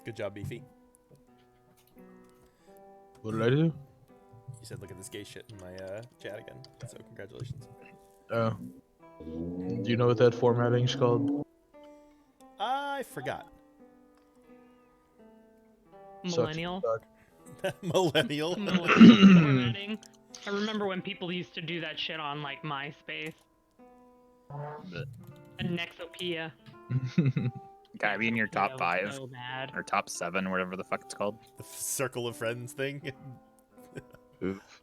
Good job, Beefy. What did I do? You said look at this gay shit in my chat again. So congratulations. Oh. Do you know what that formatting's called? I forgot. Millennial. Millennial. Millennial formatting. I remember when people used to do that shit on like MySpace. And Nexopia. Gotta be in your top That was 5 So bad. or top 7, whatever the fuck it's called. The circle of friends thing. Oof.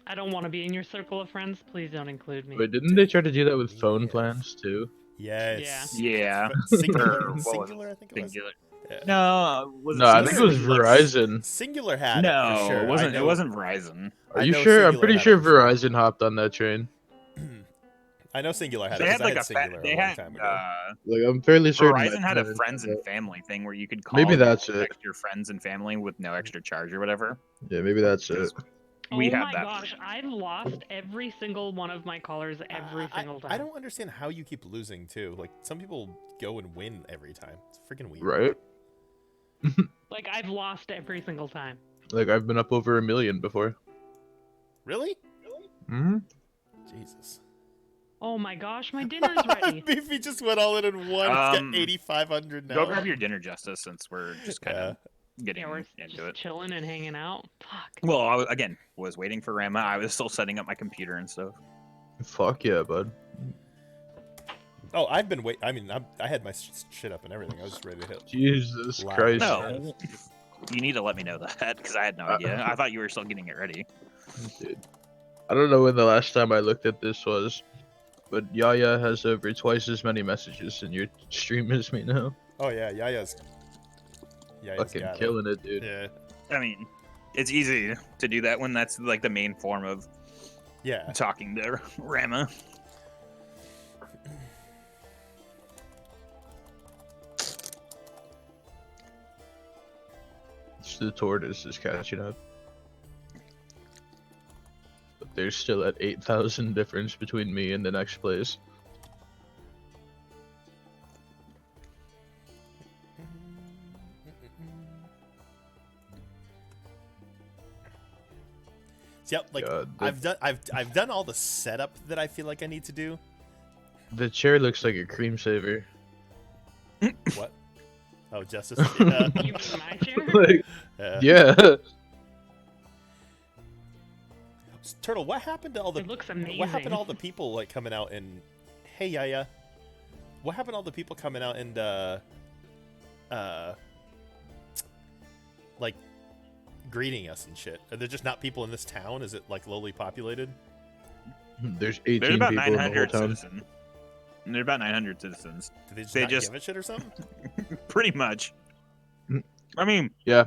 I don't want to be in your circle of friends. Please don't include me. Wait, didn't they try to do that with phone Yes. plans too? Yes. Yeah. Singular. Or what was Singular. I think it was. Singular. Yeah. No, was No, I think it was Verizon. Singular had it No, for sure. it wasn't. I know, It wasn't Verizon. Are I you know sure? I'm Singular pretty had sure it for sure. Verizon hopped on that train. I know Singular had They it. had 'Cause I like had a Singular they a long had time ago. Like I'm fairly certain. Verizon my had a parents friends had and that. family thing where you could call Maybe and that's it. text your friends and family with no extra charge or whatever. Yeah, maybe that's it. We oh had my that. gosh, I've lost every single one of my callers every single time. I don't understand how you keep losing too. Like some people go and win every time. It's freaking weird. Right? Like I've lost every single time. Like I've been up over 1 million before. Really? Hmm. Jesus. Oh my gosh, my dinner's ready. Beefy just went all in one. It's got 8,500 now. Go grab your dinner, Justice, since we're just kind of getting Yeah, we're into just it. chilling and hanging out. Fuck. Well, again, was waiting for Rama. I was still setting up my computer and stuff. Fuck yeah, bud. Oh, I've been wait. I mean, I had my shit up and everything. I was just ready to hit. Jesus Live. Christ. No, you need to let me know that because I had no idea. I thought you were still getting it ready. Dude. I don't know when the last time I looked at this was, but Yaya has over twice as many messages in your stream as me now. Oh yeah, Yaya's Fucking got killing it, dude. Yeah, I mean, it's easy to do that when that's like the main form of yeah. talking to Rama. It's the tortoise is catching up. But there's still at 8,000 difference between me and the next place. So, yeah, like God, I've done all the setup that I feel like I need to do. The chair looks like a cream saver. What? Oh, Justice. Yeah. You mean my chair? Like, Yeah. yeah. Turtle, what happened to all the? It looks amazing. What happened to all the people like coming out and, hey Yaya, what happened to all the people coming out and like greeting us and shit? Are there just not people in this town? Is it like lowly populated? There's 18 There's about people in the whole 900 town. citizens. There's about 900 citizens. Do they just They not just- give a shit or something? Pretty much. Mm. I mean, Yeah.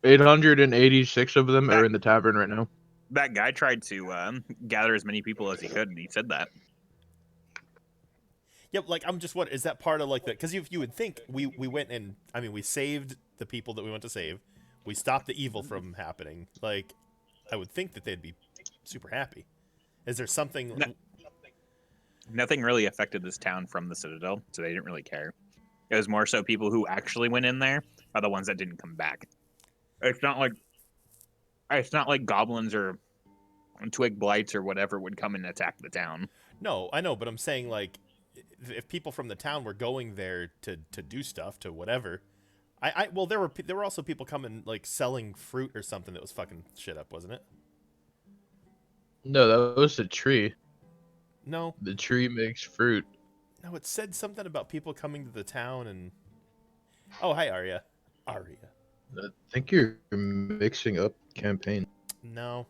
886 of them are in the tavern right now. that guy tried to gather as many people as he could, and he said that. Yep, like I'm just what is that part of like the because you would think we went and I mean we saved the people that we went to save, we stopped the evil from happening. Like I would think that they'd be super happy. Is there something? No. Nothing really affected this town from the Citadel, so they didn't really care. It was more so people who actually went in there are the ones that didn't come back. It's not like goblins or twig blights or whatever would come and attack the town. No, I know, but I'm saying like if people from the town were going there to do stuff to whatever. Well there were also people coming like selling fruit or something that was fucking shit up, wasn't it? No, that was the tree. No. The tree makes fruit. No, it said something about people coming to the town and oh, hi Arya. Arya. I think you're mixing up campaign. No.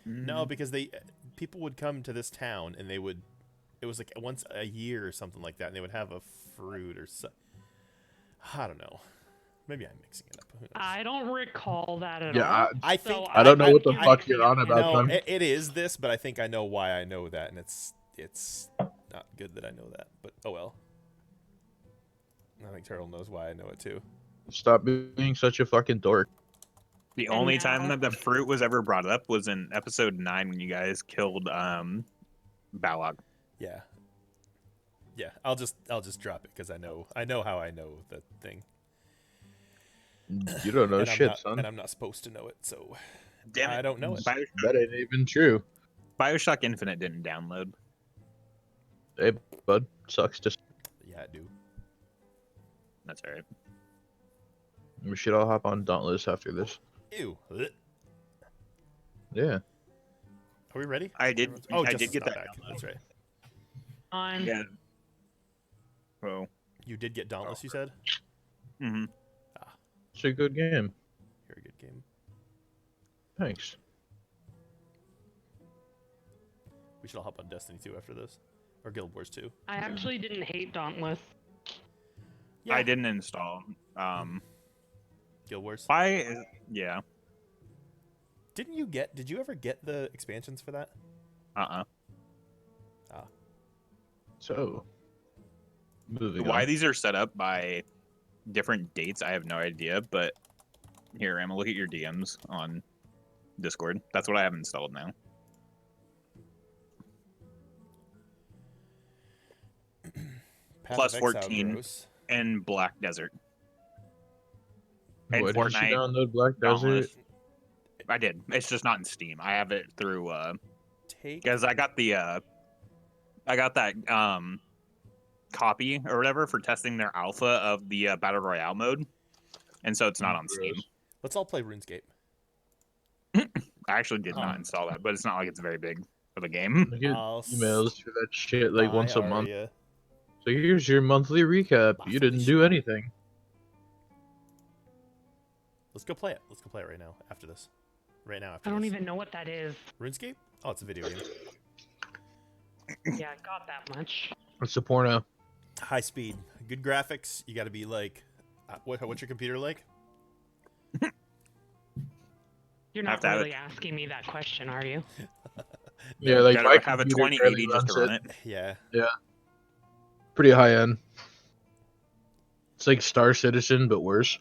No, because people would come to this town and it was like once a year or something like that, and they would have a fruit or so. I don't know. Maybe I'm mixing it up. Who knows? I don't recall that at Yeah, all. I think I don't know what the I'm fuck mixing you're it on up. about, no, son. it is this, but I think I know why I know that, and it's not good that I know that. But oh well. I think Turtle knows why I know it too. Stop being such a fucking dork. The And only now- time that the fruit was ever brought up was in episode 9 when you guys killed Balog. Yeah. Yeah, I'll just drop it because I know how I know the thing. You don't know and I'm shit, not, son. and I'm not supposed to know it, so Damn it. I don't know it. That ain't even true. Bioshock Infinite didn't download. Hey, bud, sucks to. Yeah, I do. That's alright. We should all hop on Dauntless after this. Ew. Ugh. Yeah. Are we ready? I did. Oh, I Justice did get not that. back. That's right. On. Yeah. Oh. You did get Dauntless, you said? Mm-hmm. It's a good game. Very good game. Thanks. We should all hop on Destiny 2 after this. Or Guild Wars 2. I actually didn't hate Dauntless. Yeah. I didn't install. Guild Wars. Why? Yeah. Did you ever get the expansions for that? So, moving Why on. these are set up by different dates, I have no idea. But here, Emma, look at your DMs on Discord. That's what I have installed now. Path Plus of Exile 14. gross. And Black Desert. And What, did Fortnite. you download Black Dauntless. Desert? I did. It's just not in Steam. I have it through Take. because I got that copy or whatever for testing their alpha of the Battle Royale mode. And so it's not on Steam. Gross. Let's all play RuneScape. I actually did Oh. not install that, but it's not like it's very big for the game. I get I'll emails for that shit like once a buy month. Aria. So here's your monthly recap. You didn't do anything. Let's go play it. Let's go play it right now after this. Right now after I don't this. even know what that is. RuneScape? Oh, it's a video game. Yeah, I got that much. It's a porno. High speed, good graphics. You got to be like, what's your computer like? You're Have not to have really asking me that question, are you? Yeah, like Gotta my have a computer 2080 barely just to runs run it. Yeah. Pretty high end. It's like Star Citizen, but worse.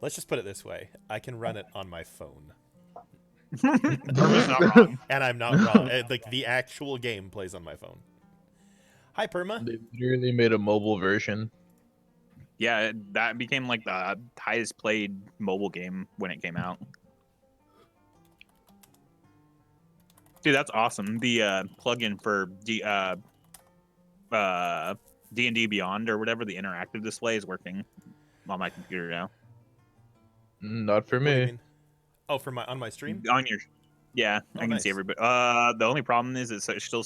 Let's just put it this way: I can run it on my phone, Perma's not wrong. and I'm not wrong. Like the actual game plays on my phone. Hi, Perma. They literally made a mobile version. Yeah, that became like the highest played mobile game when it came out. Dude, that's awesome. The plugin for D&D Beyond or whatever, the interactive display is working on my computer now. Not for What do you me. mean? Oh, for on my stream. On your, yeah, Oh, I can nice. see everybody. The only problem is it still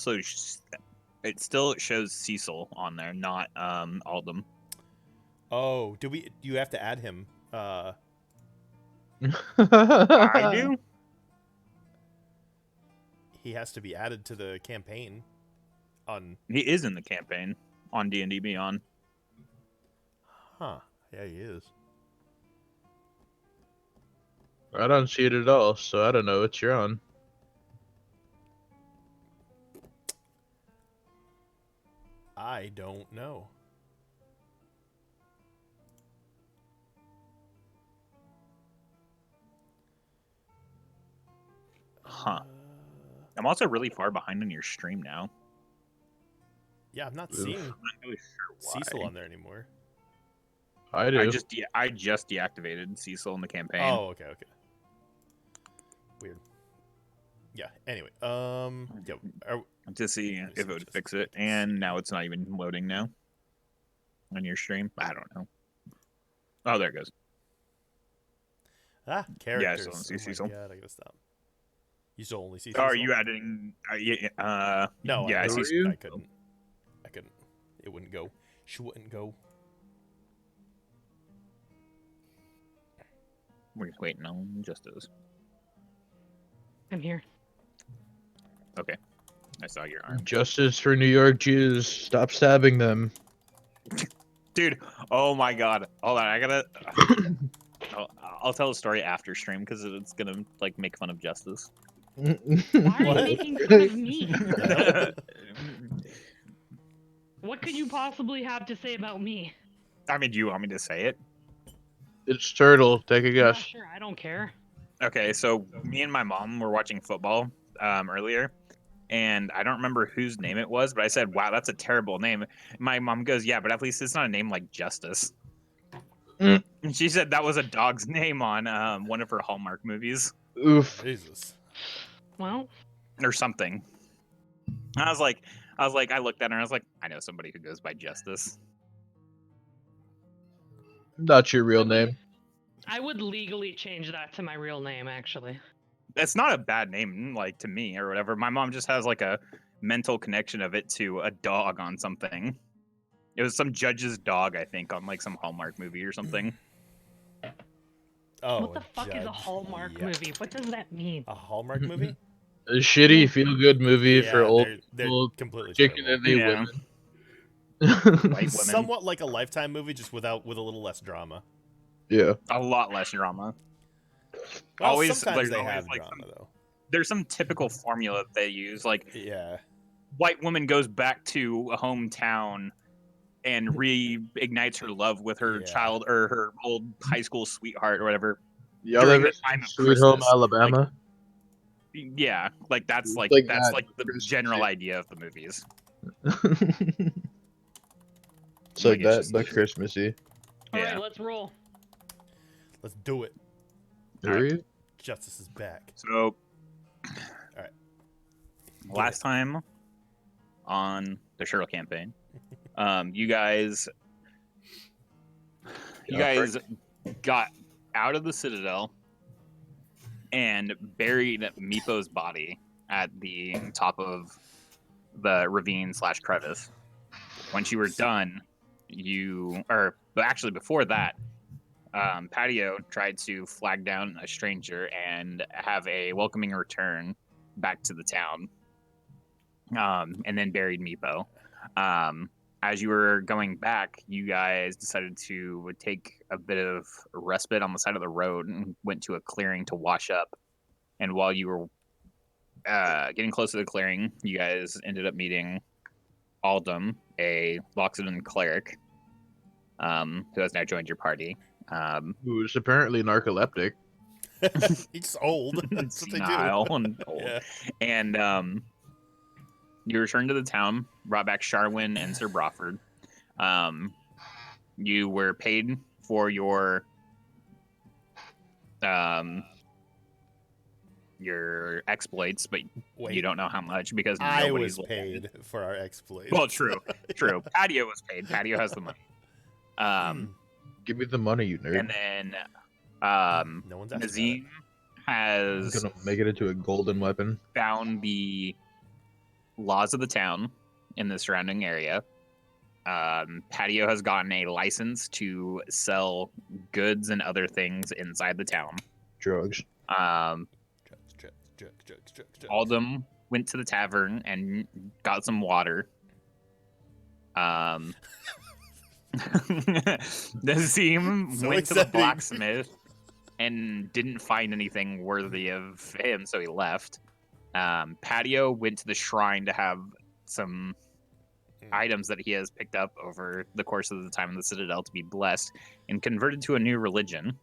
shows Cecil on there, not Aldum. Oh, do you have to add him? I I do. He has to be added to the campaign. On. He is in the campaign on D&D Beyond. Huh. Yeah, he is. I don't see it at all, so I don't know what you're on. I don't know. Huh. I'm also really far behind on your stream now. Yeah, I'm not Oof. seeing I'm not really sure why. Cecil on there anymore. I do. I just deactivated Cecil in the campaign. Oh, okay. Weird. Yeah. Anyway, yeah. To see if it would fix it, and now it's not even loading now on your stream. I don't know. Oh, there it goes. Characters. still don't see oh Cecil. my god, I gotta stop. You still only see Oh, are Cecil? you adding? No, yeah, I Were see. you? I couldn't. It wouldn't go. She wouldn't go. We're just waiting on Justice. I'm here. Okay, I saw your arm, Justice for New York Jews. Stop stabbing them. dude. Oh my god. Hold on, I gotta. I'll tell a story after stream because it's gonna like make fun of Justice. Why are you making fun of me? What could you possibly have to say about me? I mean, do you want me to say it? It's Turtle. Take a Yeah, guess. sure, I don't care. Okay, so me and my mom were watching football earlier, and I don't remember whose name it was, but I said, "Wow, that's a terrible name." My mom goes, "Yeah, but at least it's not a name like Justice." Mm. And she said that was a dog's name on one of her Hallmark movies Oof. Jesus. Well, or something. I looked at her and I was like, I know somebody who goes by Justice. Not your real name. I would legally change that to my real name, actually. It's not a bad name, like to me or whatever. My mom just has like a mental connection of it to a dog on something. It was some judge's dog, I think, on like some Hallmark movie or something. Oh, What the fuck is a Judge. Hallmark Yeah. movie? What does that mean? A Hallmark movie? A shitty feel-good movie Yeah, for old they're people completely kicking terrible. any Yeah. women. White women. Somewhat like a Lifetime movie, just with a little less drama. Yeah. A lot less drama. Well, Always- sometimes there's they always, have like, drama though. There's some typical formula that they use, like Yeah. white woman goes back to a hometown and reignites her love with her Yeah. child or her old high school sweetheart or whatever. Y'all During ever the time seen of Sweet Home Christmas, Alabama? Yeah, like that's Like that's that like the Christmas general shit. idea of the movies. It's Like, like it's that, just but like- Christmassy. Alright, Yeah. let's roll. Let's do it. Hurry. Justice is back. So, Alright. last time on the Sherlock campaign, you guys got out of the Citadel and buried Meepo's body at the top of the ravine / crevice. Once you were done, but actually before that, Patio tried to flag down a stranger and have a welcoming return back to the town, and then buried Meepo. As you were going back, you guys decided to take a bit of respite on the side of the road and went to a clearing to wash up. And while you were getting close to the clearing, you guys ended up meeting Aldum, a Loxodon cleric, who has now joined your party. Who's apparently narcoleptic. He's old. That's what they do. Senile and old. Yeah. And you returned to the town, brought back Sharwin and Sir Brawford. You were paid for your exploits, but Wait, you don't know how much because I nobody's was looking at it. paid for our exploits. Well, true. Patio was paid. Patio has the money. Give me the money, you nerd. And then No one's asking Nazim I'm has gonna make it into a golden weapon. found the laws of the town in the surrounding area. Patio has gotten a license to sell goods and other things inside the town. Drugs. Drugs. Aldum went to the tavern and got some water. Nazim So went to the exciting. blacksmith and didn't find anything worthy of him, so he left. Patio went to the shrine to have some items that he has picked up over the course of the time in the Citadel to be blessed and converted to a new religion.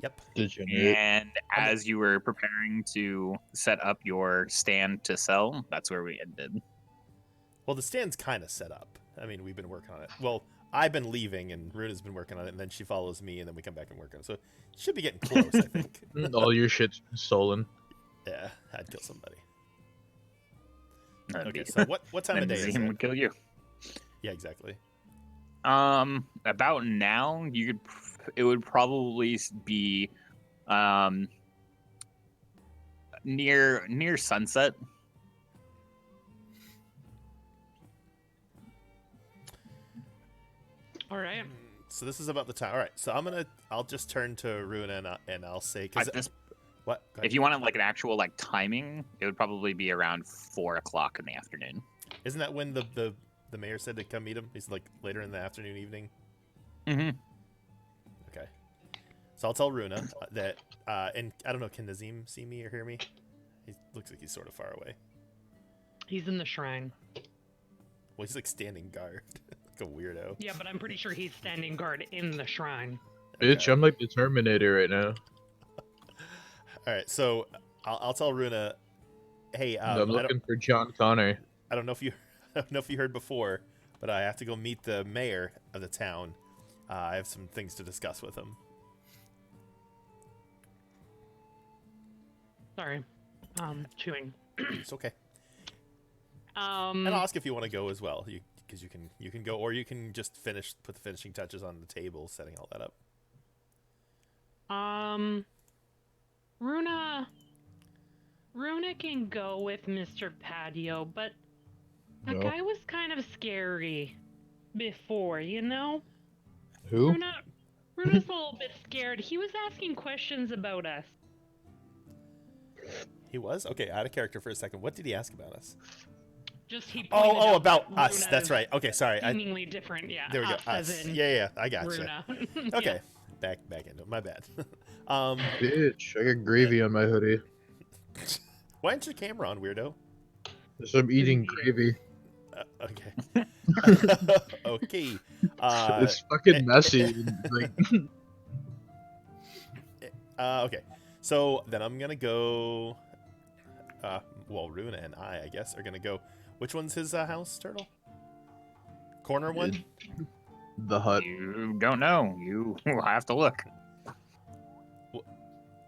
Yep. Degenerate. And as you were preparing to set up your stand to sell, that's where we ended. Well, the stand's kind of set up. I mean, we've been working on it. Well, I've been leaving, and Runa's been working on it, and then she follows me, and then we come back and work on it. So it should be getting close, I think. All your shit's been stolen. Yeah, I'd kill somebody. That'd Okay, be- so what time then of day is Nazim it? would kill you. Yeah, exactly. About now, it would probably be near sunset. Alright. So this is about the time. All right, so I'll just turn to Runa and I'll say, At because this, what? Go if ahead. you wanted like an actual like timing, it would probably be around 4 o'clock in the afternoon. Isn't that when the mayor said to come meet him? He's like later in the afternoon, evening. Mm-hmm. Okay. So I'll tell Runa that, and I don't know, can Nazim see me or hear me? He looks like he's sort of far away. He's in the shrine. Well, he's like standing guard, like a weirdo. Yeah, but I'm pretty sure he's standing guard in the shrine. Bitch, Okay. I'm like the Terminator right now. All right, so I'll tell Runa Hey, I'm looking for John Connor. I don't know if you I don't know if you heard before, but I have to go meet the mayor of the town. I have some things to discuss with him. Sorry. Chewing. It's okay. And I'll Um, ask if you want to go as well. Because you can go, or you can just put the finishing touches on the table, setting all that up. Runa can go with Mr. Patio, but that No. guy was kind of scary before, you know? Who? Runa's a little bit scared. He was asking questions about us. He was okay. Out of character for a second. What did he ask about us? Just he pointed Oh, out about that us. Runa That's is right. Okay, sorry. seemingly different, yeah. There we go. As Us. in Yeah, I got you. Runa. Okay, back into it. My bad. Bitch, I got gravy on my hoodie. Why isn't your camera on, weirdo? So I'm eating gravy. Okay. Okay. It's fucking messy. Like, Okay. So then I'm gonna go. Well, Runa and I guess, are gonna go. Which one's his house, Turtle? Corner one. the hut. You don't know. You will have to look.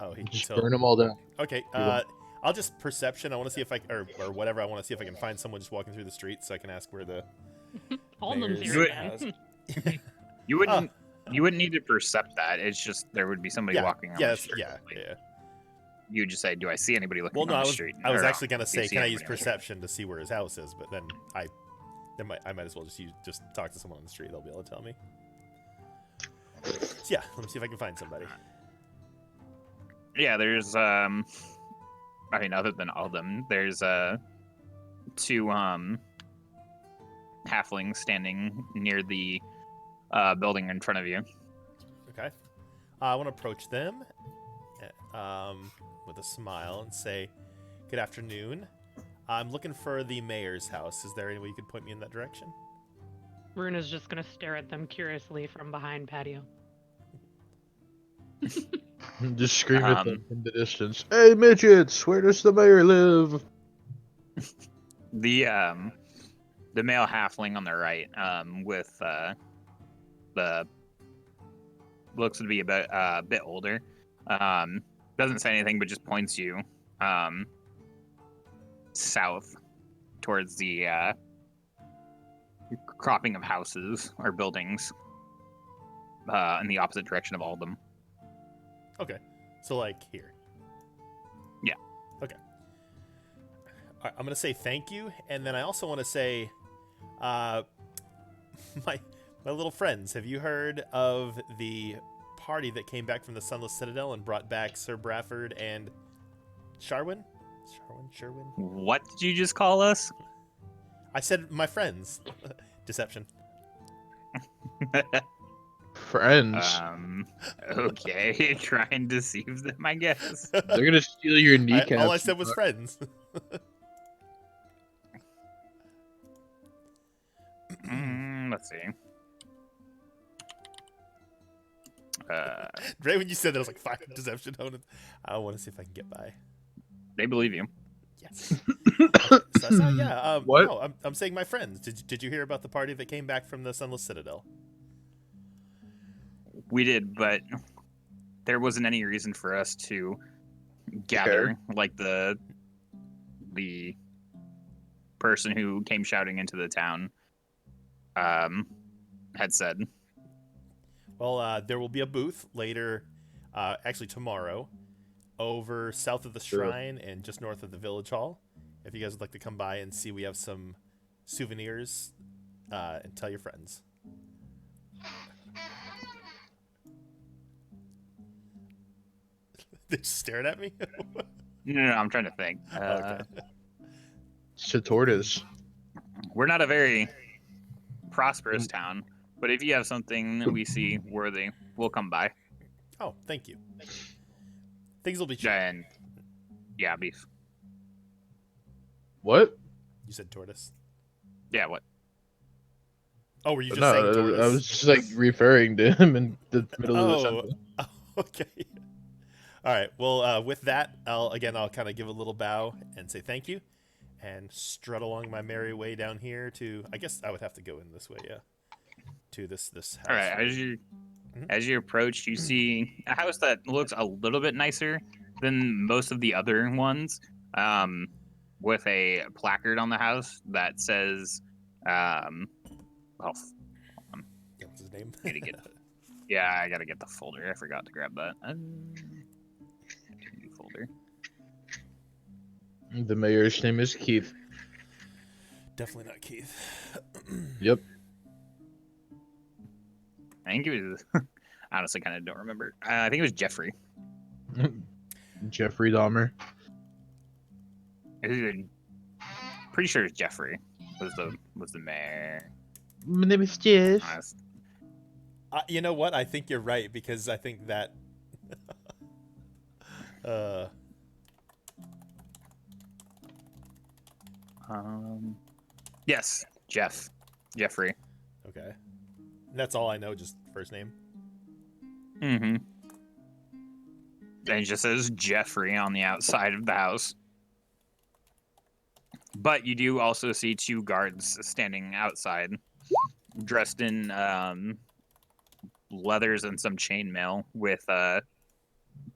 Oh, Just so burn them all down. okay. Yeah. I'll just perception. I want to see if I or whatever. I want to see if I can find someone just walking through the street, so I can ask where the Alden's mayor's here house- again. You wouldn't. You wouldn't need to percept that. It's just there would be somebody Yeah, walking on yeah, the that's- street. yeah, Like, yeah. You would just say, "Do I see anybody looking Well, no, on I the was street?" I was Or, actually gonna "Do say, you see can I use anybody on the street?" perception to see where his house is? But then I might as well just talk to someone on the street. They'll be able to tell me. So yeah, let me see if I can find somebody. Yeah, there's I mean, other than all of them, there's two halflings standing near the building in front of you. Okay. I want to approach them with a smile and say, "Good afternoon. I'm looking for the mayor's house. Is there any way you could point me in that direction?" Runa's just gonna stare at them curiously from behind Patio. Just scream at them from the distance. Hey, midgets! Where does the mayor live? The male halfling on the right, with the looks to be a bit older, doesn't say anything but just points you south towards the cropping of houses or buildings in the opposite direction of all of them. Okay. So like here. Yeah. Okay. All right, I'm gonna say thank you, and then I also want to say, my little friends. Have you heard of the party that came back from the Sunless Citadel and brought back Sir Bradford and Sherwin? Sherwin? What did you just call us? I said my friends. Deception. Friends. Okay, try and deceive them, I guess. They're gonna steal your kneecaps. All I said was friends. Let's see. Right when you said that, I was like, "Fuck, deception." I want to see if I can get by. They believe you. Yes. So that's how, yeah. What? No, I'm saying my friends. Did you hear about the party that came back from the Sunless Citadel? We did, but there wasn't any reason for us to gather like the person who came shouting into the town had said. Well, there will be a booth later, actually tomorrow, over south of the shrine and just north of the village hall. If you guys would like to come by and see, we have some souvenirs, and tell your friends. They're just staring at me. No, I'm trying to think. Okay. It's a tortoise. We're not a very prosperous town, but if you have something that we see worthy, we'll come by. Oh, thank you. Things will be cheap. And yeah, beef. What? You said tortoise. Yeah, what? Oh, were you just saying No, tortoise? I was just like referring to him in the middle of the Oh, sentence. okay. All right. Well, with that, I'll kind of give a little bow and say thank you, and strut along my merry way down here to. I guess I would have to go in this way, yeah. To this house. All right, here. as you approach, you see a house that looks a little bit nicer than most of the other ones, with a placard on the house that says, "Well, What's his name? Need to get yeah, I gotta get the folder. I forgot to grab that. Folder. The mayor's name is Keith. Definitely not Keith. Yep. I think it was. Honestly, kind of don't remember. I think it was Jeffrey. Jeffrey Dahmer. Pretty sure it's Jeffrey was the mayor. My name is Jeff. You know what? I think you're right because I think that. Yes, Jeffrey. Okay. That's all I know. Just first name. Mm-hmm. And it just says Jeffrey on the outside of the house. But you do also see two guards standing outside, dressed in leathers and some chainmail, with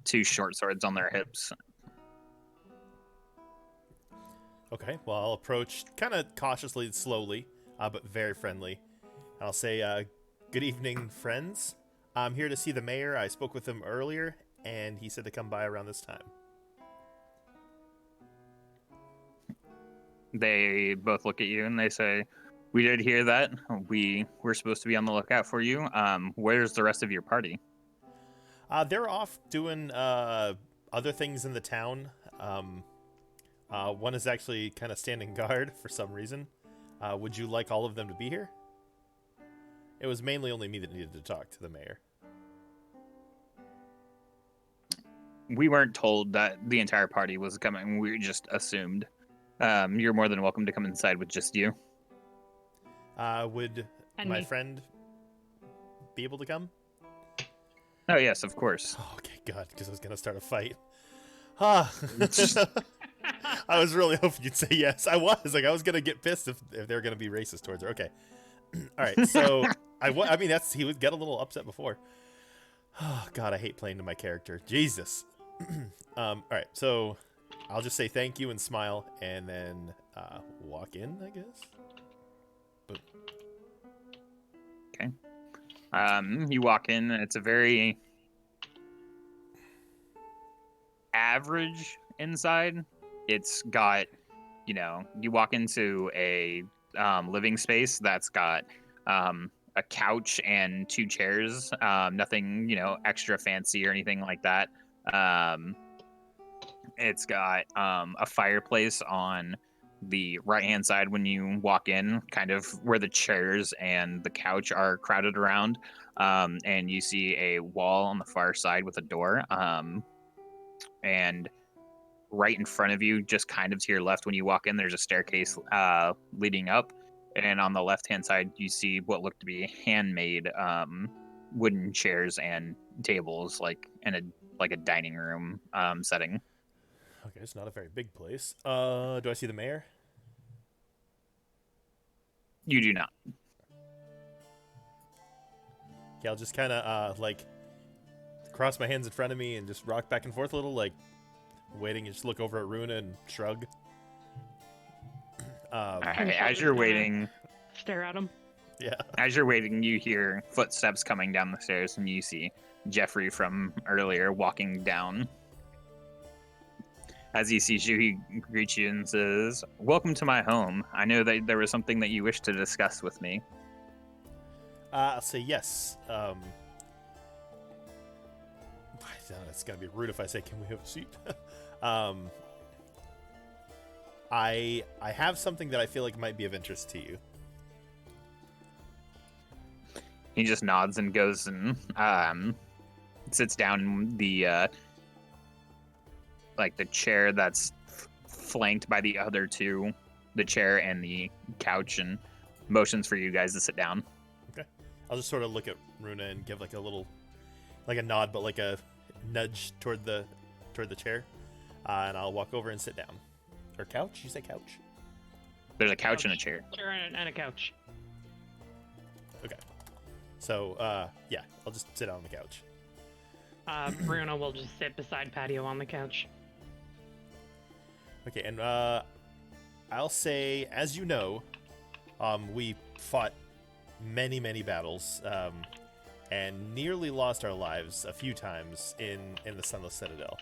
two short swords on their hips. Okay. Well, I'll approach kind of cautiously, slowly, but very friendly. I'll say, "Good evening, friends. I'm here to see the mayor. I spoke with him earlier, and he said to come by around this time." They both look at you and they say, "We did hear that. We're supposed to be on the lookout for you. Where's the rest of your party?" They're off doing other things in the town. One is actually kind of standing guard for some reason. Would you like all of them to be here? It was mainly only me that needed to talk to the mayor. We weren't told that the entire party was coming. We just assumed. You're more than welcome to come inside with just you. Would And my me. friend be able to come? Oh yes, of course. Oh, okay, God, because I was gonna start a fight. Ah, I was really hoping you'd say yes. I was gonna get pissed if they were gonna be racist towards her. Okay, all right. So I mean, he would get a little upset before. Oh God, I hate playing to my character. Jesus. All right, so I'll just say thank you and smile, and then walk in, I guess. You walk in, and it's a very average inside. It's got, you walk into a living space that's got a couch and two chairs. Nothing, extra fancy or anything like that. It's got a fireplace on the right-hand side when you walk in, kind of where the chairs and the couch are crowded around. And you see a wall on the far side with a door. And right in front of you, just kind of to your left when you walk in, there's a staircase leading up. And on the left-hand side, you see what look to be handmade wooden chairs and tables, like in a dining room setting. Okay, it's not a very big place. Do I see the mayor? You do not. Yeah, I'll just kind of cross my hands in front of me and just rock back and forth a little, like waiting and just look over at Runa and shrug. As you're waiting, Stare at him. Yeah. As you're waiting, you hear footsteps coming down the stairs, and you see Jeffrey from earlier walking down. As he sees you, he greets you and says, "Welcome to my home. I know that there was something that you wished to discuss with me." I'll say yes. It's gonna be rude if I say, "Can we have a seat?" I have something that I feel like might be of interest to you. He just nods and goes and sits down in the the chair that's flanked by the other two, the chair and the couch, and motions for you guys to sit down. Okay. I'll just sort of look at Runa and give like a little, like a nod, but like a nudge toward the chair, and I'll walk over and sit down. Or couch? You say couch? There's a couch and a chair. Chair and a couch. Okay. So yeah, I'll just sit on the couch. Bruno will just sit beside Patio on the couch. Okay, and I'll say, as you know, we fought many battles, and nearly lost our lives a few times in the Sunless Citadel.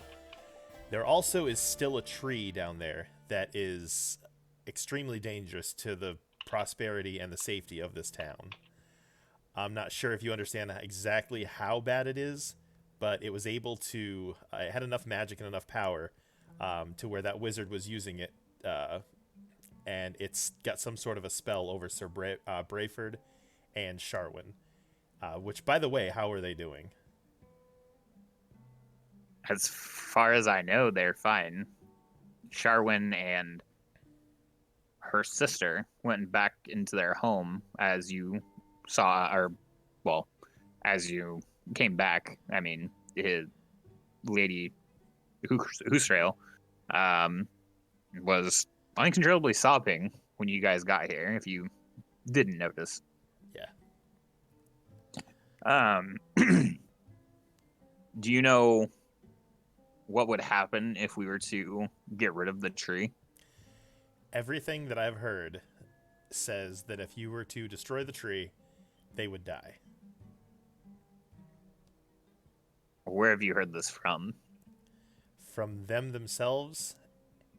There also is still a tree down there that is extremely dangerous to the prosperity and the safety of this town. I'm not sure if you understand exactly how bad it is, but it was able to... it had enough magic and enough power to where that wizard was using it, and it's got some sort of a spell over Sir Brayford and Sharwin. Which, by the way, how are they doing? As far as I know, they're fine. Sharwin and her sister went back into their home as you saw, or, well, as you came back. I mean, Lady Husrael was uncontrollably sobbing when you guys got here, if you didn't notice. Yeah. Do you know what would happen if we were to get rid of the tree? Everything that I've heard says that if you were to destroy the tree, they would die. Where have you heard this from? From them themselves?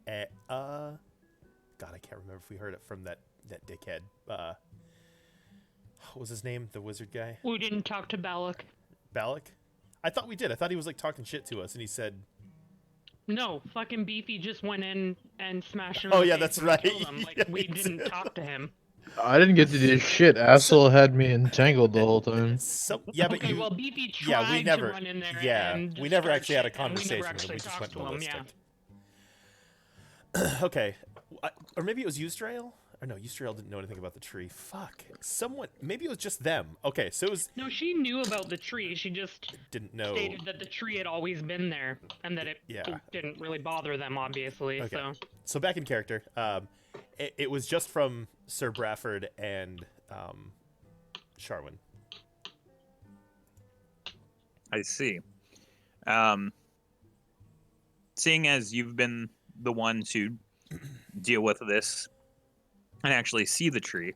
God, I can't remember if we heard it from that dickhead. What was his name? The wizard guy? We didn't talk to Balak. Balak? I thought we did. I thought he was like talking shit to us, and he said... No, fucking Beefy just went in and smashed him. Oh, in the yeah, face that's and right. killed him. Like, Yeah, we he didn't did. talk to him. I didn't get to do shit. Asshole had me entangled the whole time. So, yeah, but Okay, you... well, Beefy tried yeah, we never... to run in there yeah, and we never start actually had a shit, and conversation we never with him. actually We just went talked to him, yeah. ballistic. Okay. Or maybe it was Eustrael? Or no, Eustrael didn't know anything about the tree. Fuck. Someone... Maybe it was just them. Okay, so it was... No, she knew about the tree. She just Didn't know... stated that the tree had always been there and that it Yeah. didn't really bother them, obviously. Okay. So So back in character, it was just from Sir Bradford and Sharwin. I see. Seeing as you've been the one to deal with this and actually see the tree,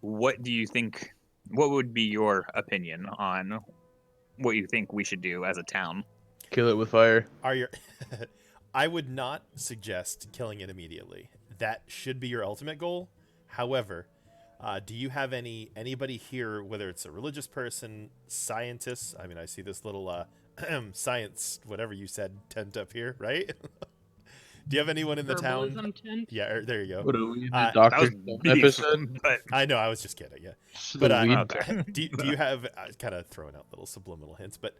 what do you think? What would be your opinion on what you think we should do as a town? Kill it with fire. Are your... I would not suggest killing it immediately. That should be your ultimate goal. However, do you have anybody here, whether it's a religious person, scientists? I mean, I see this little science, whatever you said, tent up here, right? Do you have anyone in the town? herbalism tent? Yeah, there you go. What are we in the That That Doctor was Stone beef, episode? but I know, I was just kidding. Yeah, It's but the weed okay. do you have kind of throwing out little subliminal hints? But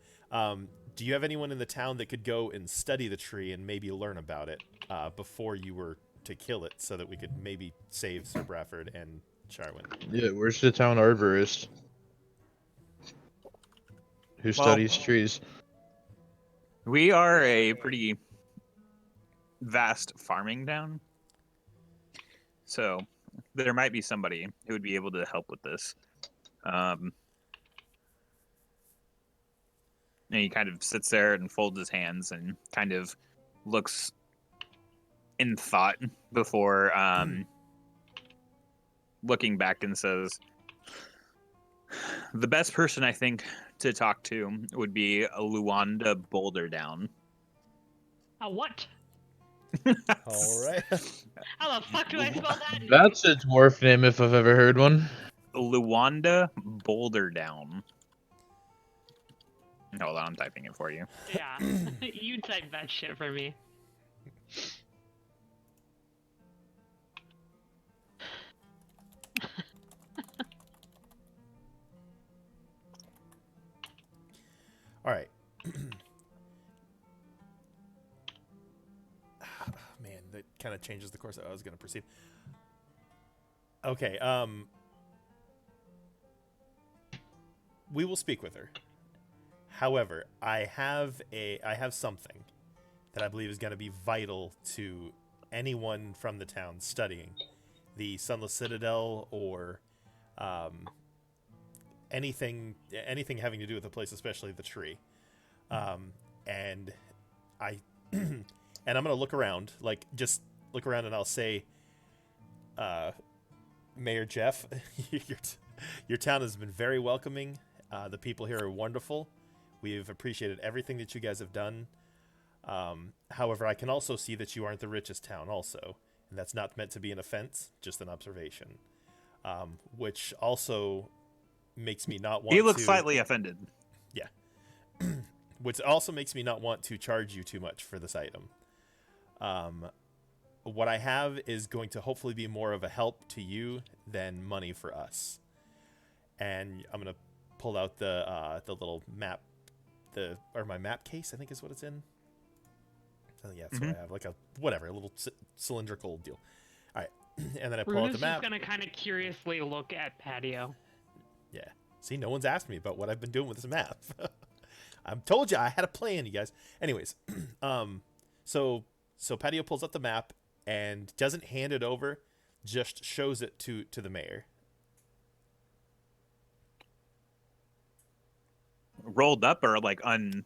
do you have anyone in the town that could go and study the tree and maybe learn about it before you were to kill it, so that we could maybe save Sir Bradford and Sharwin? Yeah, where's the town arborist? Who studies trees? we are a pretty vast farming town, so there might be somebody who would be able to help with this. And he kind of sits there and folds his hands and kind of looks in thought before looking back and says, the best person I think to talk to would be Luanda Boulderdown. A what? All right. How the fuck do I spell that? That's a dwarf name if I've ever heard one. Luanda Boulderdown. Hold on, I'm typing it for you. Yeah, you type that shit for me. All right. Man, that kind of changes the course I was going to proceed. Okay. We will speak with her. However, I have something that I believe is going to be vital to anyone from the town studying the Sunless Citadel or anything having to do with the place, especially the tree. And I and I'm gonna look around, like just look around, and I'll say, Mayor Jeff, your town has been very welcoming. The people here are wonderful. We've appreciated everything that you guys have done. However, I can also see that you aren't the richest town also, and that's not meant to be an offense, just an observation. Which also makes me not want He looks to... slightly offended. Yeah. Which also makes me not want to charge you too much for this item. What I have is going to hopefully be more of a help to you than money for us. And I'm gonna pull out the little map, or my map case, I think is what it's in. So yeah, that's what I have, like a little cylindrical deal. All right, and then I pull out the Runa's map. just gonna kind of curiously look at Patio. Yeah. See, no one's asked me about what I've been doing with this map. I told you I had a plan, you guys. Anyways, so Patio pulls up the map and doesn't hand it over, just shows it to the mayor. Rolled up or like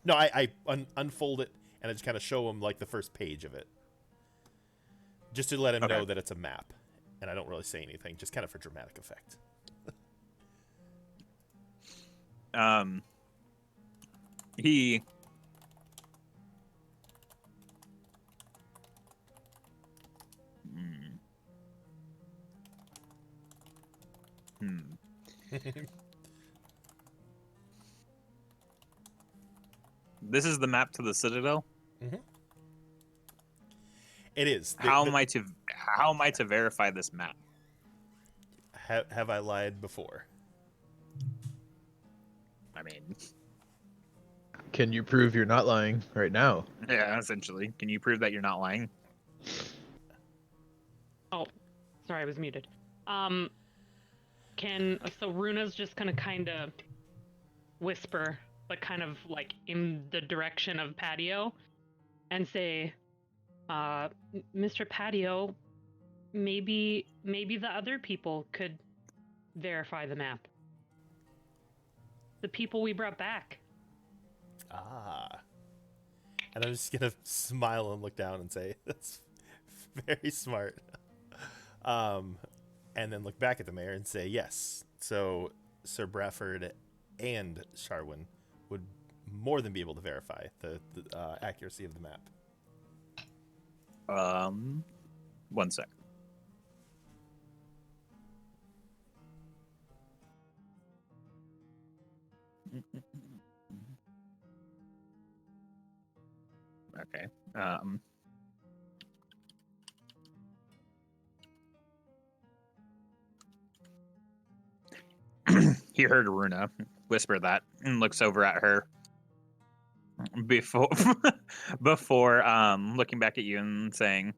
No, I unfold it and I just kind of show him like the first page of it, just to let him know that it's a map, and I don't really say anything, just kind of for dramatic effect. He This is the map to the Citadel. It is. How am I to verify this map? Have I lied before? I mean, Can you prove you're not lying right now? yeah, essentially. Can you prove that you're not lying? Oh, sorry, I was muted. So Runa's just gonna kind of whisper, but kind of like in the direction of Patio, and say, Mr. Patio, maybe the other people could verify the map. The people we brought back. Ah. And I'm just gonna smile and look down and say, that's very smart. And then look back at the mayor and say, yes. So Sir Bradford and Sharwin would more than be able to verify the accuracy of the map. 1 sec. Okay. He heard Runa whisper that and looks over at her before looking back at you and saying,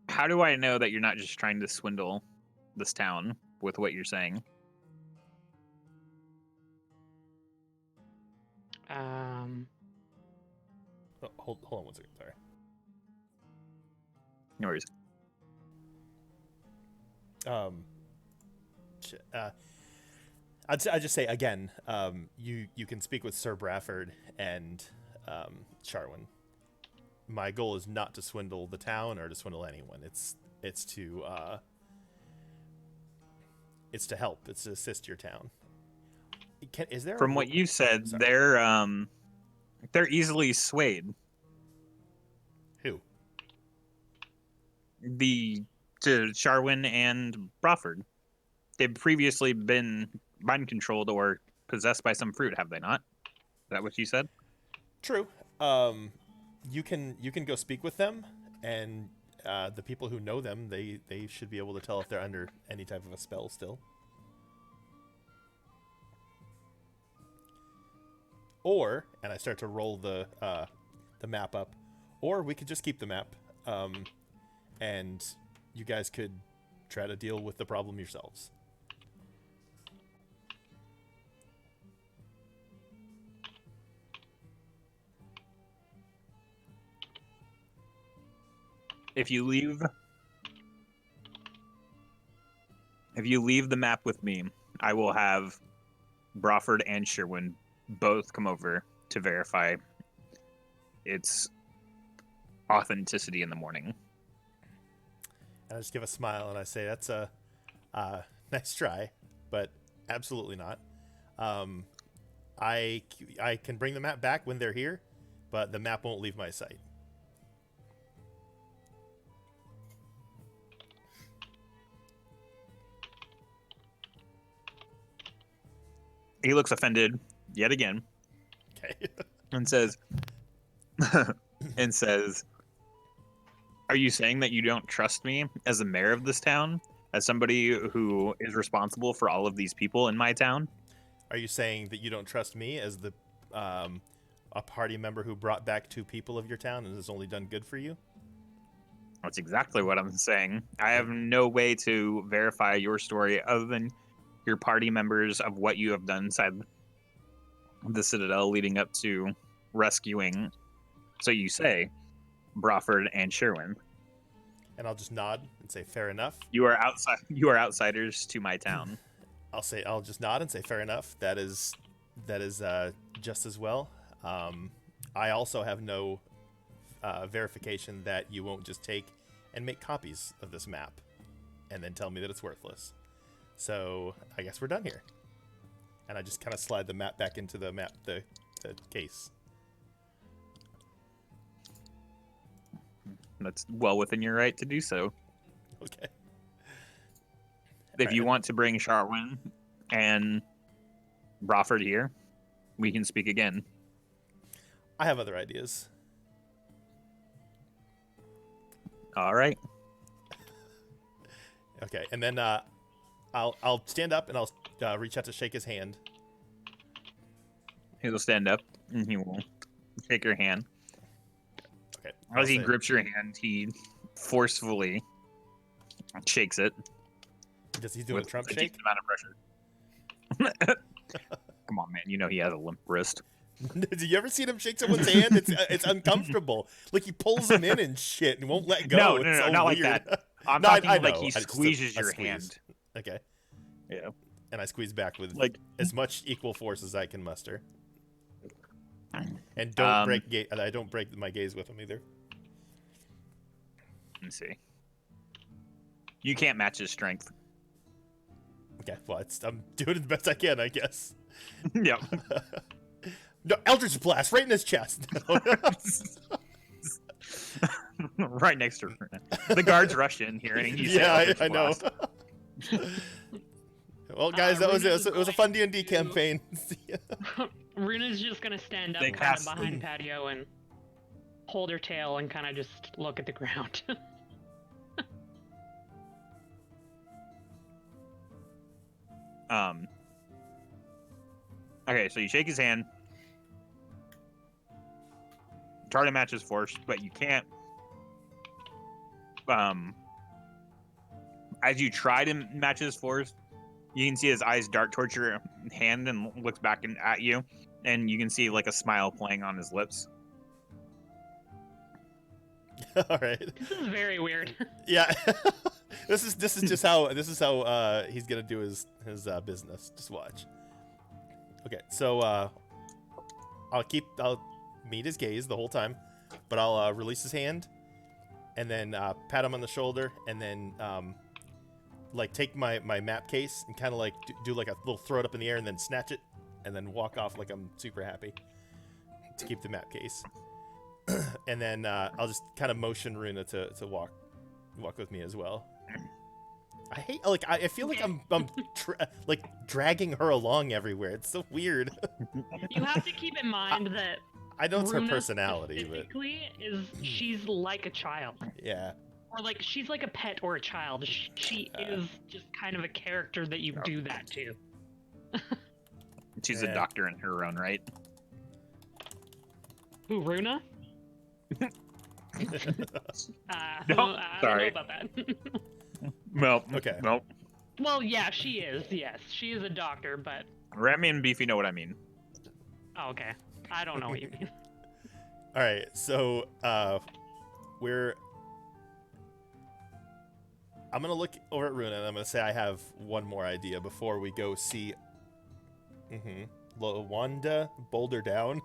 how do I know that you're not just trying to swindle this town with what you're saying? Oh, hold on 1 second, sorry. No worries. I'd just say again, you can speak with Sir Bradford and Sharwin. My goal is not to swindle the town or to swindle anyone. It's to help. It's to assist your town. Is there From what you said, Sorry. they're easily swayed. Who? To Sharwin and Bradford. They've previously been mind controlled or possessed by some fruit, have they not? Is that what you said? True. You can go speak with them, and the people who know them, they should be able to tell if they're under any type of a spell still. Or, and I start to roll the map up, or we could just keep the map, and you guys could try to deal with the problem yourselves. if you leave the map with me, I will have Brawford and Sherwin both come over to verify its authenticity in the morning. And I just give a smile and I say, "That's a nice try, but absolutely not. I can bring the map back when they're here, but the map won't leave my sight." He looks offended yet again Okay. and says, "Are you saying that you don't trust me as the mayor of this town, as somebody who is responsible for all of these people in my town?" Are you saying that you don't trust me as the a party member who brought back 2 people of your town and has only done good for you? That's exactly what I'm saying. I have no way to verify your story other than your party members of what you have done inside the Citadel leading up to rescuing, so you say, Brawford and Sherwin. And I'll just nod and say, "Fair enough." You are outsiders to my town. I'll just nod and say, "Fair enough. That is just as well." I also have no verification that you won't just take and make copies of this map and then tell me that it's worthless. So I guess we're done here. And I just kind of slide the map back into the case. That's well within your right to do so. Okay. If you want to bring Sharwin and Brawford here, we can speak again. I have other ideas. All right. Okay, and then I'll stand up and I'll reach out to shake his hand. He'll stand up and he will shake your hand. Okay. As he grips your hand, he forcefully shakes it. He's doing a Trump a shake? decent amount of pressure. Come on, man. You know he has a limp wrist. Did you ever seen him shake someone's hand? It's uncomfortable. Like he pulls them in and shit and won't let go. No, It's no, so not weird. like that. I'm No, talking I like know. he I just- squeezes a your squeeze. hand. Okay. Yeah. And I squeeze back with Like as much equal force as I can muster. And don't I don't break my gaze with him either. let me see. You can't match his strength. Okay, well, I'm doing the best I can, I guess. Yep. No, Eldritch Blast right in his chest. Right next to her. The guards rush in hearing you say Yeah, Eldritch I know. Blast. Well, guys, that was Runa's it. It was a fun D&D campaign. Runa's just gonna stand up They kind of cast- behind Patio and hold her tail and kind of just look at the ground. Okay, so you shake his hand. Try to match his force, but you can't. As you try to match his force, you can see his eyes dart towards your hand and looks back at you, and you can see like a smile playing on his lips. All right. This is very weird. Yeah. this is just how he's gonna do his business. Just watch. Okay, so I'll meet his gaze the whole time, but I'll release his hand, and then pat him on the shoulder, and then like take my map case and kind of like do like a little throw it up in the air and then snatch it, and then walk off like I'm super happy to keep the map case. And then I'll just kind of motion Runa to walk with me as well. I feel like I'm like dragging her along everywhere. It's so weird. You have to keep in mind that I know it's her Runa personality, but specifically she's like a child, yeah. or like she's like a pet or a child. She is just kind of a character that you do that to. She's Yeah. a doctor in her own right. Who, Runa? No, I don't know sorry. about that. Well, Okay. Well, Well, yeah, she is. Yes, she is a doctor, but Remy and Beefy know what I mean. oh, okay, I don't know what you mean. All right, so we're I'm gonna look over at Runa and I'm gonna say I have one more idea before we go see. Lawanda Boulder Down.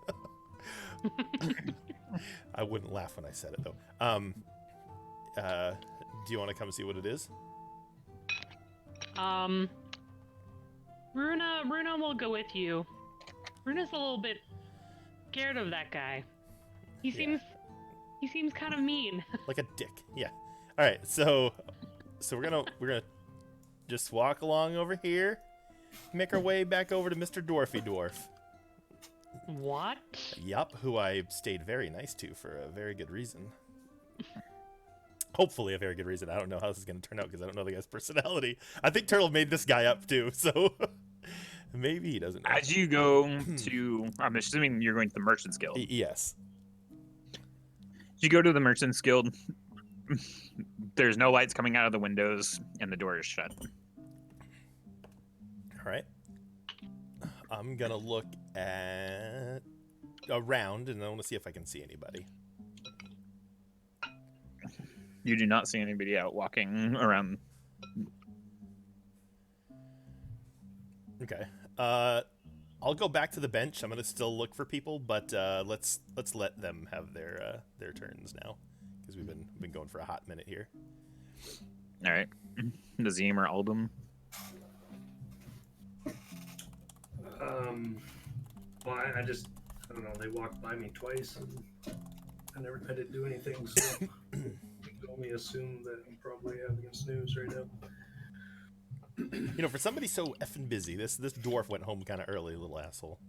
I wouldn't laugh when I said it though. Do you want to come see what it is? Runa will go with you. Runa's a little bit scared of that guy. He seems kind of mean. Like a dick. Yeah. All right. So we're gonna just walk along over here, make our way back over to Mr. Dwarfy Dwarf. What? Yup, who I stayed very nice to for a very good reason. Hopefully a very good reason. I don't know how this is going to turn out because I don't know the guy's personality. I think Turtle made this guy up too, so maybe he doesn't know. As you go to, I'm assuming you're going to the Merchants Guild. Yes. As you go to the Merchants Guild, there's no lights coming out of the windows, and the door is shut. All right. I'm going to look at around, and I want to see if I can see anybody. You do not see anybody out walking around. Okay. I'll go back to the bench. I'm gonna still look for people, but let's let them have their turns now, because we've been going for a hot minute here. All right, Nazim or Aldum. Well, I don't know. They walked by me twice, and I didn't do anything. So I can only assume that I'm probably having a snooze right now. You know, for somebody so effing busy, this dwarf went home kind of early, little asshole.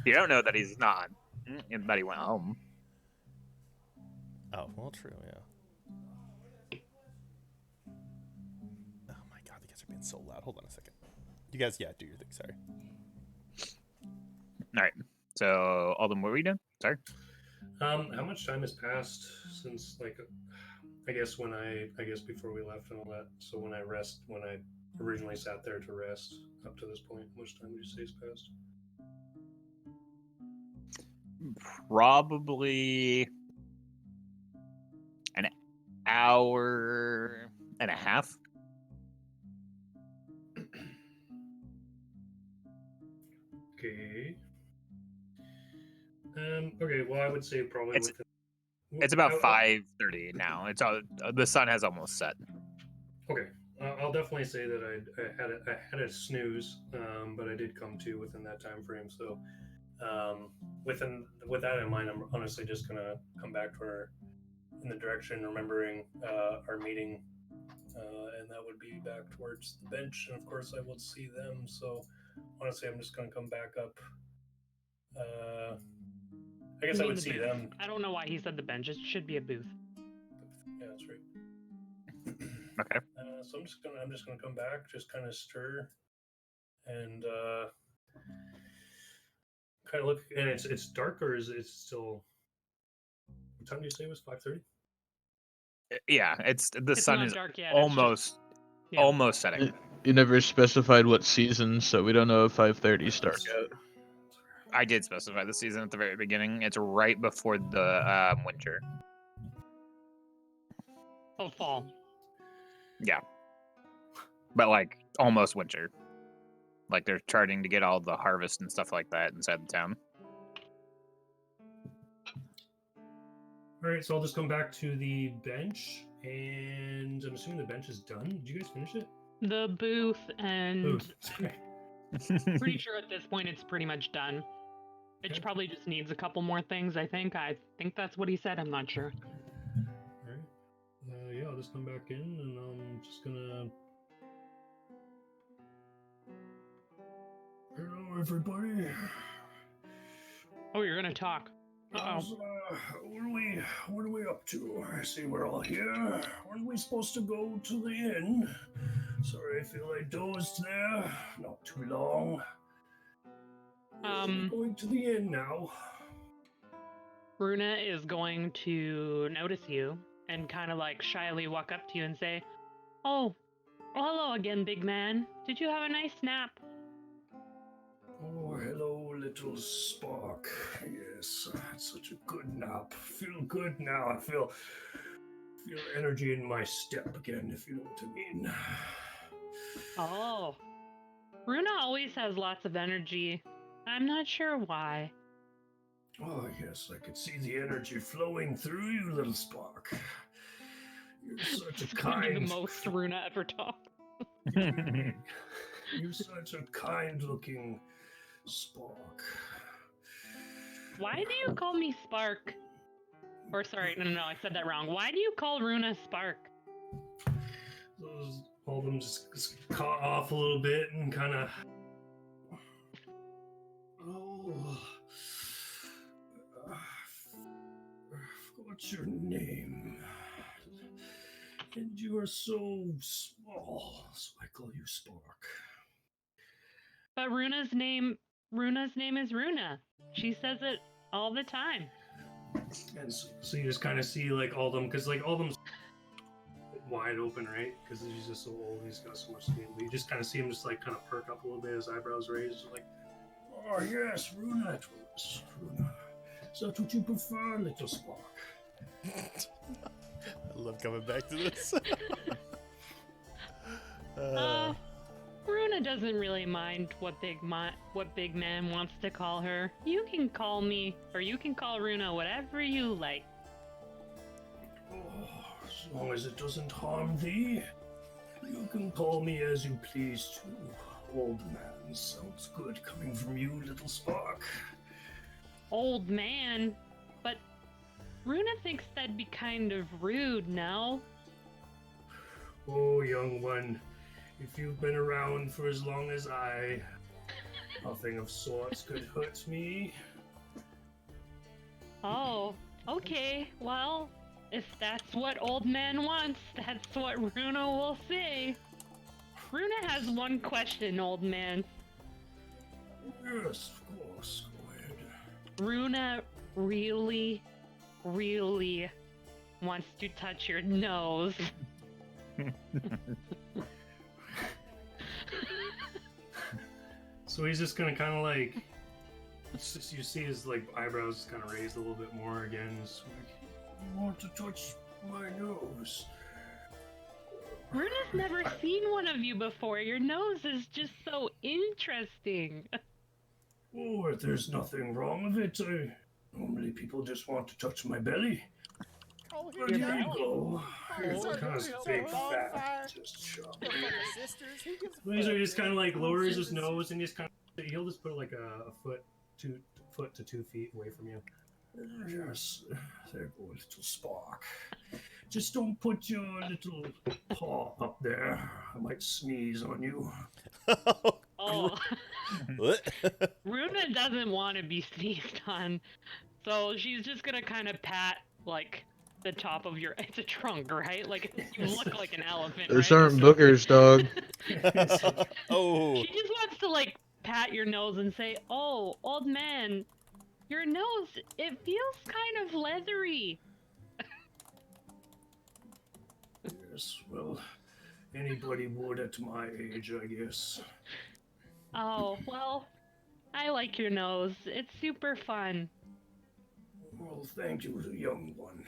You don't know that he's not, that he went home. Oh, well, true, yeah. Oh my god, the guys are being so loud. Hold on a second. You guys, yeah, do your thing. Sorry. All right. So, Aldum, what were you doing? Sorry. How much time has passed since, like, I guess before we left and all that. So when I originally sat there to rest up to this point, how much time would you say has passed? Probably an hour and a half. Okay. Okay. Well, I would say probably It's about 5:30 now. It's the sun has almost set. Okay. I'll definitely say that I had a snooze, but I did come to within that time frame. So, with that in mind, I'm honestly just gonna come back in the direction, remembering our meeting, and that would be back towards the bench. And of course, I will see them. So, honestly, I'm just gonna come back up. I guess I would see them. I don't know why he said the bench. It should be a booth. Yeah, that's right. Okay. So I'm just gonna come back, just kind of stir, and kind of look. And it's dark, or is it still? What time did you say it was? 5:30. Yeah, it's sun not is dark yet. almost almost setting. You never specified what season, so we don't know if 5:30 starts yet. I did specify the season at the very beginning. It's right before the winter. Oh, fall. Yeah. But like almost winter. Like they're starting to get all the harvest and stuff like that inside the town. All right, so I'll just come back to the bench, and I'm assuming the bench is done. Did you guys finish it? The booth and Booth. Sorry. pretty sure at this point it's pretty much done. It Okay. probably just needs a couple more things, I think. I think that's what he said. I'm not sure. All right. Yeah, I'll just come back in, and I'm just gonna. Hello, everybody. Oh, you're gonna talk. Uh-oh. What are we up to? I see we're all here. Weren't we supposed to go to the inn? Sorry, I feel I dozed there. Not too long. We're going to the inn now. Bruna is going to notice you and kind of like shyly walk up to you and say, Oh, hello again, big man. Did you have a nice nap? Oh, hello, little Spark. Yes, it's such a good nap. Feel good now. I feel feel energy in my step again, if you know what I mean. Oh. Runa always has lots of energy. I'm not sure why. Oh, yes, I could see the energy flowing through you, little Spark. You're such a It's gonna be the kind... most Runa ever talked. You're such a kind-looking Spark. Why do you call me Spark? Or sorry, no, I said that wrong. Why do you call Runa Spark? All of them just caught off a little bit and kind of... Oh... What's your name? And you are so small, so I call you Spark. But Runa's name is Runa. She says it all the time. And so you just kind of see like all of them, because like all of them wide open, right? Because he's just so old, he's got so much skin. But you just kind of see him just like kind of perk up a little bit, his eyebrows raised, like, oh yes, Runa it was. Runa. Is that what you prefer, little Spark? I love coming back to this. Runa doesn't really mind what Big Man wants to call her. You can call me, or you can call Runa whatever you like. Oh, as long as it doesn't harm thee, you can call me as you please too. Old man sounds good coming from you, little Spark. Old man? But Runa thinks that'd be kind of rude, no? Oh, young one, if you've been around for as long as I, nothing of sorts could hurt me. Oh, okay. Well, if that's what Old Man wants, that's what Runa will say. Runa has one question, Old Man. Yes, of course, go ahead. Runa really wants to touch your nose. So he's just gonna kind of like, it's just, you see his like eyebrows kind of raised a little bit more again. It's like, you want to touch my nose? Runa's never seen one of you before. Your nose is just so interesting. Oh, there's nothing wrong with it. Normally people just want to touch my belly. Oh, But here you go. Here's sorry, kind of you're big so fat. far. Just shove They're it. fucking sisters. Who gives a He's fuck? just kind of like lowers his nose and just kind of, he'll just put like a foot to 2 feet away from you. Yes, there go, little Spark. Just don't put your little paw up there. I might sneeze on you. Oh, What? Runa doesn't want to be sneezed on, so she's just gonna kind of pat like the top of your. It's a trunk, right? Like you look like an elephant. Those right? aren't boogers, dog. Oh. She just wants to like pat your nose and say, "Oh, old man, your nose, it feels kind of leathery." Yes, well, anybody would at my age, I guess. Oh, well, I like your nose. It's super fun. Well, thank you, young one.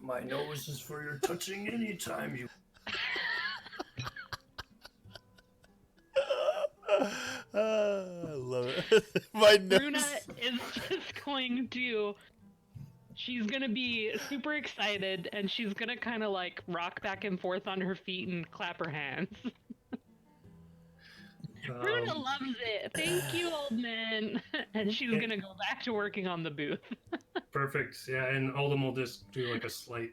My nose is for your touching anytime you. I love it. My nose. Runa is just going to. She's gonna be super excited and she's gonna kind of like rock back and forth on her feet and clap her hands. Runa loves it. Thank you, old man. And she's gonna go back to working on the booth. Perfect. Yeah, and Oldham will just do like a slight,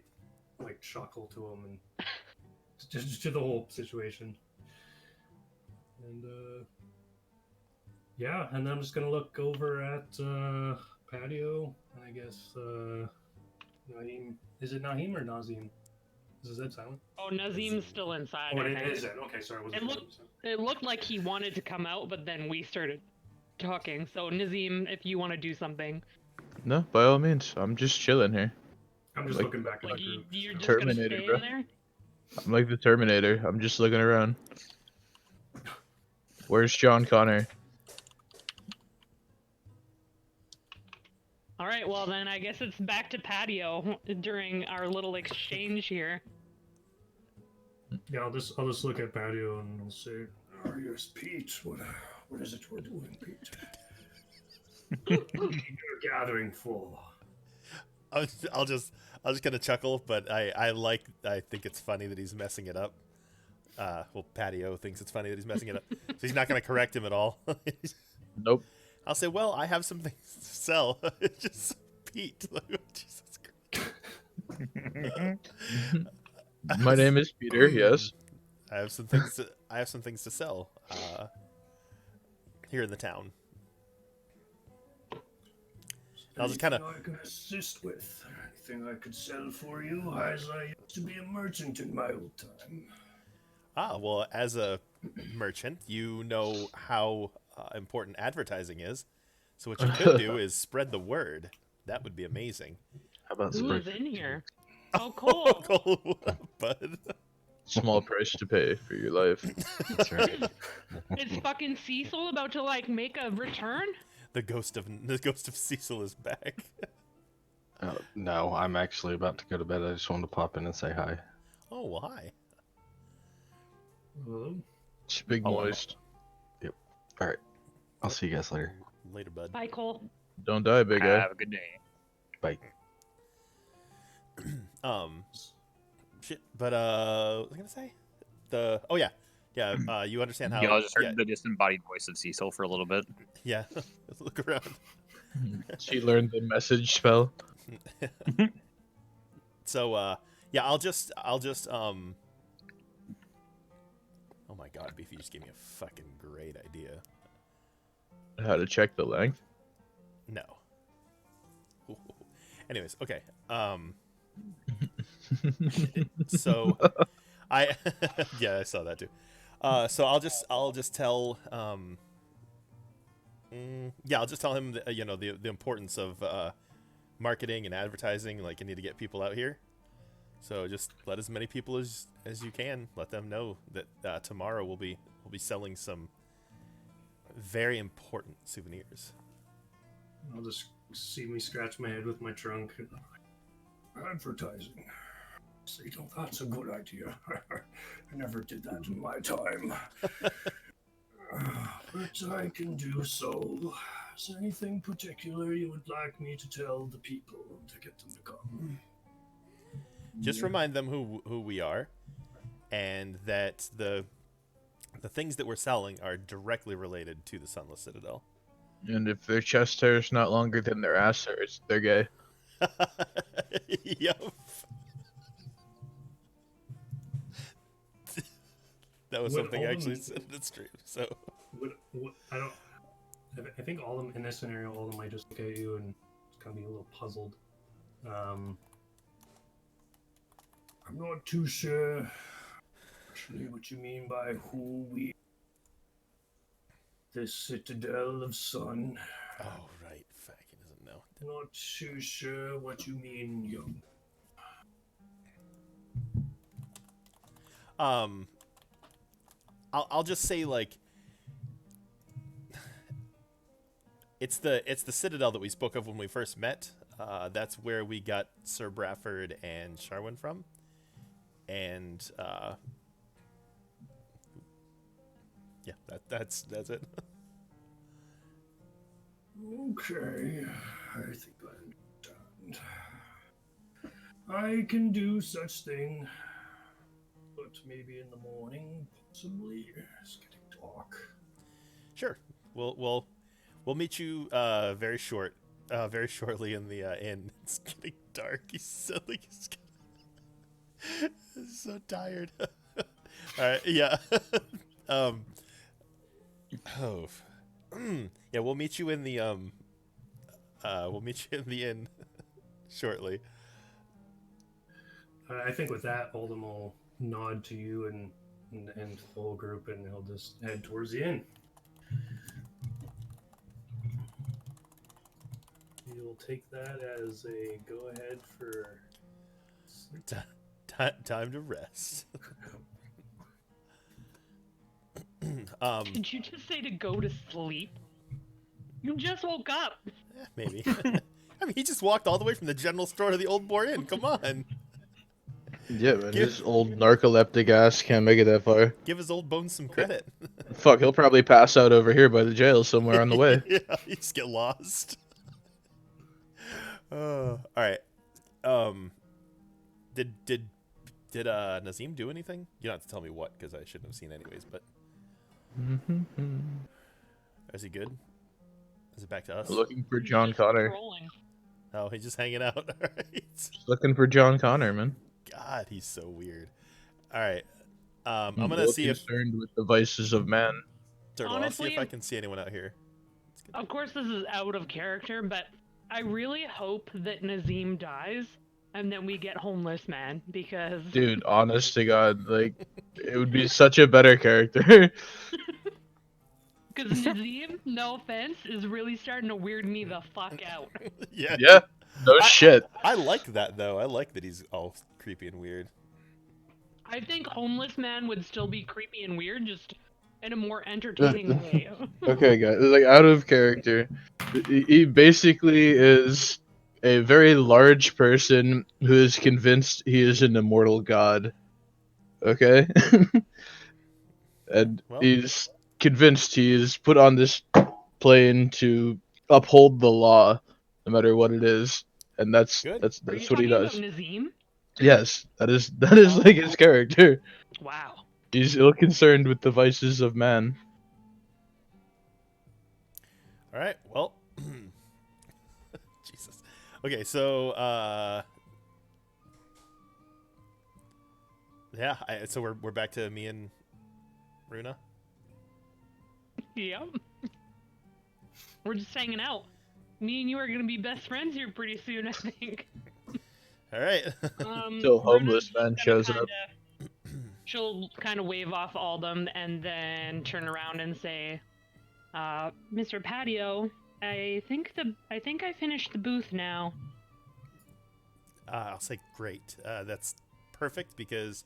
like chuckle to him and just to the whole situation. And yeah, and I'm just gonna look over at Patio, and I guess Naeem. Is it Naeem or Nazim? Is that silent? Oh, Nazim's still inside. Oh, I it think. is it. Okay, sorry. I wasn't It sure. looked- It looked like he wanted to come out, but then we started talking. So Nazim, if you want to do something, No, by all means. I'm just chilling here. I'm just like- looking back at like the group. you're just Terminator, gonna stay bro. in there. I'm like the Terminator. I'm just looking around. Where's John Connor? All right. right, well then I guess it's back to Patio during our little exchange here. Yeah, I'll just look at Patio and I'll say, "Oh yes, Pete. What is it we're doing, Pete? What are you gathering for?" I'll just kind of chuckle, but I think it's funny that he's messing it up. Well, Patio thinks it's funny that he's messing it up, so he's not going to correct him at all. Nope. I'll say, well, I have some things to sell. It's just Pete. Jesus Christ. My name is Peter. Yes. I have some things to sell here in the town. I'll just kinda- Anything I can assist with? Anything I could sell for you? As I used to be a merchant in my old time. Well, as a merchant, you know how important advertising is. So what you could do is spread the word. That would be amazing. How about Who spread? is in here? Oh, cool. Bud. Small price to pay for your life. That's right. Is fucking Cecil about to like make a return? The ghost of Cecil is back. No, I'm actually about to go to bed. I just wanted to pop in and say hi. Oh, well, hi. Hello? It's big Oh, moist. All right. I'll see you guys later. Later, bud. Bye, Cole. Don't die, big guy. Have a good day. Bye. Shit. But what was I gonna say? You understand how? Y'all just heard yeah, the disembodied voice of Cecil for a little bit. yeah. Look around. She learned the message spell. So yeah, I'll just oh my god, Beefy just gave me a fucking great idea. How to check the length. No. Ooh. Anyways, okay. So I yeah, I saw that too. So I'll just tell I'll just tell him that, the importance of marketing and advertising. Like, you need to get people out here. So just let as many people as you can. Let them know that tomorrow we'll be selling some very important souvenirs. I'll just see me scratch my head with my trunk. Advertising. See, that's a good idea. I never did that in my time. But I can do so. Is there anything particular you would like me to tell the people to get them to come? Just remind them who we are, and that the things that we're selling are directly related to the Sunless Citadel. And if their chest hair is not longer than their ass hairs, they're gay. Yup. That was Would something all I of actually them- said in the stream. So I think all of them in this scenario, all of them might just look at you and kind of be a little puzzled. I'm not too sure actually what you mean by who we. The Citadel of Sun. oh right, fuck, he doesn't know. Not too sure what you mean, young. I'll just say, like, it's the Citadel that we spoke of when we first met. That's where we got Sir Bradford and Sharwin from, and yeah, that's it. Okay, I think I understand. I can do such thing, but maybe in the morning, possibly. It's getting dark. Sure, we'll meet you very shortly in the inn. It's getting dark. He's silly. He's so tired. All right, yeah. Yeah, we'll meet you in the inn shortly. I think with that, Oldham will nod to you and the whole group, and he'll just head towards the inn. You'll take that as a go-ahead for sleep. Time to rest. Did you just say to go to sleep? You just woke up. Maybe. I I mean, he just walked all the way from the general store to the Old Boar Inn. Come on. Yeah, man, Give- his old narcoleptic ass can't make it that far. Give his old bones some credit. Fuck, he'll probably pass out over here by the jail somewhere on the way. Yeah, you just get lost. All right. Did Nazim do anything? You don't have to tell me what, because I shouldn't have seen anyways. But is he good? Is it back to us? Looking for He's John just Connor. trolling. Oh, he's just hanging out. All right. Looking for John Connor, man. God, he's so weird. All right. I'm A gonna little see if concerned with the vices of man. Turtle. I'll see Honestly- if I can see anyone out here. Of course, this is out of character, but I really hope that Nazim dies and then we get Homeless Man because Dude, honest to God, like, it would be such a better character. Nazim, no offense, is really starting to weird me the fuck out. Yeah. Yeah, no shit. I like that though. I like that he's all creepy and weird. I think Homeless Man would still be creepy and weird, just in a more entertaining way. Okay, guys, like, out of character. He basically is a very large person who is convinced he is an immortal god. Okay? And Well- he's convinced he is put on this plane to uphold the law, no matter what it is. And that's Good. that's Are you that's what he talking does. about Nazim? Yes, that is like his character. Wow. He's ill concerned with the vices of man. All right. Well, Jesus. Okay, so yeah. So we're back to me and Runa. Yep. We're just hanging out. Me and you are gonna be best friends here pretty soon, I think. All right. Till Runa's Homeless just Man gonna shows up. She'll kind of wave off Aldum and then turn around and say, "Mr. Patio, I think I finished the booth now." I'll say great. That's perfect because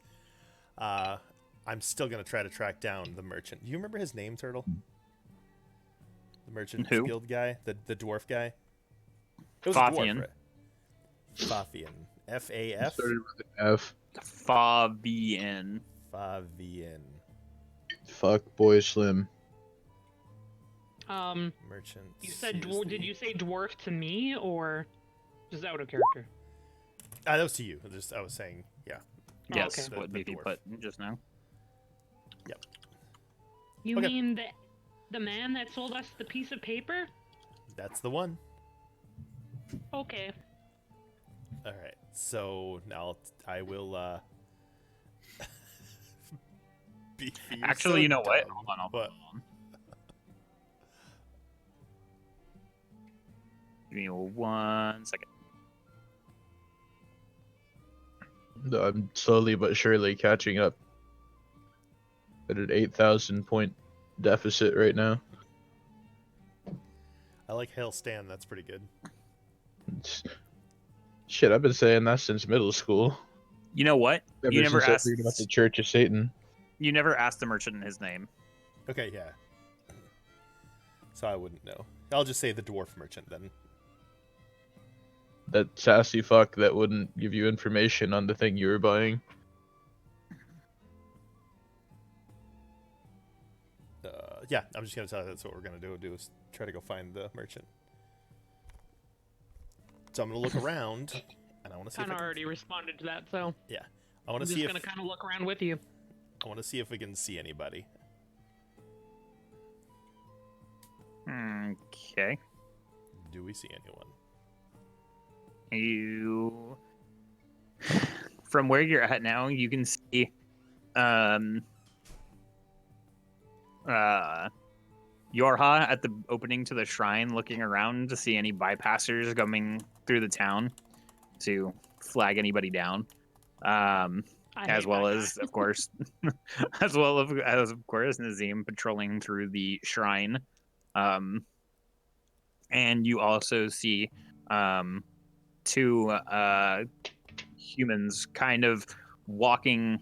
I'm still gonna try to track down the merchant. Do you remember his name, Turtle? The merchant Who? guild guy, the dwarf guy. It was Fathian. A dwarf, right? Fathian. F-A-F. Started with an F. Fabian. Favian. Fuck Boy Slim. Merchant. You said CSD. did you say dwarf to me or just out of character? That was to you. I was saying, yeah. Oh, Yes, okay. what The Beefy dwarf. put just now. You Okay. mean the man that sold us the piece of paper? That's the one. Okay. All right. So now I will. Beefy, you're Actually, so you know what? dumb. Hold on. What? Give me 1 second. I'm slowly but surely catching up. At an 8,000 point deficit right now. I like Hail Stan. That's pretty good. It's... Shit, I've been saying that since middle school. You know what? Ever You never since I asked. figured out the Church of Satan. You never asked the merchant his name. Okay, yeah. So I wouldn't know. I'll just say the dwarf merchant then. That sassy fuck that wouldn't give you information on the thing you were buying. Yeah, I'm just gonna tell you that's what we're gonna do is try to go find the merchant. So I'm gonna look around, and I want to see. Kind If of I can, already responded to that, so I want I'm to just see if gonna kind of look around with you. I want to see if we can see anybody. Okay. Do we see anyone? You. From where you're at now, you can see. Yorha at the opening to the shrine, looking around to see any bypassers coming through the town to flag anybody down. I As hate well that as, guy. of course, as of course, Nazim patrolling through the shrine. And you also see two humans kind of walking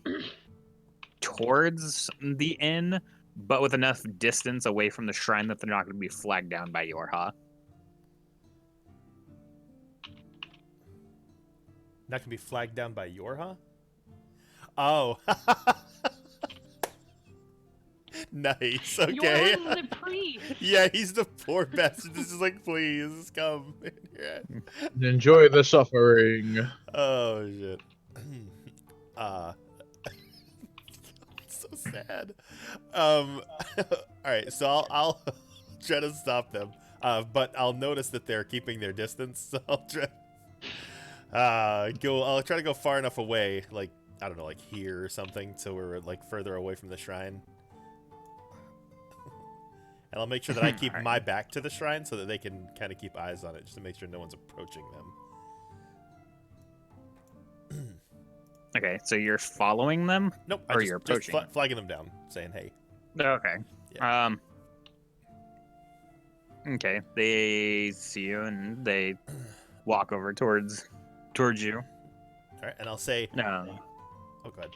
towards the inn, but with enough distance away from the shrine that they're not going to be flagged down by Yorha. Not gonna be flagged down by Yorha? Oh. Nice. Okay. Yours is the priest. Yeah, he's the poor bastard. This is like, please come. Yeah. Enjoy the suffering. Oh shit. So sad. All right, so I'll try to stop them. But I'll notice that they're keeping their distance, so I'll try. I'll try to go far enough away, like I don't know, like here or something, so we're like further away from the shrine. And I'll make sure that I keep Alright. my back to the shrine so that they can kind of keep eyes on it, just to make sure no one's approaching them. Okay, so you're following them? Nope, Or I you're just approaching. flagging them down, saying, "Hey." Okay. Okay. They see you and they walk over towards you. All right, and I'll say, No. "Oh, go ahead."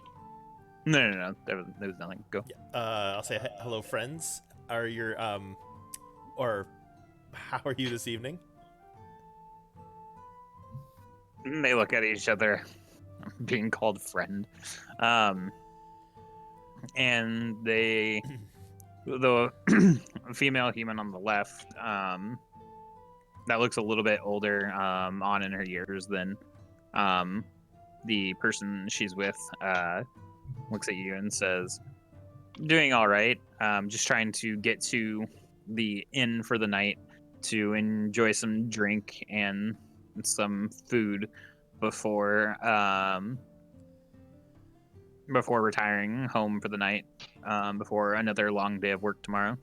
No. There was nothing. Go. I'll say, "Hello, friends. Are your or how are you this evening?" And they look at each other, being called friend. And the female human on the left, that looks a little bit older, on in her years than the person she's with, looks at you and says, "Doing all right. Just trying to get to the inn for the night to enjoy some drink and some food before retiring home for the night, before another long day of work tomorrow."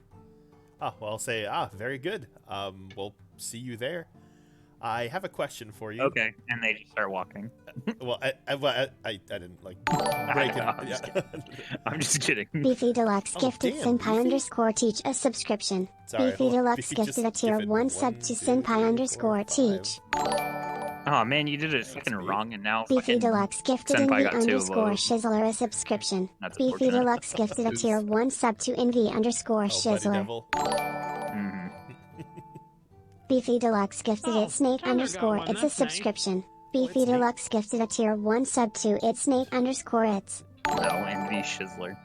Well, I'll say, very good. We'll see you there. I have a question for you. Okay, and they just start walking. Well, I didn't like break it. know, I'm just I'm just kidding. Beefy Deluxe Oh, gifted damn, Senpai Beefy. _Teach a subscription. Sorry, Beefy hold on. Deluxe Beefy gifted a just tier gifted 1 sub 1, to 2, Senpai 3, 4, 5. _Teach. Oh man, you did it fucking me. wrong, and now Beefy fucking Deluxe gifted Senpai Envy got 2 of those. _Shizzler a subscription. That's Beefy unfortunate. Deluxe gifted a tier 1 sub to Envy Oh, Buddy _Shizzler. Devil. Mhm. Beefy Deluxe gifted Oh, it Snake Thunder got one, _It's a that's nice. subscription. Beefy it's neat. Deluxe gifted a tier 1 sub to It's Snake _It's. No, Envy Shizzler.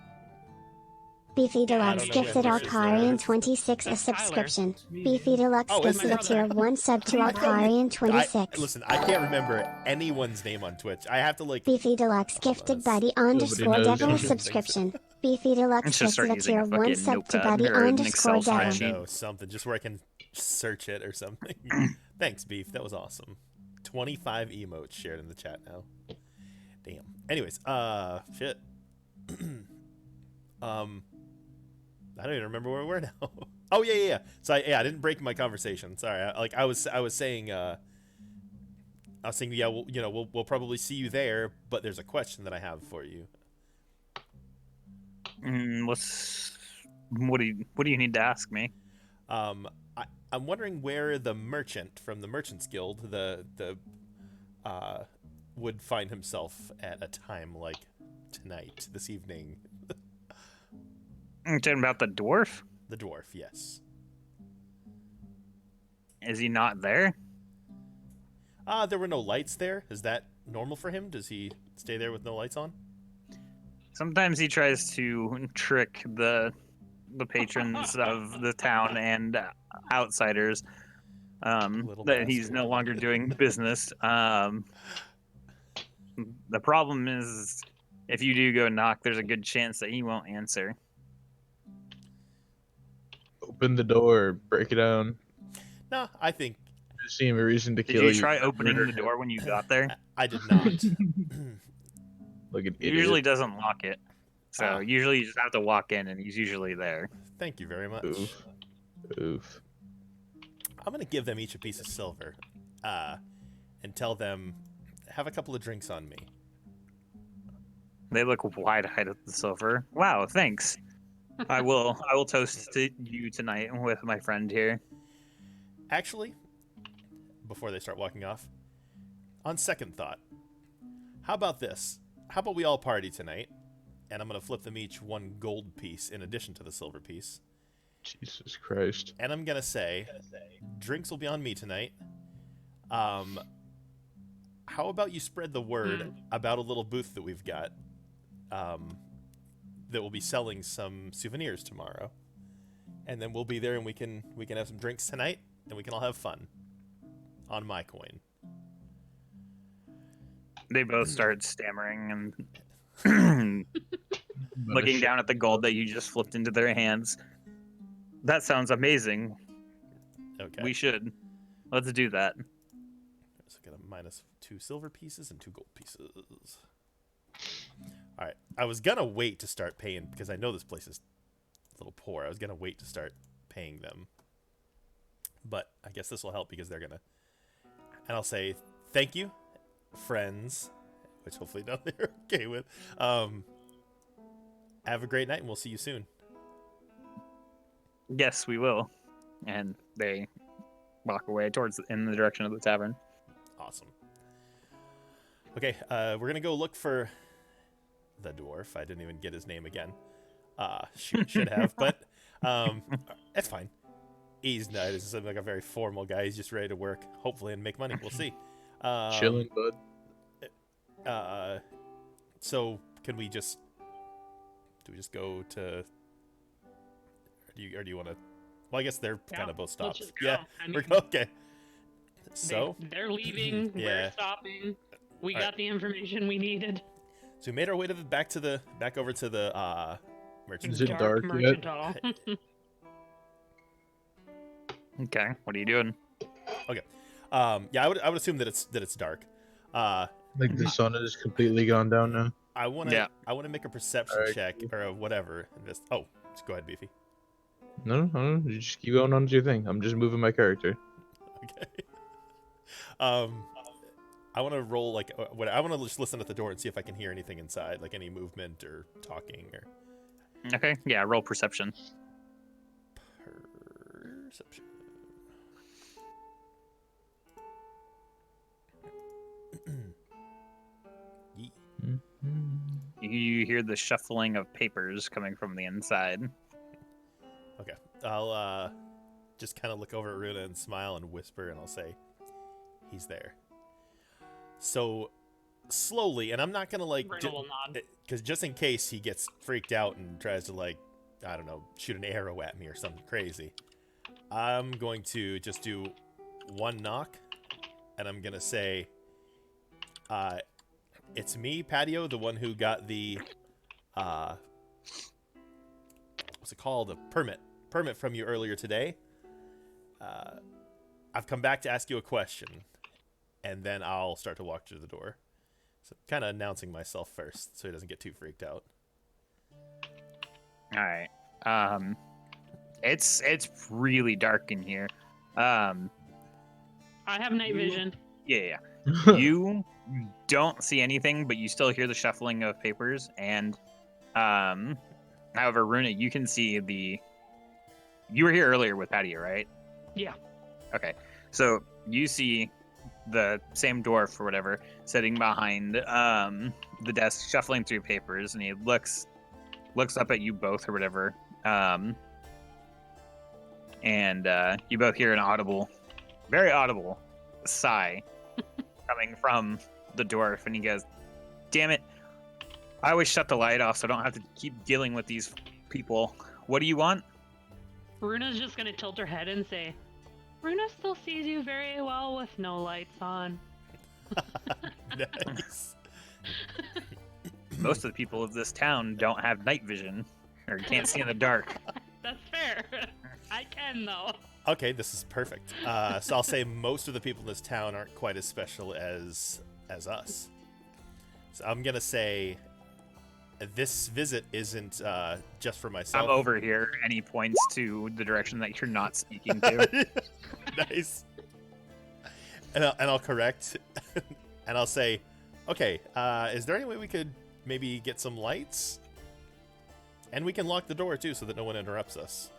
Beefy Yeah, I Deluxe don't know gifted who that is, Alkarian though. 26 a That's Tyler. subscription. Beefy Deluxe Oh, is gifted it? a tier 1 sub to I thought Alkarian I, 26. listen, I can't remember anyone's name on Twitch. I have to like. Beefy Deluxe gifted Buddy knows. _Devil a Nobody knows. subscription. Beefy Deluxe Let's just gifted start a tier using a 1 fucking sub to notepad Buddy or an Excel _Devil. I spreadsheet. know something, just where I can search it or something. Thanks, Beef. That was awesome. 25 emotes shared in the chat now. Damn. Anyways, shit. I don't even remember where we were now. Oh yeah. So I didn't break my conversation. Sorry. I was saying, yeah, we'll probably see you there, but there's a question that I have for you. What do you need to ask me? I'm wondering where the merchant from the Merchants Guild, would find himself at a time like tonight, this evening. You're talking about the dwarf? The dwarf, yes. Is he not there? There were no lights there. Is that normal for him? Does he stay there with no lights on? Sometimes he tries to trick the patrons of the town and outsiders, Little that he's bastard. no longer doing business. The problem is, if you do go knock, there's a good chance that he won't answer. Open the door, break it down. No, I think Just seem a reason to Did kill you you. try opening the door when you got there? I did not. Like an He idiot. usually doesn't lock it. So Ah. usually you just have to walk in and he's usually there. Thank you very much. Oof. I'm gonna give them each a piece of silver, and tell them, have a couple of drinks on me. They look wide-eyed at the silver. Wow, thanks. I will toast to you tonight with my friend here. Actually, before they start walking off, on second thought, how about this? How about we all party tonight? And I'm gonna flip them each 1 gold piece in addition to the silver piece. Jesus Christ. And I'm gonna say, drinks will be on me tonight. how about you spread the word about a little booth that we've got that will be selling some souvenirs tomorrow, and then we'll be there and we can have some drinks tonight and we can all have fun on my coin. They both start stammering and looking down at the gold that you just flipped into their hands. That sounds amazing. Okay. We should. Let's do that. So I got a -2 silver pieces and 2 gold pieces. All right. I was gonna wait to start paying because I know this place is a little poor. I was gonna wait to start paying them, but I guess this will help because they're gonna. And I'll say thank you, friends, which hopefully now they're okay with. Have a great night, and we'll see you soon. Yes, we will. And they walk away in the direction of the tavern. Awesome. Okay, we're gonna go look for the dwarf. I didn't even get his name again. Should have, but that's fine. He's not. He's like a very formal guy. He's just ready to work, hopefully, and make money. We'll see. Chilling, bud. So can we just? Do we just go to? Or do you want to? Well, I guess they're kind of both stopped. Let's just go. Yeah, I mean, we're okay. So they're leaving. Yeah. We're stopping. We All got the information we needed. So we made our way to back over to the merchant. Is it dark yet? merchant hall. Okay, what are you doing? Yeah, I would assume that it's dark. Like the sun is completely gone down now. I want to make a perception Alright. check or whatever. Just go ahead, Beefy. No, you just keep going on to your thing. I'm just moving my character. Okay. I want to roll like I want to just listen at the door and see if I can hear anything inside, like any movement or talking or Okay, yeah, roll perception. perception. Yee. You hear the shuffling of papers coming from the inside. Okay, I'll just kind of look over at Runa and smile and whisper, and I'll say, "He's there." So slowly, and I'm not gonna like, Runa will nod. because just in case he gets freaked out and tries to like, I don't know, shoot an arrow at me or something crazy, I'm going to just do one knock, and I'm gonna say, "It's me, Patio, the one who got the what's it called? A permit from you earlier today. I've come back to ask you a question, and then I'll start to walk through the door. So kind of announcing myself first, so he doesn't get too freaked out." All right. It's really dark in here. I have night vision. Yeah. You don't see anything, but you still hear the shuffling of papers. And, however, Runa, you can see You were here earlier with Patio, right? Yeah. Okay. So you see the same dwarf or whatever sitting behind the desk, shuffling through papers, and he looks up at you both or whatever. And you both hear an very audible sigh coming from the dwarf, and he goes, "Damn it! I always shut the light off so I don't have to keep dealing with these people. What do you want?" Runa's just gonna tilt her head and say, "Runa still sees you very well with no lights on." Nice. Most of the people of this town don't have night vision, or can't see in the dark. That's fair. I can though. Okay, this is perfect. So I'll say most of the people in this town aren't quite as special as us. So I'm gonna say this visit isn't just for myself. I'm over here, and he points to the direction that you're not speaking to. Nice. And I'll correct, and I'll say, "Okay, is there any way we could maybe get some lights? And we can lock the door too, so that no one interrupts us."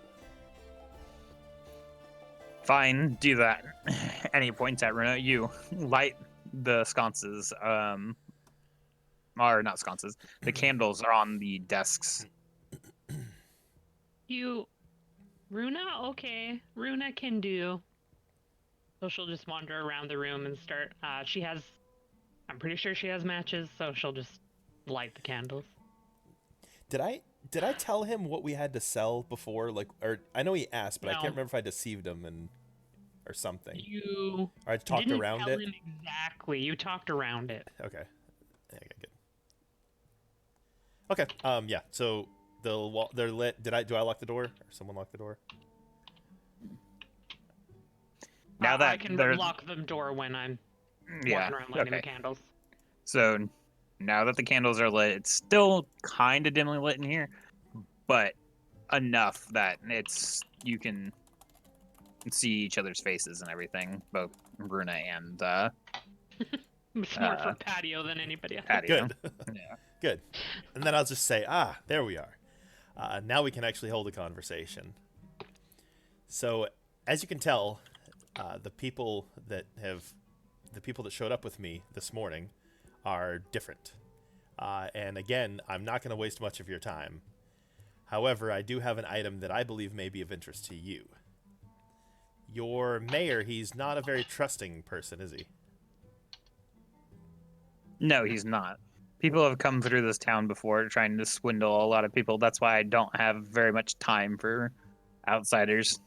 Fine, do that. And he points at Runa. You light the sconces. Or not sconces. The candles are on the desks. Runa? Okay. Runa can do. So she'll just wander around the room and start. She has I'm pretty sure she has matches, so she'll just light the candles. Did I tell him what we had to sell before? Like, or I know he asked, but I No. can't remember if I deceived him or something. You Or I talked didn't around tell it. him exactly. You talked around it. Okay. Okay, good. Okay. Yeah. So they're lit. Do I lock the door? Or someone lock the door? Now I that can they're lock the door when I'm yeah, walking around lighting okay. the candles. So now that the candles are lit, it's still kind of dimly lit in here, but enough that you can see each other's faces and everything, both Bruna and It's more for patio than anybody else. Patio. Good. Yeah. Good. And then I'll just say, there we are. Now we can actually hold a conversation. So, as you can tell, the people that showed up with me this morning are different. And again, I'm not going to waste much of your time. However, I do have an item that I believe may be of interest to you. Your mayor, he's not a very trusting person, is he? No, he's not. People have come through this town before trying to swindle a lot of people. That's why I don't have very much time for outsiders.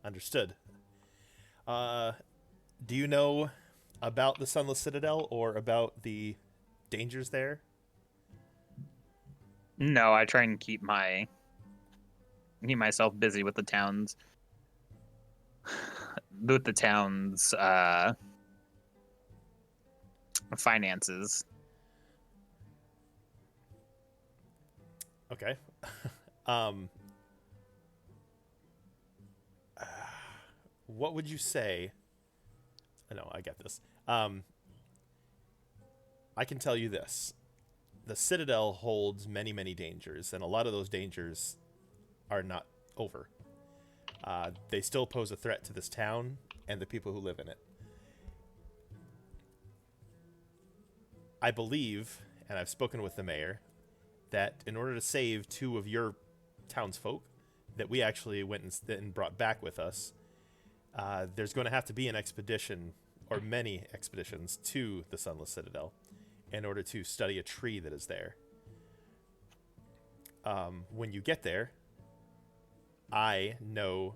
Understood. Do you know about the Sunless Citadel or about the dangers there? No, I try and keep myself busy with the town's finances. Okay. What would you say? No, I get this. I can tell you this. The Citadel holds many, many dangers, and a lot of those dangers are not over. They still pose a threat to this town and the people who live in it. I believe, and I've spoken with the mayor, that in order to save 2 of your townsfolk that we actually went and brought back with us, there's going to have to be an expedition, or many expeditions, to the Sunless Citadel in order to study a tree that is there. When you get there, I know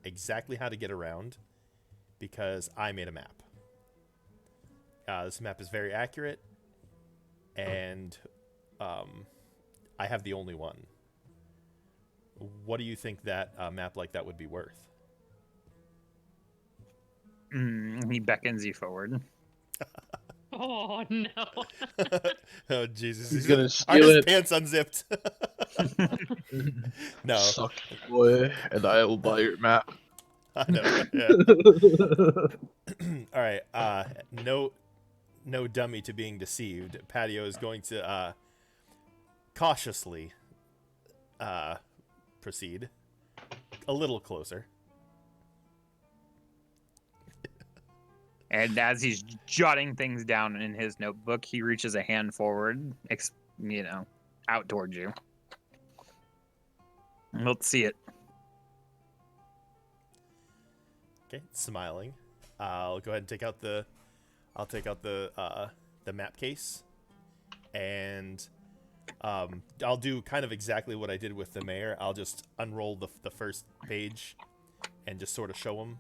exactly how to get around because I made a map. This map is very accurate, and I have the only one. What do you think that a map like that would be worth? He beckons you forward. Oh no! Oh Jesus! He's gonna Are steal his it. pants unzipped? No, Suck, boy, and I will buy your map. I know. Yeah. All right. No dummy to being deceived. Patio is going to cautiously proceed a little closer. And as he's jotting things down in his notebook, he reaches a hand forward, out towards you. Let's see it. Okay, smiling. I'll go ahead and take out the map case, and I'll do kind of exactly what I did with the mayor. I'll just unroll the first page and just sort of show him.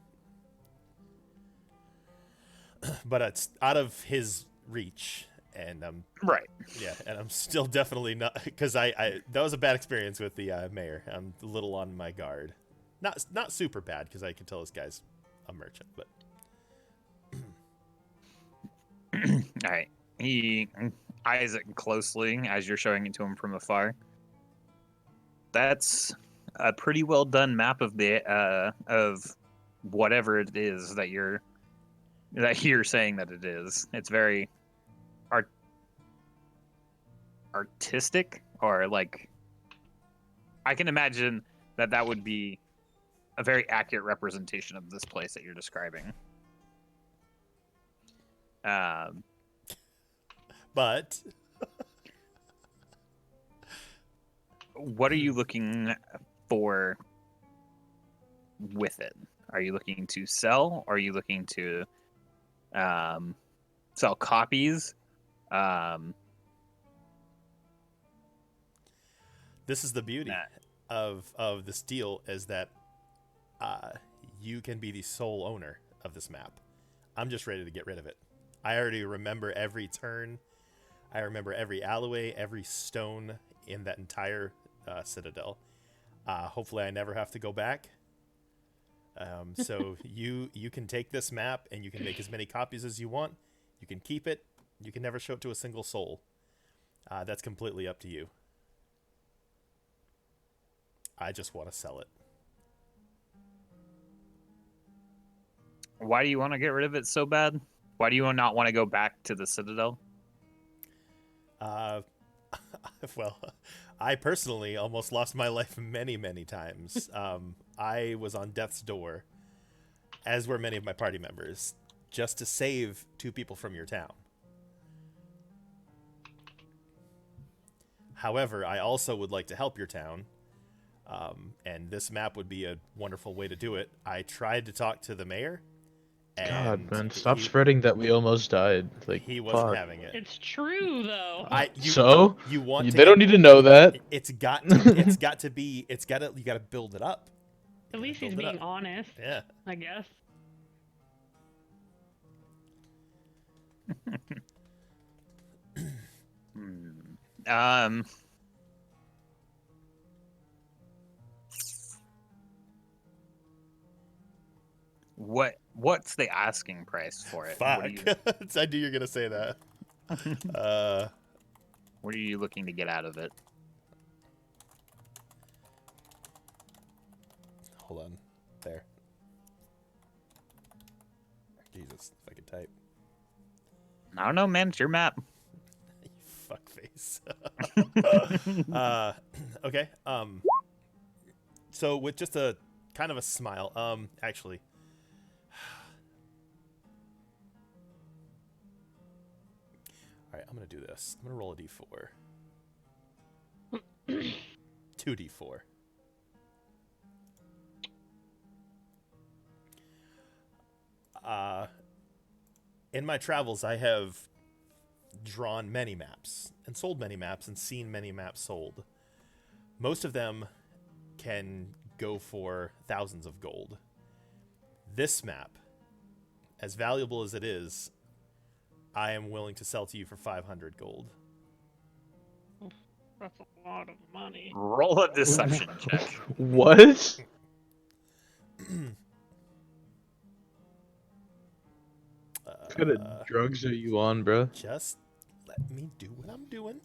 But it's out of his reach, and Right. yeah, and I'm still definitely not, because I that was a bad experience with the mayor. I'm a little on my guard. Not super bad, because I can tell this guy's a merchant, but All right. He eyes it closely as you're showing it to him from afar. That's a pretty well done map of the of whatever it is that you're saying that it is. It's very artistic, or like, I can imagine that would be a very accurate representation of this place that you're describing. But What are you looking for with it? Are you looking to sell? Are you looking to sell copies. This is the beauty of this deal, is that you can be the sole owner of this map. I'm just ready to get rid of it. I already remember every turn. I remember every alleyway, every stone in that entire citadel. Hopefully I never have to go back. So you can take this map and you can make as many copies as you want. You can keep it. You can never show it to a single soul. That's completely up to you. I just want to sell it. Why do you want to get rid of it so bad? Why do you not want to go back to the Citadel? Well, I personally almost lost my life many, many times. I was on death's door, as were many of my party members, just to save 2 people from your town. However, I also would like to help your town, and this map would be a wonderful way to do it. I tried to talk to the mayor. God, man, stop spreading that we almost died. Like, he wasn't fuck. having it. It's true though. You want to they don't need to know that. It's got to be. You got to build it up. At least he's being honest. Yeah. I guess. What's the asking price for it? Fuck. I knew you were gonna say that. What are you looking to get out of it? Hold on. There. Jesus, if I could type. I don't know, man. It's your map. You fuckface. Okay. So with just a kind of a smile, actually. All right, I'm gonna do this. I'm gonna roll a d4. 2d4. In my travels, I have drawn many maps and sold many maps and seen many maps sold. Most of them can go for thousands of gold. This map, as valuable as it is, I am willing to sell to you for 500 gold. That's a lot of money. Roll a deception check. What? What kind of drugs are you on, bro? Just let me do what I'm doing.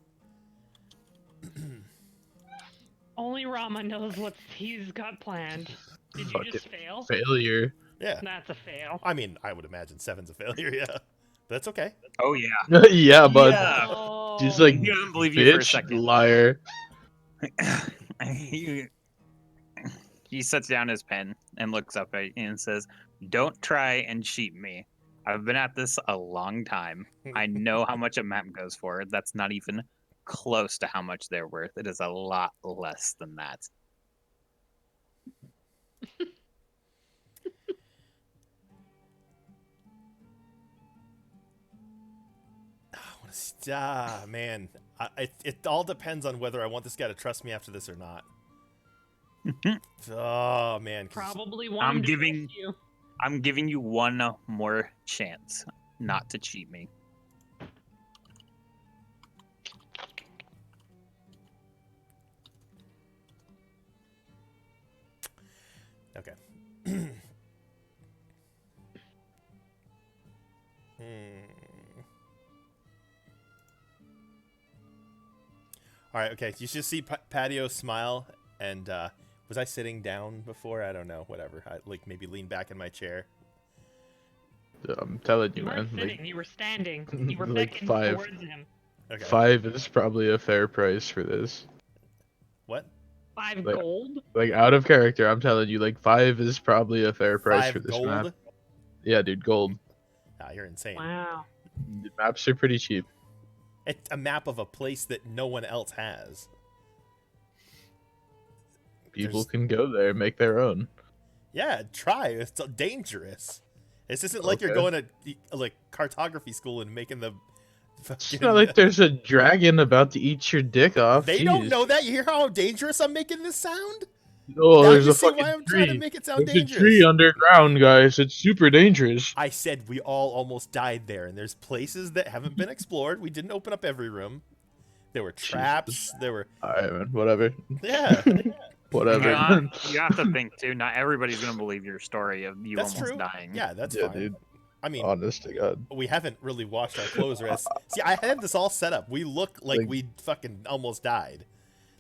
Only Rama knows what he's got planned. Did you Fucking just fail? Failure. Yeah. That's a fail. I mean, I would imagine 7's a failure, yeah. But that's okay. Oh yeah. Yeah, bud. Yeah. Oh. She's like, He doesn't believe you for a bitch, second. liar. He sets down his pen and looks up at you and says, "Don't try and cheat me. I've been at this a long time. I know how much a map goes for. That's not even close to how much they're worth. It is a lot less than that." Man. It all depends on whether I want this guy to trust me after this or not. Oh, man. 'cause Probably want I'm him to giving- trust you. I'm giving you one more chance not to cheat me. Okay. All right, okay. You should see Patio smile, and was I sitting down before? I don't know. Whatever. I maybe lean back in my chair. I'm telling you, You weren't man. sitting, Like, you were standing. You were like beckoning 5. towards him. Okay. 5 is probably a fair price for this. What? 5 Like- gold? Like, out of character, I'm telling you, like, 5 is probably a fair price 5 for this gold? map. Yeah, dude, gold. Ah, you're insane. Wow. The maps are pretty cheap. It's a map of a place that no one else has. People There's- can go there and make their own. Yeah, try. It's dangerous. This isn't like you're Okay. going to like cartography school and making the. It's fucking- not like there's a dragon about to eat your dick off. They Jeez. don't know that. You hear how dangerous I'm making this sound? Oh, Now there's you a see fucking why I'm trying to tree. make it sound There's dangerous. a tree underground, guys. It's super dangerous. I said we all almost died there, and there's places that haven't been explored. We didn't open up every room. There were traps. Jesus. There were Alright, man. Whatever. yeah. Whatever. You have to think too. Not everybody's gonna believe your story of you That's almost true. dying. Yeah, that's Yeah, fine. dude. I mean, Honest to God. we haven't really washed our clothes or as. See, I had this all set up. We look like Like- we fucking almost died.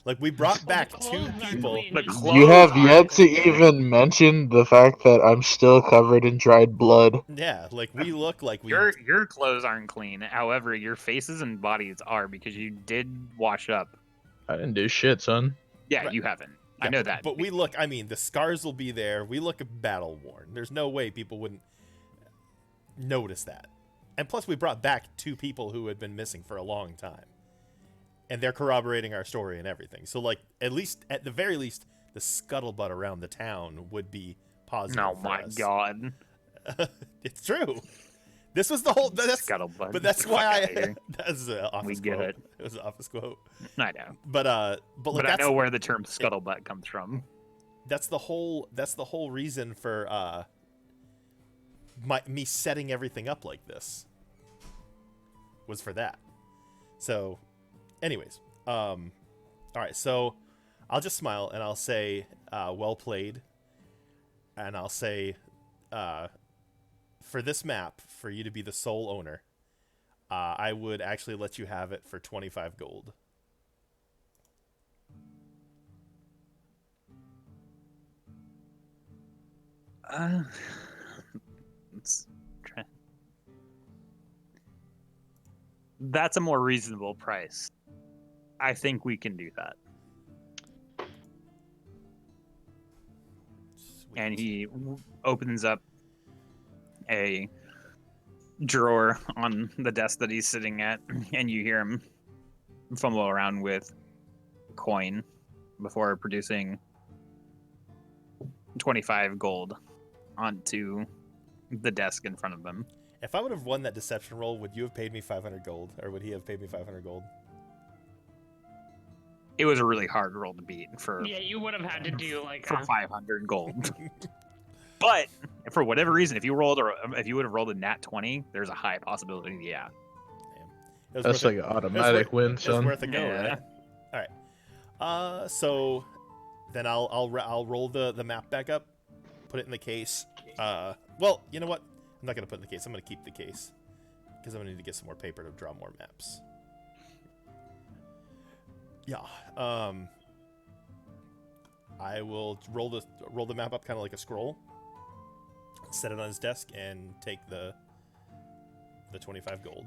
Like we brought back the two clothes aren't people. clean. The You clothes You have are yet to clean. even mention the fact that I'm still covered in dried blood. Yeah, like we look like we. Your clothes aren't clean. However, your faces and bodies are because you did wash up. I didn't do shit, son. Yeah, Right. you haven't. I Yeah, know that. But we look. I mean, the scars will be there. We look battle worn. There's no way people wouldn't notice that. And plus, we brought back two people who had been missing for a long time, and they're corroborating our story and everything. So, like, at the very least, the scuttlebutt around the town would be positive. Oh for my us. god. It's true. This was the whole. That's Scuttlebutt. but that's Get the fuck why outta here. that's an office We get quote. it. It was an office quote. I know. But like But I that's know where the term scuttlebutt comes from. that's the whole reason for me setting everything up like this was for that. So anyways, all right, so I'll just smile and I'll say well played, and I'll say for this map, for you to be the sole owner, I would actually let you have it for 25 gold. Let's try. That's a more reasonable price. I think we can do that. Sweet. And he opens up a drawer on the desk that he's sitting at, and you hear him fumble around with coin before producing 25 gold onto the desk in front of them. If I would have won that deception roll, would you have paid me 500 gold, or would he have paid me 500 gold? It was a really hard roll to beat for Yeah, you would have had to do like for 500 gold. But for whatever reason, if you would have rolled a nat 20, there's a high possibility. Yeah. It was That's worth like it. an automatic win, It was son. worth a go, Yeah. right? All right. So then I'll roll the map back up, put it in the case. Well, you know what? I'm not gonna put it in the case. I'm gonna keep the case because I'm gonna need to get some more paper to draw more maps. Yeah. I will roll the map up kind of like a scroll, set it on his desk, and take the 25 gold.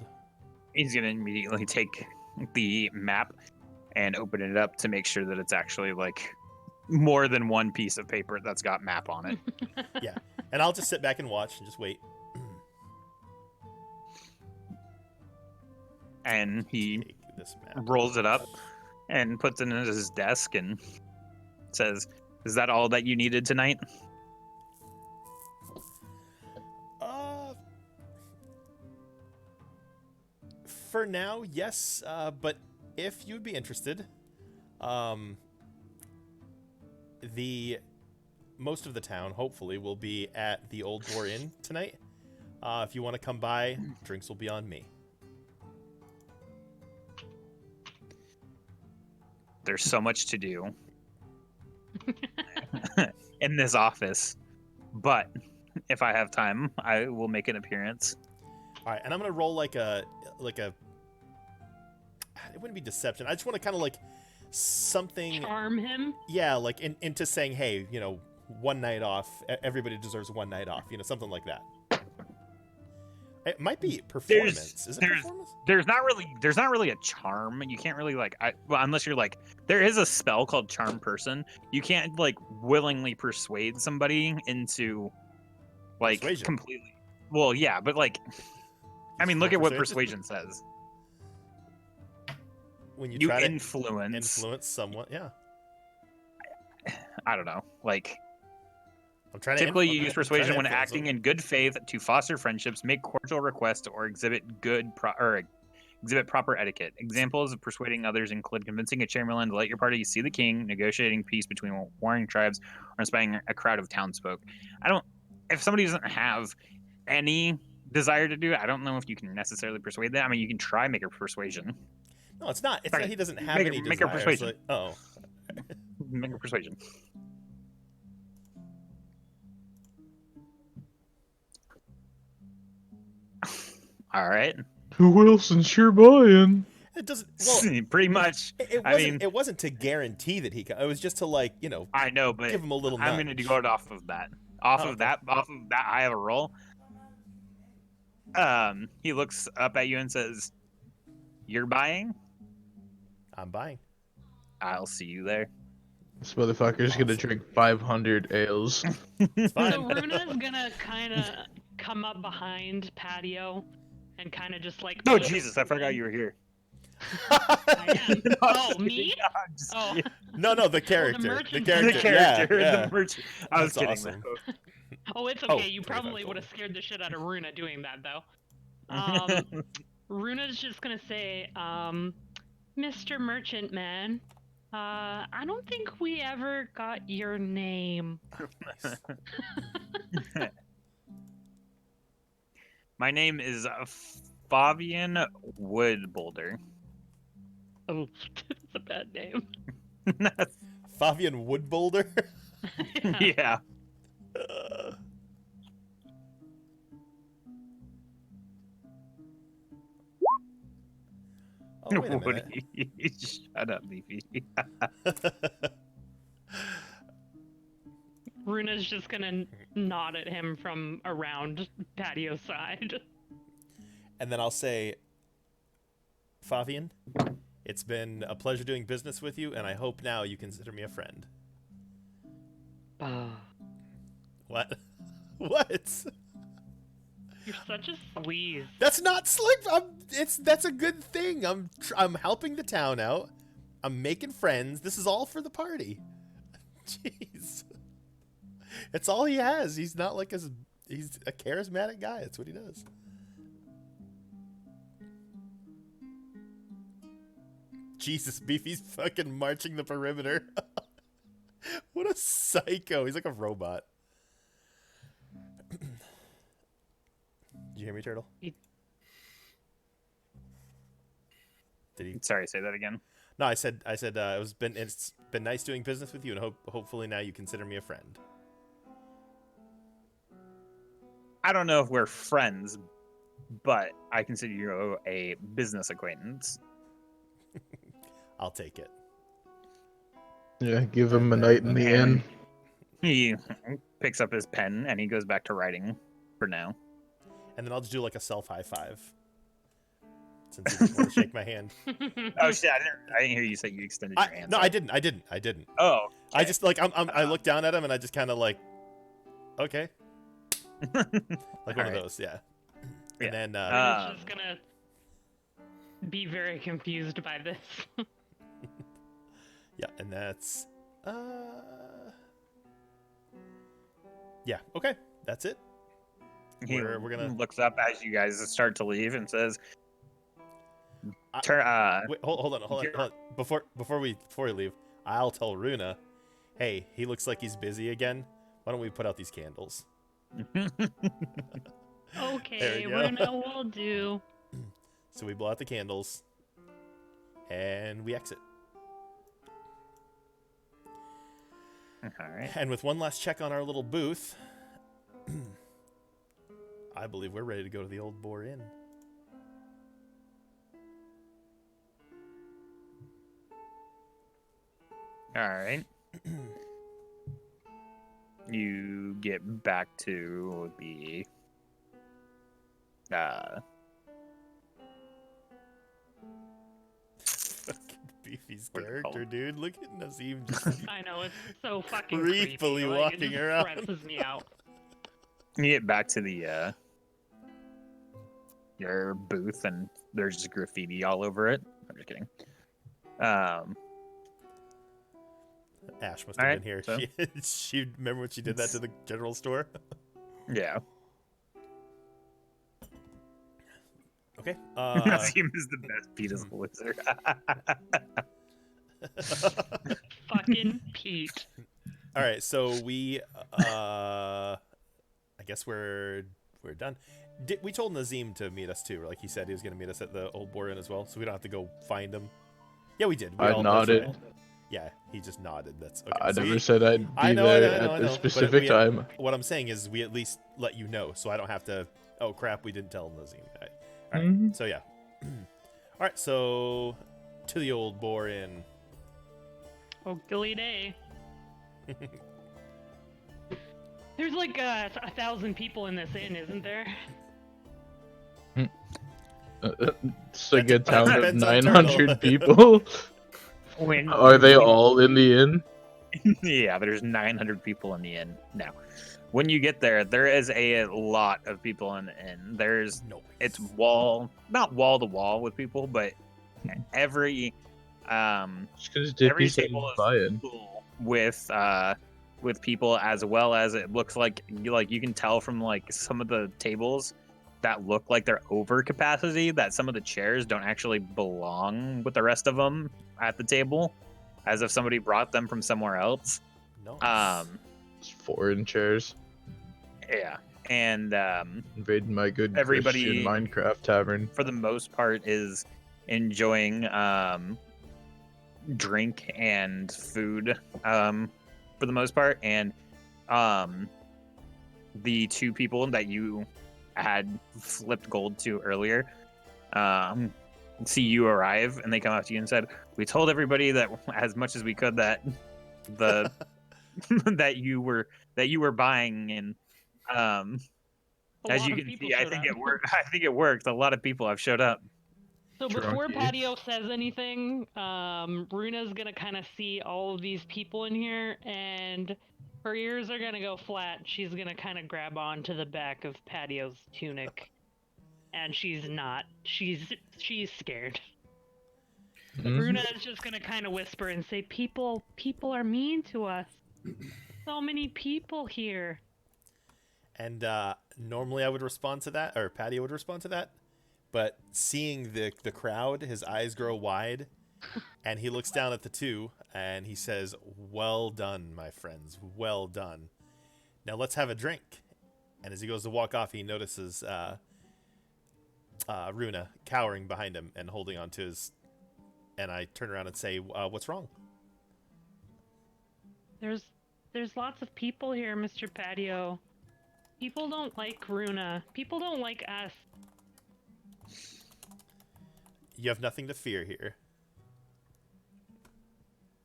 He's going to immediately take the map and open it up to make sure that it's actually like more than one piece of paper that's got map on it. And I'll just sit back and watch and just wait. And he Take this map. rolls it up and puts it in his desk and says, "Is that all that you needed tonight?" For now, yes. But if you'd be interested, the most of the town, hopefully, will be at the Old Boar Inn tonight. If you want to come by, drinks will be on me. There's so much to do in this office, but if I have time, I will make an appearance. All right, and I'm gonna roll like a. It wouldn't be deception. I just want to kind of like something. charm him. Yeah, like into saying, hey, you know, one night off. Everybody deserves one night off. You know, something like that. It might be performance. Is it performance? There's not really a charm. You can't really well, unless you're like, there is a spell called Charm Person. You can't like willingly persuade somebody into like Persuasion. completely. Well, yeah, but like, I mean, look at what persuasion says. When you You try to influence. influence someone, yeah. I don't know. Like, I'm trying to. Typically, you I'm use trying to persuasion when influence acting him. in good faith to foster friendships, make cordial requests, or exhibit exhibit proper etiquette. Examples of persuading others include convincing a chamberlain to let your party see the king, negotiating peace between warring tribes, or inspiring a crowd of townsfolk. If somebody doesn't have any desire to do it, I don't know if you can necessarily persuade them. I mean, you can try make a persuasion. No, it's not. It's Sorry, that he doesn't have make any a desires. persuasion. Like, oh, Make a persuasion. All right. Who else is sure buying? it doesn't. Well, Pretty much. it I wasn't. mean- It wasn't to guarantee that he. It was just to like I know, but give him a little. I'm going to nudge. go it off of that. Off Oh, of okay. that. Off of that, I have a roll. He looks up at you and says, "You're buying? I'm buying. I'll see you there." This motherfucker's gonna drink 500 ales. It's fine. So Runa's gonna kind of come up behind Patio and kind of just like. Oh Jesus! I forgot you were here. I am. No, I'm Oh, just me? kidding. I'm just Oh, kidding. No, the character. merchant. The The character. character, Yeah, yeah. the merchant. I was That's kidding. awesome. oh, it's Oh, okay. You 25 probably would total. have scared the shit out of Runa doing that though. though. Runa's just gonna say, Mr. Merchant Man, I don't think we ever got your name. My name is Fabian Woodboulder. Oh, that's a bad name. Fabian Woodboulder. Yeah. Oh, wait a minute. Shut up, Beefy. Runa's just gonna nod at him from around Patio's side. And then I'll say, Fabian, it's been a pleasure doing business with you, and I hope now you consider me a friend. What? What? You're such a sleaze. That's not slick. That's a good thing. I'm helping the town out. I'm making friends. This is all for the party. Jeez. It's all he has. He's not like he's a charismatic guy. That's what he does. Jesus, Beefy's fucking marching the perimeter. What a psycho. He's like a robot. Did you hear me, Turtle? He- Did he? Sorry, say that again. No, I said it's been nice doing business with you, and hopefully now you consider me a friend. I don't know if we're friends, but I consider you a business acquaintance. I'll take it. Yeah, give him a night in the inn. He picks up his pen and he goes back to writing for now. And then I'll just do like a self high five. Since you didn't want to shake my hand. Oh shit! I didn't hear you say you extended your hand. No, I didn't. Oh, I just like I look down at him and I just kind of like, okay, like one of Alright. those, yeah. Yeah. And then Runa's just gonna be very confused by this. yeah, and that's yeah, okay, that's it. he We're gonna looks up as you guys start to leave and says, I- "Turn." Wait, hold on. Before we leave, I'll tell Runa, hey, he looks like he's busy again. Why don't we put out these candles? Okay, we go. Runa will do. So we blow out the candles, and we exit. All right. And with one last check on our little booth, I believe we're ready to go to the Old Boar Inn. All right. You get back to the Fucking Beefy's What are they character, called? dude. Look at Nazim just I know it's so fucking Creepily creepy. Like, walking it just around. stresses me out. you get back to the your booth and there's just graffiti all over it. I'm just kidding. Ash must have Alright, been here. so- She remember when she did that to the general store? Yeah. Okay. Nazim is the best Pete as a wizard. Fucking Pete. All right, so we I guess we're done. We told Nazim to meet us too. Like he said he was going to meet us at the Old Boar Inn as well, so we don't have to go find him. Yeah, we did. I that's nodded. right. Yeah, he just nodded. That's okay. I So never he- said I'd I be know, I there know, I know, I at know, this but specific time. What I'm saying is we at least let you know, so I don't have to. Oh crap, we didn't tell Nazim. All right, Mhm. so yeah. All right, so to the Old Boar Inn. Oh, Gilly Day. There's like 1,000 people in this inn, isn't there? It's like a town of depends on 900 Turtle. people. When Are they all in the inn? Yeah, there's 900 people in the inn now. When you get there, there is a lot of people in the inn. There's No. it's not wall to wall with people, but every Just because every Dippy's table is buy-in. full with people, as well as it looks like you can tell from like some of the tables that look like they're over capacity, that some of the chairs don't actually belong with the rest of them at the table, as if somebody brought them from somewhere else. No. It's foreign chairs. Yeah, and Invading my good Everybody- Christian Minecraft tavern. for the most part is enjoying drink and food for the most part, and the two people that you had flipped gold to earlier see you arrive, and they come up to you and said, we told everybody that as much as we could that the that you were buying, and A as lot you of can people see, I showed think up. it worked. I think it worked. A lot of people have showed up. So before Drunky. Patio says anything, Runa's gonna kind of see all of these people in here, and her ears are gonna go flat. She's gonna kind of grab onto the back of Patio's tunic, and she's not. She's scared. Mhm. Runa is just gonna kind of whisper and say, "People are mean to us. So many people here." And normally I would respond to that, or Patty would respond to that. But seeing the crowd, his eyes grow wide, and he looks down at the two, and he says, well done, my friends, well done. Now let's have a drink. And as he goes to walk off, he notices Runa cowering behind him and holding on to his... And I turn around and say, what's wrong? There's lots of people here, Mr. Patio. People don't like Runa. People don't like us. You have nothing to fear here.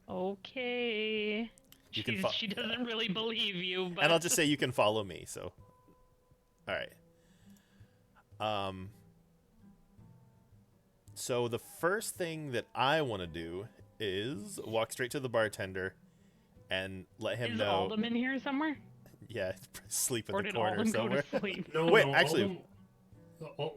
Okay. You can She doesn't really believe you, but And I'll just say you can follow me, so... Alright. So the first thing that I want to do is walk straight to the bartender and let him is know... Alden in here somewhere? Yeah, sleep in Or the did corner Alden go somewhere. to sleep? No, Wait, no, actually-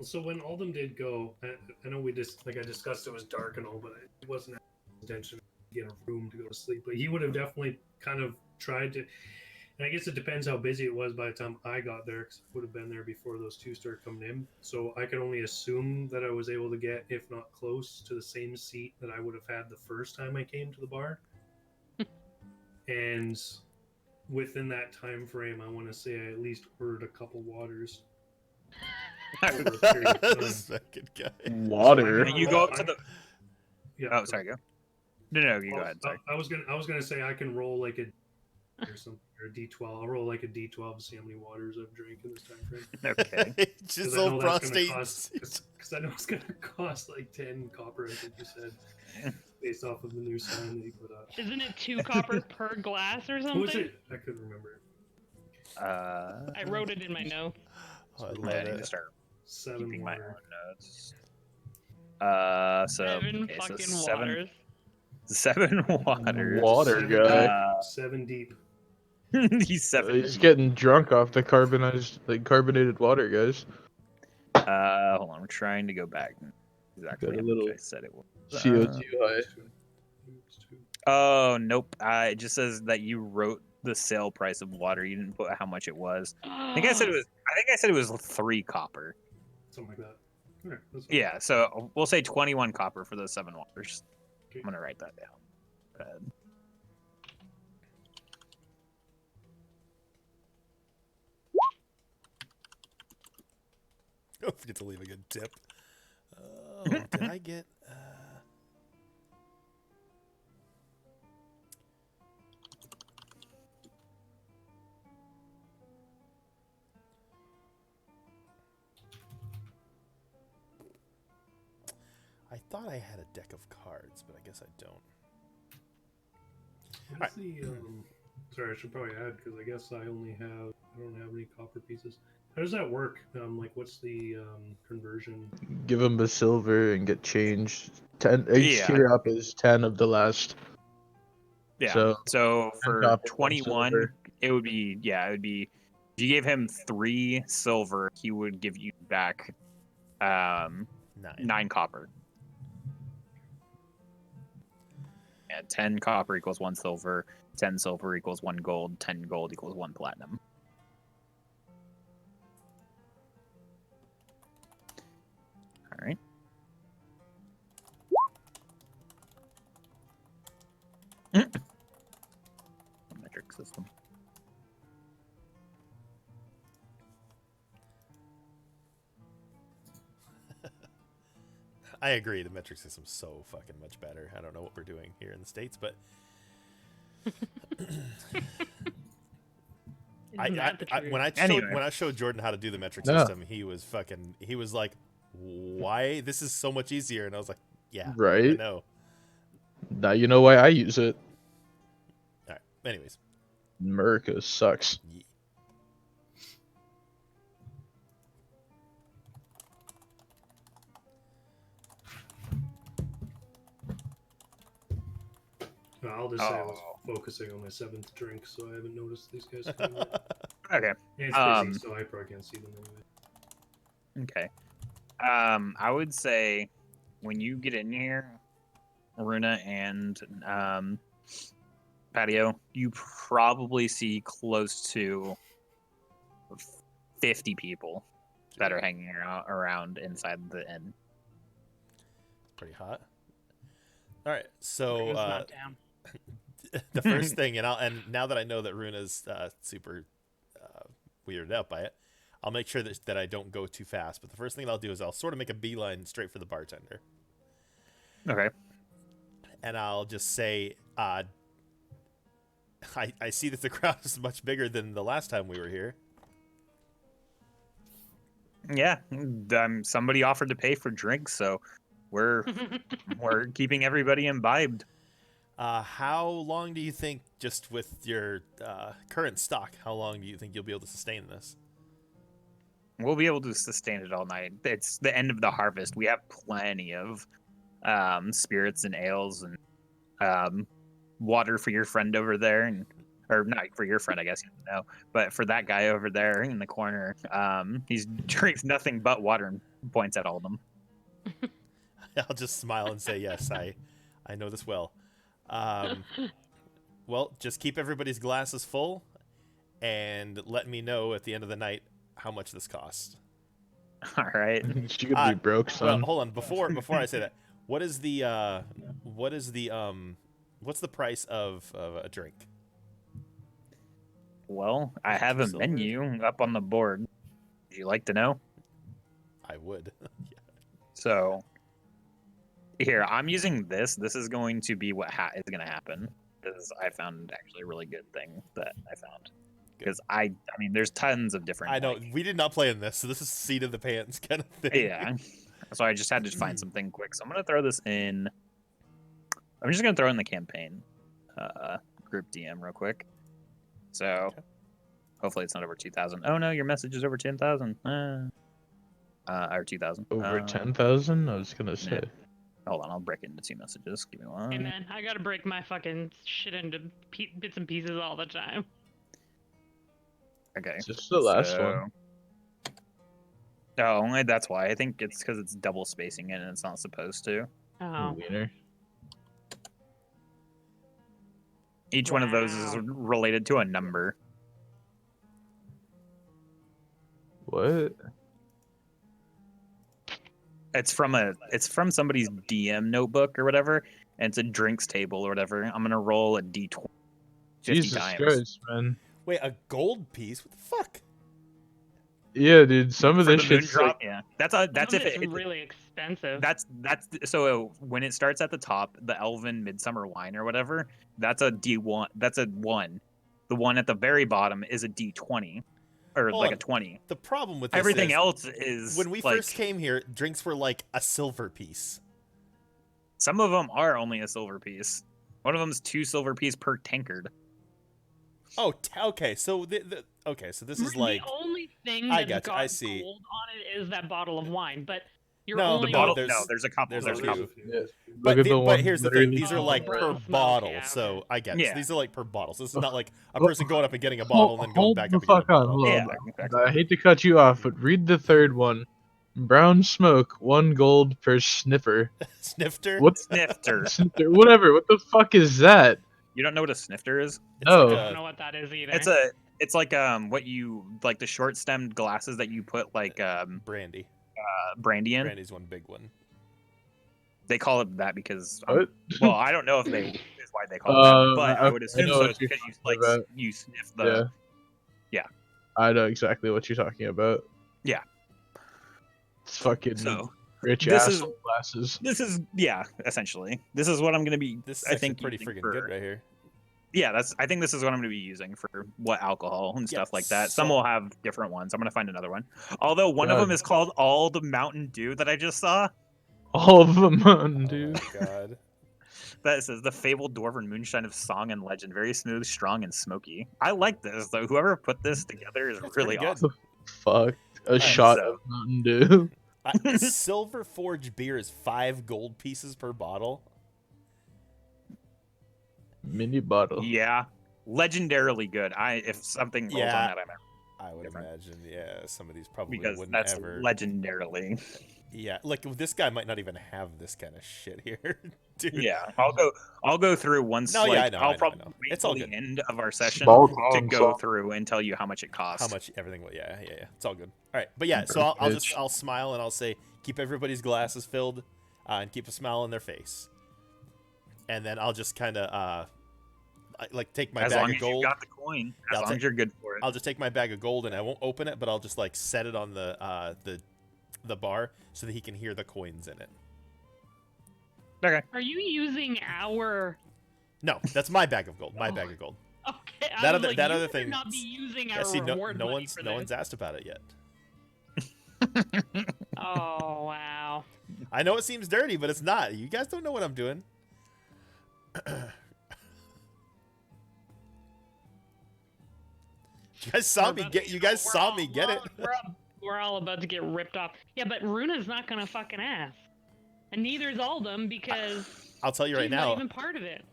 so when Alden did go, I know we just I discussed it was dark and all, but it wasn't his intention to get a room to go to sleep. But he would have definitely kind of tried to. And I guess it depends how busy it was by the time I got there, because I would have been there before those two started coming in. So I can only assume that I was able to get, if not close, to the same seat that I would have had the first time I came to the bar. And within that time frame, I want to say I at least ordered a couple waters. over a period of time. Second guy. Water. And you go up to the. Yeah. Oh, sorry, go. No, you go Well, ahead. Sorry. I was gonna say I can roll like a or something or a D12. I'll roll like a D12 to see how many waters I've drank in this time frame. Okay. Just 'Cause I know old that's gonna prostate. cost. Because I know it's gonna cost like 10 copper. I think you said, based off of the new sign that you put up. Isn't it 2 copper per glass or What was something? it? I couldn't remember. I wrote it in my notes. Oh, I I love need to it. start 7 keeping my own water. notes. So 7 okay, so fucking seven, waters. 7 waters. Water Seven guy. deep, 7 deep. He's 7. He's getting drunk off the carbonated water, guys. Hold on, I'm trying to go back. Exactly Got a how little much I said it was. CO2 high. Oh, nope. It just says that you wrote the sale price of water. You didn't put how much it was. I think I said it was 3 copper. Something like that. All right. That's fine. Yeah, so we'll say 21 copper for those 7 waters. Okay. I'm gonna write that down. Go ahead. Don't forget to leave a good tip. Oh, did I get? I thought I had a deck of cards, but I guess I don't. What's the sorry, I should probably add because I guess I don't have any copper pieces. How does that work? Like, what's the conversion? Give him the silver and get changed. 10 each Yeah. tier up is 10 of the last. Yeah. So, So for copper, 1 21, silver. it would be if you gave him 3 silver, he would give you back 9. 9 copper. And 10 copper equals 1 silver, 10 silver equals 1 gold, 10 gold equals 1 platinum. All right. Metric system. I agree. The metric system's so fucking much better. I don't know what we're doing here in the States, but Isn't that the truth? when I showed Jordan how to do the metric Yeah. system, he was like, "Why? This is so much easier." And I was like, "Yeah, I Right? know." Now you know why I use it. All right. Anyways, America sucks. ye- I'll just say I was focusing on my 7th drink, so I haven't noticed these guys coming in. Okay. And it's busy, so I probably can't see them anyway. Okay. I would say when you get in here, Aruna and Patio, you probably see close to 50 people that are hanging around inside the inn. pretty hot. All right. So Runa's not down. the first thing, and now that I know that Runa's super weirded out by it, I'll make sure that I don't go too fast. But the first thing I'll do is I'll sort of make a beeline straight for the bartender, Okay. and I'll just say, I see that the crowd is much bigger than the last time we were here. Yeah. Somebody offered to pay for drinks, so we're keeping everybody imbibed. How long do you think, just with your current stock, how long do you think you'll be able to sustain this? We'll be able to sustain it all night. It's the end of the harvest. We have plenty of spirits and ales and water for your friend over there, or not for your friend, I guess you don't know, but for that guy over there in the corner, he drinks nothing but water and points at all of them. I'll just smile and say, yes, I know this well. Well, just keep everybody's glasses full and let me know at the end of the night how much this costs. All right. She could be broke, Well, son. hold on. Before I say that, what's the price of a drink? Well, I have a Silver. menu up on the board. Would you like to know? I would. So, here, I'm using this. This is going to be what is going to happen. Because I found actually a really good thing that I found. Because I mean, there's tons of different. I know like- we did not play in this, so this is seat of the pants kind of thing. Yeah. So I just had to find something quick. So I'm gonna throw this in. I'm just gonna throw in the campaign group DM real quick. So Okay. hopefully it's not over 2,000. Oh no, your message is over 10,000. Or 2,000. Over 10,000? I was gonna say. Hold on, I'll break it into 2 messages. Give me one. Hey man, I gotta break my fucking shit into bits and pieces all the time. Is Okay. this the last one? Oh, that's why. I think it's because it's double spacing it and it's not supposed to. Oh. Wiener. Each one of those is Wow. related to a number. What? It's from somebody's DM notebook or whatever, and it's a drinks table or whatever. I'm gonna roll a d20 50 Jesus times. Christ, man. Wait, a gold piece? What the fuck? Yeah, dude. Some of For this the moon shit's drop, like, yeah. That's Some if of it's it, really expensive. that's so when it starts at the top, the Elven Midsummer Wine or whatever, that's a D1. That's a 1. The one at the very bottom is a D20, or Hold like on. a 20. The problem with this Everything is, else is when we like, first came here, drinks were like a silver piece. some of them are only a silver piece. One of them's 2 silver piece per tankard. Oh, okay. So so this is like the only thing I that's gotcha, I got see. gold on it is that bottle of wine, but you're No, only The bottle, there's- there's a couple. there's There's a a few. couple. yeah. But, Look at the but one here's the literally thing: these are Oh, like brown per smoke, bottle. yeah, So okay. I get Yeah. these are like per bottle. So this is not like a Hold- person going up and getting a bottle and then going Hold back the up and getting a fuck on. bottle. Hold Yeah, on. exactly. I hate to cut you off, but read the third one. Brown smoke, 1 gold per sniffer. Snifter. What's Snifter. sniffer? Whatever. What the fuck is that? You don't know what a snifter is? It's No. like I don't a know what that is either. It's like what you like, the short stemmed glasses that you put like brandy. brandy in. Brandy's one big one. They call it that because What? well, I don't know if they is why they call it that, but I would assume know so. what It's you're because you talking like about. you sniff the I know exactly what you're talking about. Yeah. It's fucking so rich this is- asshole glasses. this is essentially this is what I'm gonna be. This is I actually think pretty using freaking for- good right here. Yeah, I think this is what I'm gonna be using for what alcohol and Yeah, stuff like that. Some so- will have different ones. I'm gonna find another one. Although one of God. them is called All the Mountain Dew that I just saw. All of them, dude. Oh my god. That says the fabled dwarven moonshine of song and legend, very smooth, strong, and smoky. I like this though. Whoever put this together is That's really pretty good. awesome. Fuck. A shot so- of Mountain Dew. Silver Forge beer is 5 gold pieces per bottle. Mini bottle. Yeah, legendarily good. If something rolls Yeah. on that, I'm out I would Different. imagine, yeah, some of these probably because wouldn't that's ever. legendarily. Yeah, like this guy might not even have this kind of shit here, dude. Yeah, I'll go through once. No, yeah, like, I know, I I'll know, I probably know. wait It's till all the good. end of our session Small to town go song. through and tell you how much it costs. How much everything will, yeah, it's all good. All right, but yeah, so I'll smile and I'll say keep everybody's glasses filled, and keep a smile on their face, and then I'll just kind of like take my as bag long of as gold. you got the coin, Yeah, as I'll long take- as you're good for it. I'll just take my bag of gold and I won't open it, but I'll just like set it on the bar so that he can hear the coins in it. Okay. Are you using our? No, that's my bag of gold. My bag of gold. Okay, I That was other- like, that you other better thing- Not be using Yeah, our see, reward money for no this. one's asked about it yet. Oh wow. I know it seems dirty, but it's not. You guys don't know what I'm doing. You guys saw me get. You guys saw me get it. We're all about to get ripped off. Yeah, but Runa's not gonna fucking ask, and neither is Aldum because I'll tell you right she's now. not even part of it.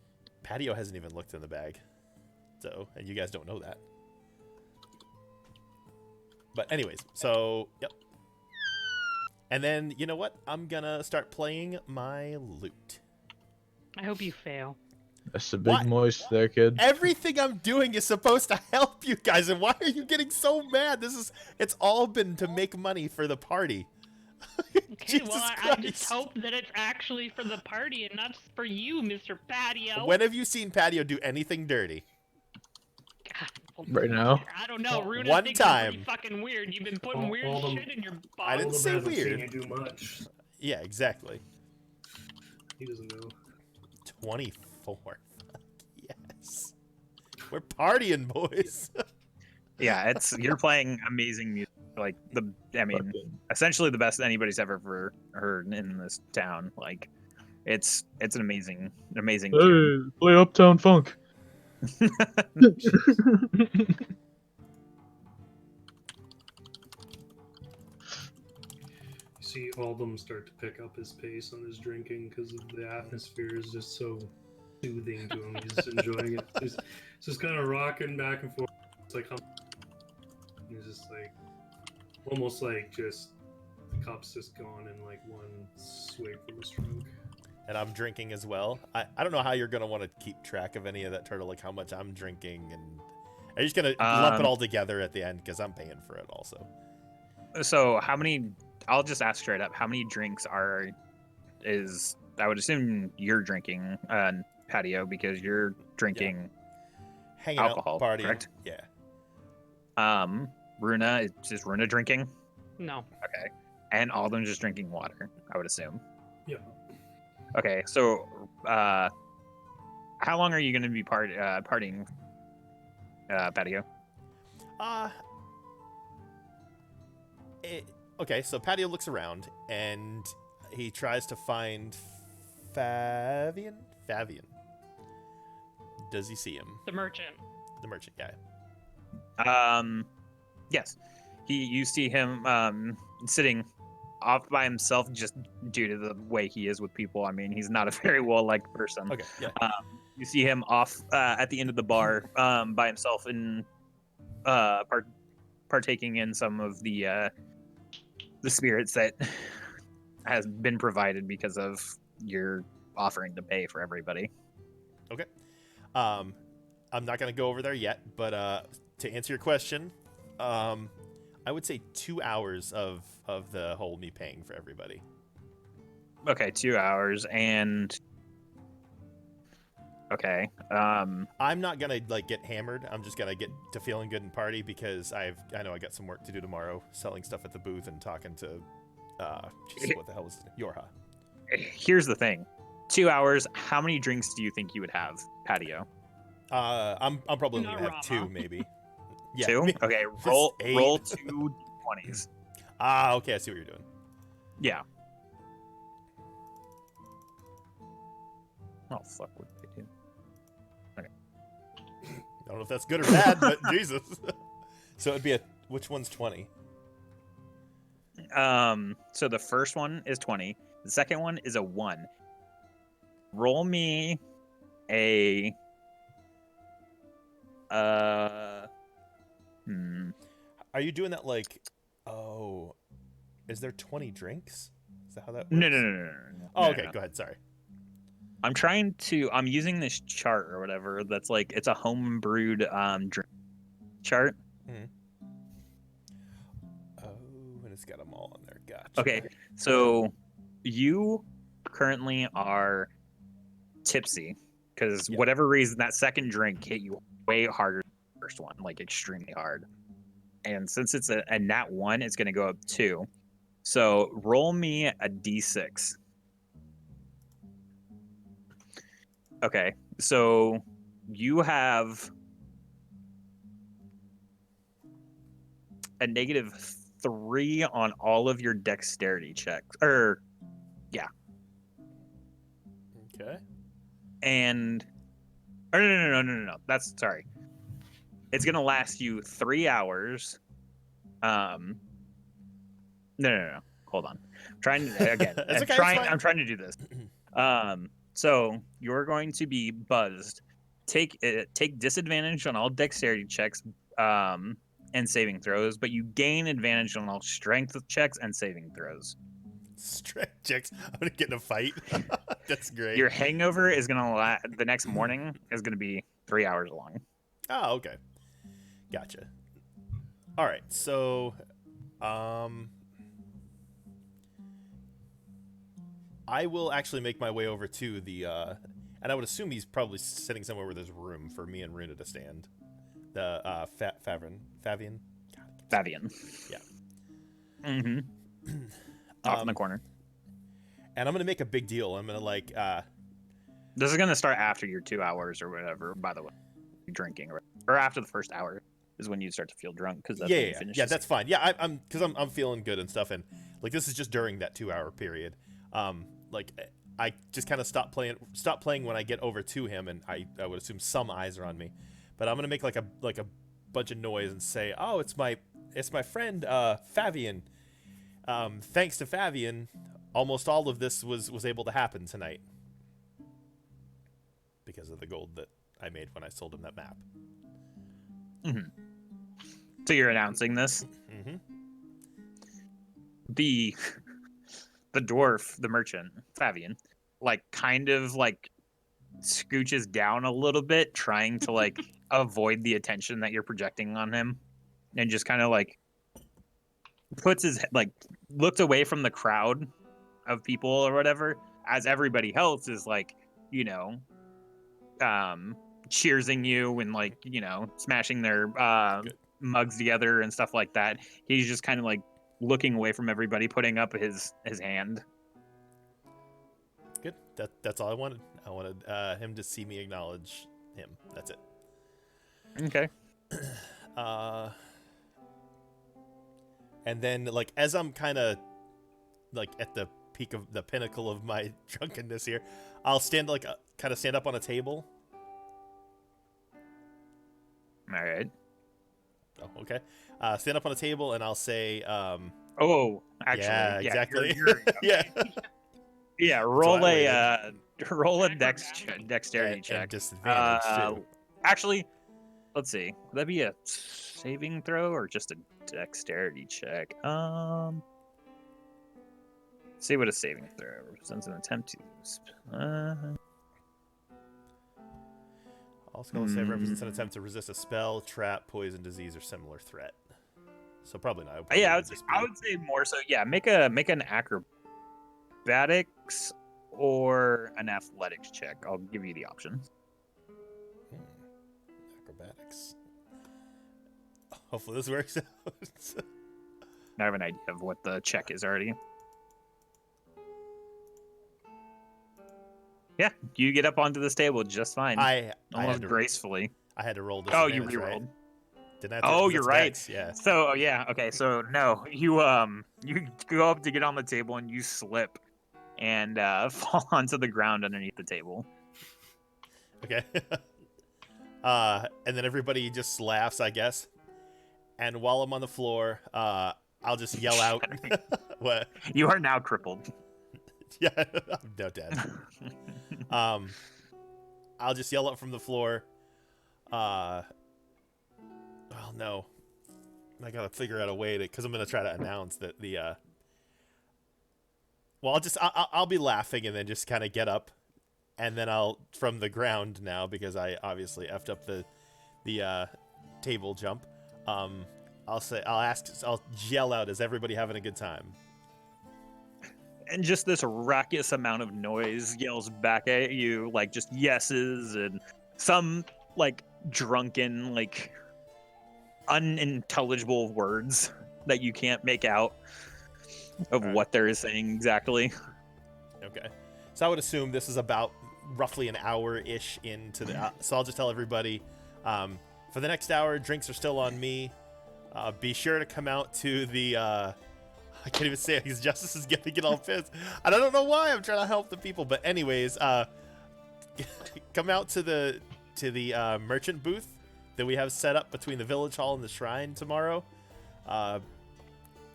Patio hasn't even looked in the bag, so and you guys don't know that. But anyways, so yep. And then you know what? I'm gonna start playing my lute. I hope you fail. That's a big What? moist there, kid. Everything I'm doing is supposed to help you guys, and why are you getting so mad? It's all been to make money for the party. Okay, Jesus well, I Christ. just hope that it's actually for the party and not just for you, Mr. Patio. When have you seen Patio do anything dirty? God, Right now. I don't know. Well, Runa one thinks you're pretty time. fucking weird. You've been putting All- weird all them- shit in your I bottle. didn't say hasn't seen weird. you do much. Yeah, exactly. He doesn't know. 24. Yes. We're partying, boys. Yeah, you're playing amazing music. Like Fucking- essentially the best anybody's ever heard in this town. Like, it's an amazing tune. Hey, play Uptown Funk. You see Aldum start to pick up his pace on his drinking because the atmosphere is just so soothing to him. He's just enjoying it. It's just kind of rocking back and forth. It's like he's just like almost like just the cup's just gone in like one swig from a stroke. and I'm drinking as well. I don't know how you're gonna want to keep track of any of that turtle, like how much I'm drinking, and are you just gonna lump it all together at the end because I'm paying for it also? So how many? I'll just ask straight up. How many drinks is? I would assume you're drinking, Patio, because you're drinking Hanging alcohol, out, partying. correct? Yeah. Runa, is Runa drinking? No. Okay. And all of them just drinking water, I would assume. Yeah. Okay, so how long are you going to be partying, Patio? Okay, so Patio looks around and he tries to find Favian. Does he see him? The merchant. The merchant guy. Yes. You see him sitting off by himself just due to the way he is with people. I mean, he's not a very well-liked person. Okay, yeah. You see him off at the end of the bar by himself and partaking in some of the spirits that has been provided because of your offering to pay for everybody. Okay. I'm not gonna go over there yet, but to answer your question, I would say 2 hours of the whole me paying for everybody. Okay, 2 hours and okay. I'm not gonna like get hammered. I'm just gonna get to feeling good and party because I know I got some work to do tomorrow, selling stuff at the booth and talking to Jesus, what the hell was it? Yorha. Here's the thing. 2 hours, how many drinks do you think you would have, Patio? I'm probably only Not gonna have two, Rama. maybe. Yeah. Two? Okay, Just roll 8. 2 20s. Okay, I see what you're doing. Yeah. Oh fuck, what did they do? I don't know if that's good or bad, but Jesus. So it'd be which one's 20? So the first one is 20. The second one is a 1. Roll me a Are you doing that like? Oh, is there 20 drinks? Is that how that works? No. Oh, No, okay. no. Go ahead. Sorry. I'm using this chart or whatever that's like it's a home brewed drink chart. Oh, and it's got them all on there. Gotcha. Okay, so you currently are tipsy because Yeah. whatever reason that second drink hit you way harder than the first one, like extremely hard. And since it's a nat 1, it's going to go up 2. So roll me a d6. Okay, so you have a -3 on all of your dexterity checks. Okay. And no. That's sorry. It's gonna last you 3 hours. No. Hold on. I'm trying to again. It's okay, it's fine. I'm trying to do this. So you're going to be buzzed. Take disadvantage on all dexterity checks and saving throws, but you gain advantage on all strength checks and saving throws. Strength checks. I'm gonna get in a fight. That's great. Your hangover is gonna the next morning is gonna be 3 hours long. Oh, okay. Gotcha. All right. So, I will actually make my way over to the, and I would assume he's probably sitting somewhere where there's room for me and Runa to stand. The Favian. Favian. Yeah. Mm-hmm. Off in the corner. And I'm gonna make a big deal. I'm gonna like, This is gonna start after your 2 hours or whatever. By the way, drinking or after the first hour is when you start to feel drunk because that's when you finish. Yeah, that's fine. Yeah, I'm because I'm feeling good and stuff, and like this is just during that 2 hour period. Like I just kind of stop playing when I get over to him, and I would assume some eyes are on me, but I'm gonna make like a bunch of noise and say, oh, it's my friend Favian. Thanks to Favian, almost all of this was able to happen tonight because of the gold that I made when I sold him that map. Mm-hmm. So you're announcing this? Mm-hmm. The dwarf, the merchant, Favian, like kind of like scooches down a little bit, trying to like avoid the attention that you're projecting on him, and just kind of like puts his like looks away from the crowd of people or whatever, as everybody else is like, you know, cheersing you and like, you know, smashing their mugs together and stuff like that. He's just kind of like looking away from everybody, putting up his hand. Good. That's all I wanted. I wanted him to see me acknowledge him. That's it. Okay. And then like as I'm kind of like at the peak of the pinnacle of my drunkenness here, I'll stand like kind of stand up on a table. All right. Oh, okay. Stand up on a table and I'll say, Oh, actually, yeah, exactly. you're- yeah. yeah. Roll So I a roll a Acrobatics. dexterity And check. disadvantage too. Actually, let's see. Would that be a saving throw or just a dexterity check? See what a saving throw represents an attempt to. All skill save represents an attempt to resist a spell, trap, poison, disease, or similar threat. So probably not. Yeah, I would just say more so. Yeah, make an acrobatics or an athletics check. I'll give you the option. Acrobatics. Hopefully this works out. I have an idea of what the check is already. Yeah, you get up onto this table just fine. I almost had to, gracefully. I had to roll this. Oh, you rerolled. Right? Didn't I have to, Oh, that's you're right. dex, yeah. So yeah, okay. So no, you go up to get on the table and you slip and fall onto the ground underneath the table. Okay. And then everybody just laughs, I guess. And while I'm on the floor, I'll just yell out. What? You are now crippled. Yeah, I'm no dead. I'll just yell up from the floor. Oh no, I gotta figure out a way to, because I'm gonna try to announce that the. Well, I'll be laughing and then just kind of get up, and then I'll from the ground now because I obviously effed up the table jump. I'll yell out, "Is everybody having a good time?" And just this raucous amount of noise yells back at you, like just yeses and some like drunken, like unintelligible words that you can't make out of what they're saying exactly. Okay. So I would assume this is about roughly an hour-ish into the... so I'll just tell everybody, for the next hour, drinks are still on me. Be sure to come out to the... I can't even say it because Justice is going to get all pissed. And I don't know why. I'm trying to help the people. But anyways, come out to the merchant booth that we have set up between the village hall and the shrine tomorrow.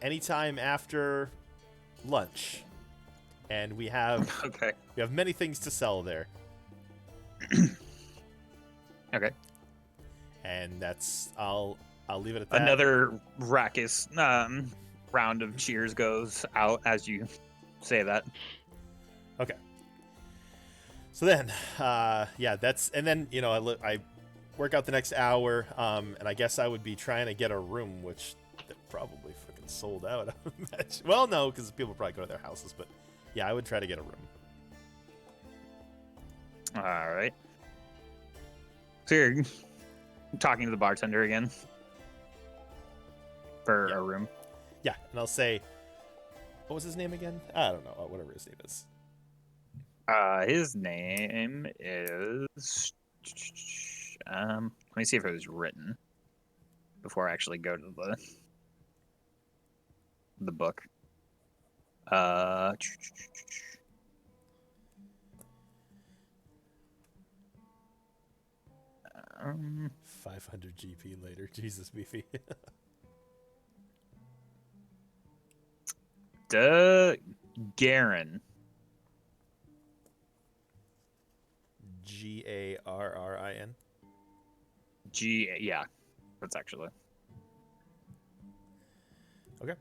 Anytime after lunch. And we have Okay. we have many things to sell there. Okay. And that's I'll leave it at that. Another raucous round of cheers goes out as you say that. Okay. So then, yeah, that's, and then, you know, I work out the next hour, and I guess I would be trying to get a room, which they're probably fucking sold out. I would imagine. Well, no, because people probably go to their houses, but yeah, I would try to get a room. All right. So you're talking to the bartender again for a room. Yeah, and I'll say, what was his name again? I don't know, whatever his name is. His name is. Let me see if it was written before I actually go to the book. 500 GP later. Jesus, Beefy. Garen. Garrin. Yeah, that's actually. Okay.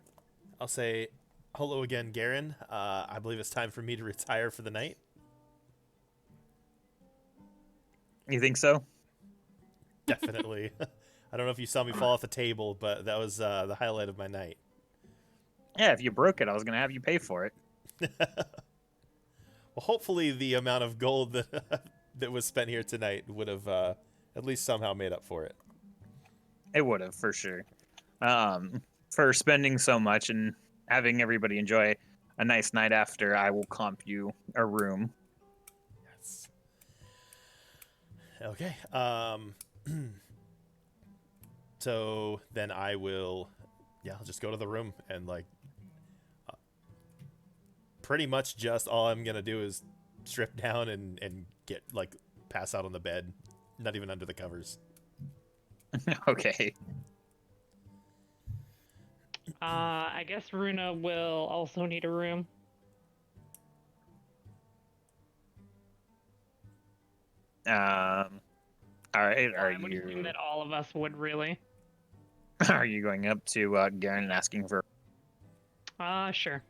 I'll say, hello again, Garen. I believe it's time for me to retire for the night. You think so? Definitely. I don't know if you saw me fall off the table, but that was the highlight of my night. Yeah, if you broke it, I was gonna have you pay for it. Well, hopefully the amount of gold that that was spent here tonight would have at least somehow made up for it. It would have, for sure. For spending so much and having everybody enjoy a nice night after, I will comp you a room. Yes. Okay. So then I will, I'll just go to the room and like, pretty much just all I'm gonna do is strip down and get like pass out on the bed, not even under the covers. Okay. I guess Runa will also need a room. All right. Are I would assume you that all of us would really. are you going up to Garen and asking for? Sure.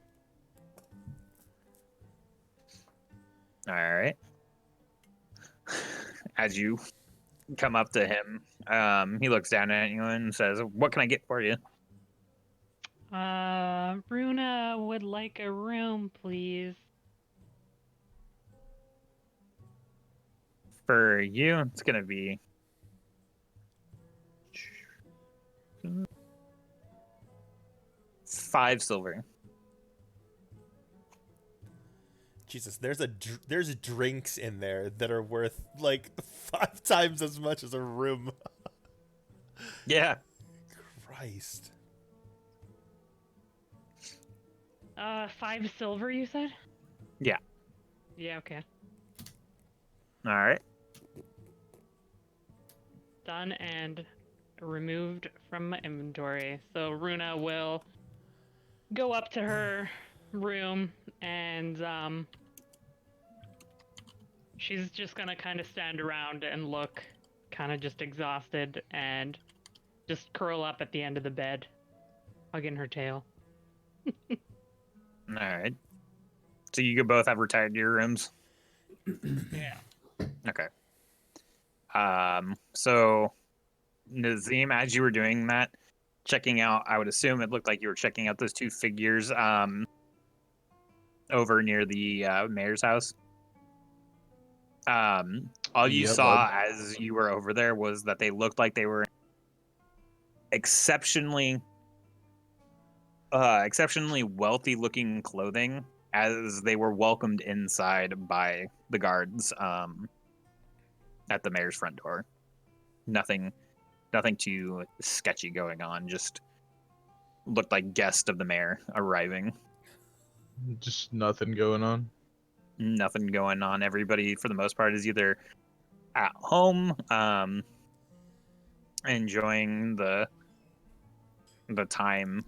All right. As you come up to him, he looks down at you and says, "What can I get for you?" Runa would like a room, please. For you, it's gonna be 5 silver. Jesus, there's drinks in there that are worth like 5 times as much as a room. Yeah. Christ. 5 silver, you said? Yeah. Yeah, okay. All right. Done and removed from my inventory. So Runa will go up to her room and she's just gonna kind of stand around and look kind of just exhausted and just curl up at the end of the bed, hugging her tail. All right. So you could both have retired to your rooms. Yeah. Okay. So Nazim, as you were doing that, checking out, I would assume it looked like you were checking out those 2 figures over near the mayor's house. All you Yeah, saw bud. as you were over there was that they looked like they were exceptionally wealthy looking clothing as they were welcomed inside by the guards at the mayor's front door. Nothing too sketchy going on, just looked like guests of the mayor arriving. Just nothing going on. Nothing going on. Everybody for the most part is either at home enjoying the time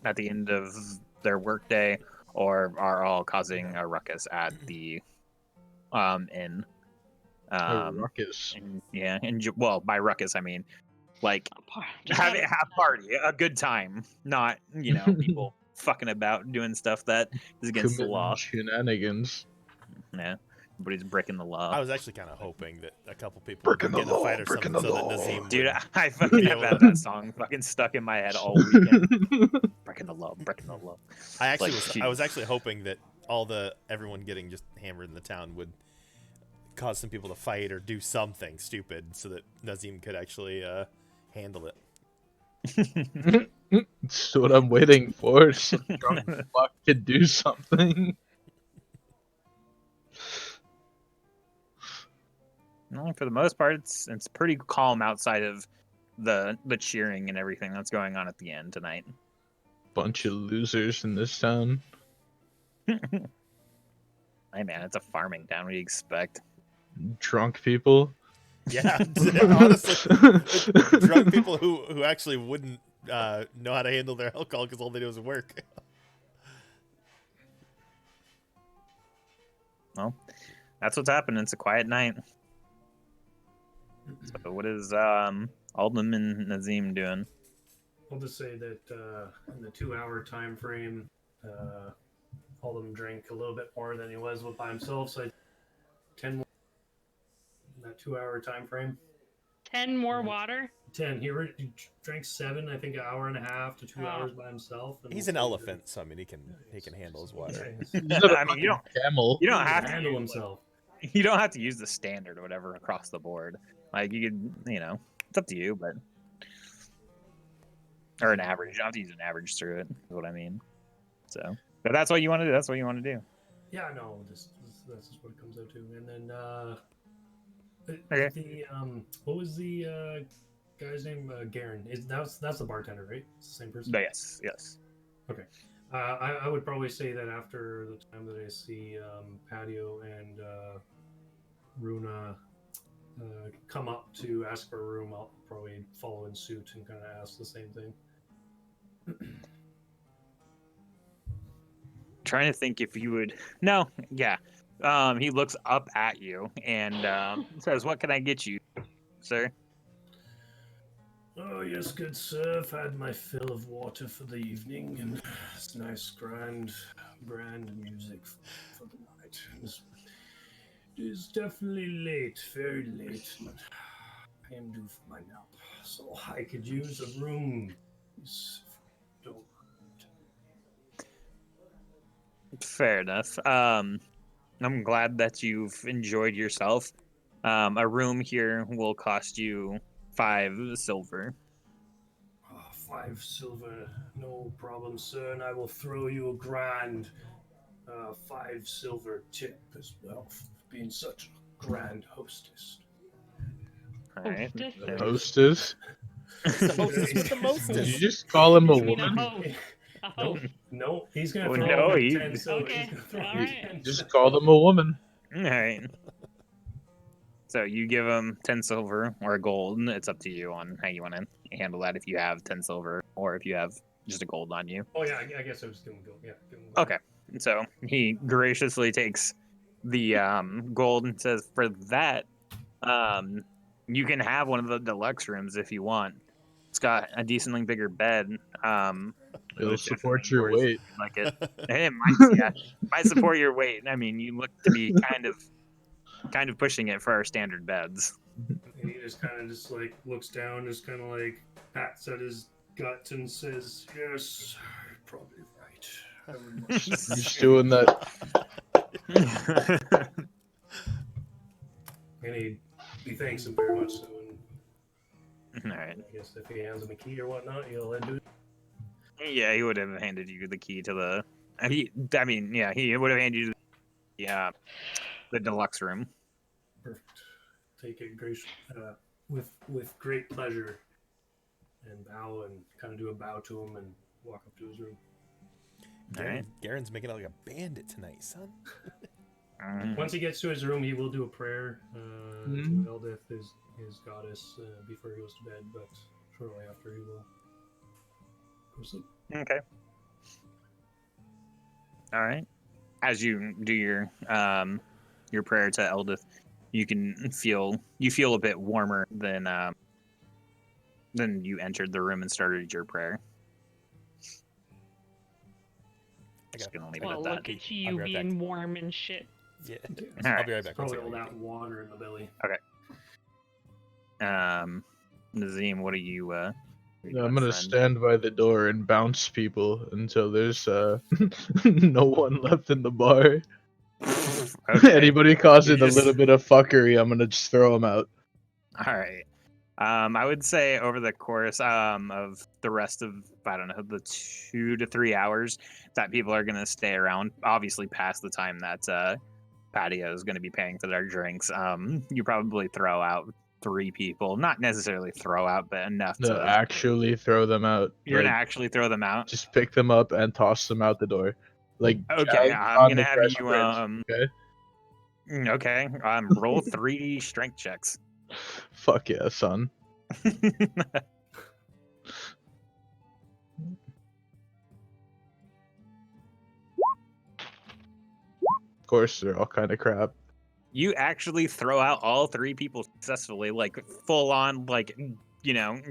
at the end of their workday, or are all causing a ruckus at the inn. A ruckus. Well, by ruckus I mean like Just have party, a good time, not people fucking about doing stuff that is against the Committing law. shenanigans. Yeah, everybody's breaking the law. I was actually kind of hoping that a couple people Breaking would get the in a law, fight or breaking something the so that law. Nazim Dude, would I fucking be have able had to- that song fucking stuck in my head all weekend. Breaking the law, breaking the law. I actually Like, I was actually hoping that everyone getting just hammered in the town would cause some people to fight or do something stupid so that Nazim could actually handle it. That's what I'm waiting for. Some drunk fuck to do something. No, for the most part, it's pretty calm outside of the cheering and everything that's going on at the end tonight. Bunch of losers in this town. Hey man, it's a farming town. What do you expect? Drunk people. Yeah, honestly, drunk people who actually wouldn't know how to handle their alcohol because all they do is work. Well, that's what's happening. It's a quiet night. So what is Alden and Nazim doing? I'll just say that in the 2-hour time frame, Alden drank a little bit more than he was by himself. So 10 more that 2-hour time frame. 10 more Right. water? 10. He drank 7, I think, an hour and a half to 2 Oh. hours by himself. And He's we'll an see elephant, so I mean he can handle his water. Yeah, he's- He's not a I mean, you fucking camel. You don't he can have to handle use, himself. you don't have to use the standard or whatever across the board. Like you could, it's up to you, but or an average. You don't have to use an average through it. Is what I mean. So, but that's what you want to do. That's what you want to do. Yeah, no, that's just what it comes out to. And then Okay. the what was the guy's name? Garen. That's the bartender, right? It's the same person. But yes. I would probably say that after the time that I see Patio and Runa come up to ask for a room, I'll probably follow in suit and kind of ask the same thing. Trying to think if you would. No, yeah. He looks up at you and says, "What can I get you, sir?" Oh yes, good sir. I've had my fill of water for the evening, and it's nice grand music for the night. It is definitely late, very late. And I am due for my nap, so I could use a room. Please, if you don't mind. Fair enough. I'm glad that you've enjoyed yourself. A room here will cost you 5 silver. 5 silver, no problem, sir, and I will throw you a grand 5 silver tip as well for being such a grand hostess. All right. Hostess? Hostess? The hostess with the Did mostest. you just call him a You mean a woman? host? A host. No, he's gonna Oh, throw no, him he- 10 silver. Okay, He's gonna throw him alright. 10 Just silver. called him a woman. All right. So you give him 10 silver or gold. It's up to you on how you want to handle that. If you have 10 silver or if you have just a gold on you. Oh yeah, I guess I was gonna go. Yeah, give him gold. Okay. So he graciously takes the gold and says, "For that, you can have one of the deluxe rooms if you want. It's got a decently bigger bed. It'll which support if your yours- weight. Like it, it might support your weight. I mean, you look to be kind of pushing it for our standard beds." And he just kind of just like looks down, just kind of like pats at his gut and says, "Yes, you're probably right. I would much Just doing that. And he thanks him very much. So, and All right. I guess if he hands him a key or whatnot, he'll head to it. Yeah, he would have handed you the key to the. He would have handed you the deluxe room. Perfect. Take it with great pleasure, and bow and kind of do a bow to him and walk up to his room. All right. Garen's making out like a bandit tonight, son. Mhm. Once he gets to his room, he will do a prayer Mhm. to Eldith, his goddess, before he goes to bed. But shortly after, he will go sleep. Okay. All right. As you do your prayer to Eldith, you feel a bit warmer than you entered the room and started your prayer. Just gonna leave it Well, at that. look at I'll you be right back. being warm and shit. Yeah. It's I'll be right back. probably One all second. that water in the belly. Nazim, what are you? What are you I'm doing, gonna friend? stand by the door and bounce people until there's no one left in the bar. Okay. Anybody causing just- a little bit of fuckery, I'm gonna just throw them out. All right. I would say over the course of the rest of, I don't know, the 2 to 3 hours that people are going to stay around, obviously past the time that Patio is going to be paying for their drinks, you probably throw out 3 people. Not necessarily throw out, but enough No, to... actually throw them out. You're going Like, to actually throw them out? just pick them up and toss them out the door. Like Okay, Jazz I'm on going to the have Fresh you... Prince, Okay, roll 3 strength checks. Fuck yeah, son. Of course, they're all kind of crap. You actually throw out all 3 people successfully, like full on, like,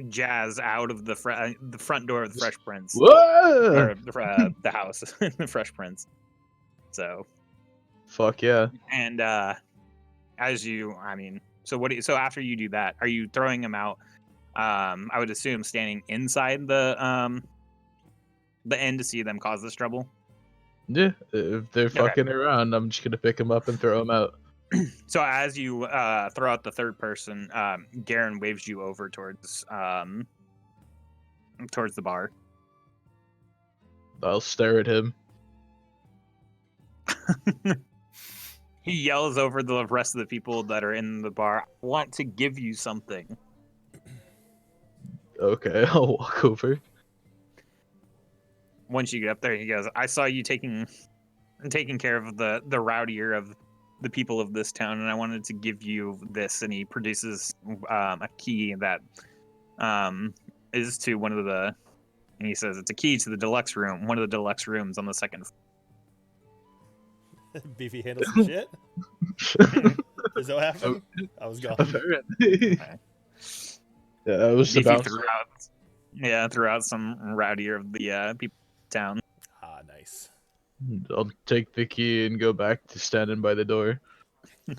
Jazz out of the front door of the Fresh Prince, Whoa! or the house, the Fresh Prince. So, Fuck yeah. and as you, So so after you do that, are you throwing them out? I would assume standing inside the inn to see them cause this trouble. Yeah, if they're fucking around, I'm just gonna pick them up and throw them out. So as you throw out the third person, Garen waves you over towards the bar. I'll stare at him. He yells over the rest of the people that are in the bar, "I want to give you something." Okay, I'll walk over. Once you get up there, he goes, "I saw you taking care of the rowdier of the people of this town, and I wanted to give you this." And he produces a key that is to one of the. And he says, "It's a key to the deluxe room, one of the deluxe rooms on the second floor." Beefy handles some shit. Is that what happened? I was gone. Apparently. Okay. Yeah, I was the Beefy bouncer. threw out some rowdier of the people of town. Ah, nice. I'll take the key and go back to standing by the door.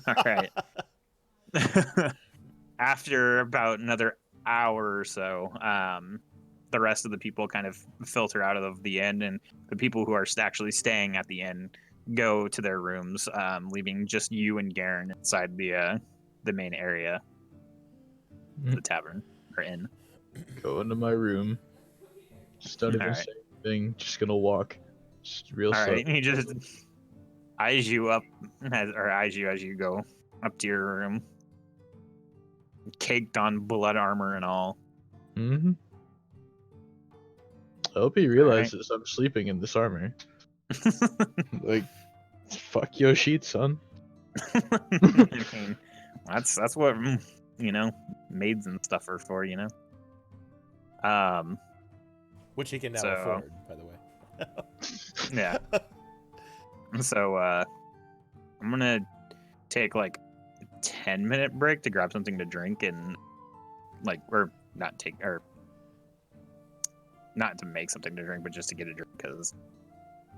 All right. After about another hour or so, the rest of the people kind of filter out of the inn, and the people who are actually staying at the inn go to their rooms, leaving just you and Garen inside the main area, the tavern or inn. Go into my room. Just don't even Alright. say anything. Just gonna walk. Just real All slow. right, he just eyes you up, eyes you as you go up to your room, caked on blood armor and all. Mm-hmm. I hope he realizes I'm sleeping in this armor. Like, fuck your sheets, son. I mean, that's what maids and stuff are for, Which he can now So- afford, by the way. Yeah. So I'm gonna take like a 10-minute break to grab something to drink and not to make something to drink, but just to get a drink because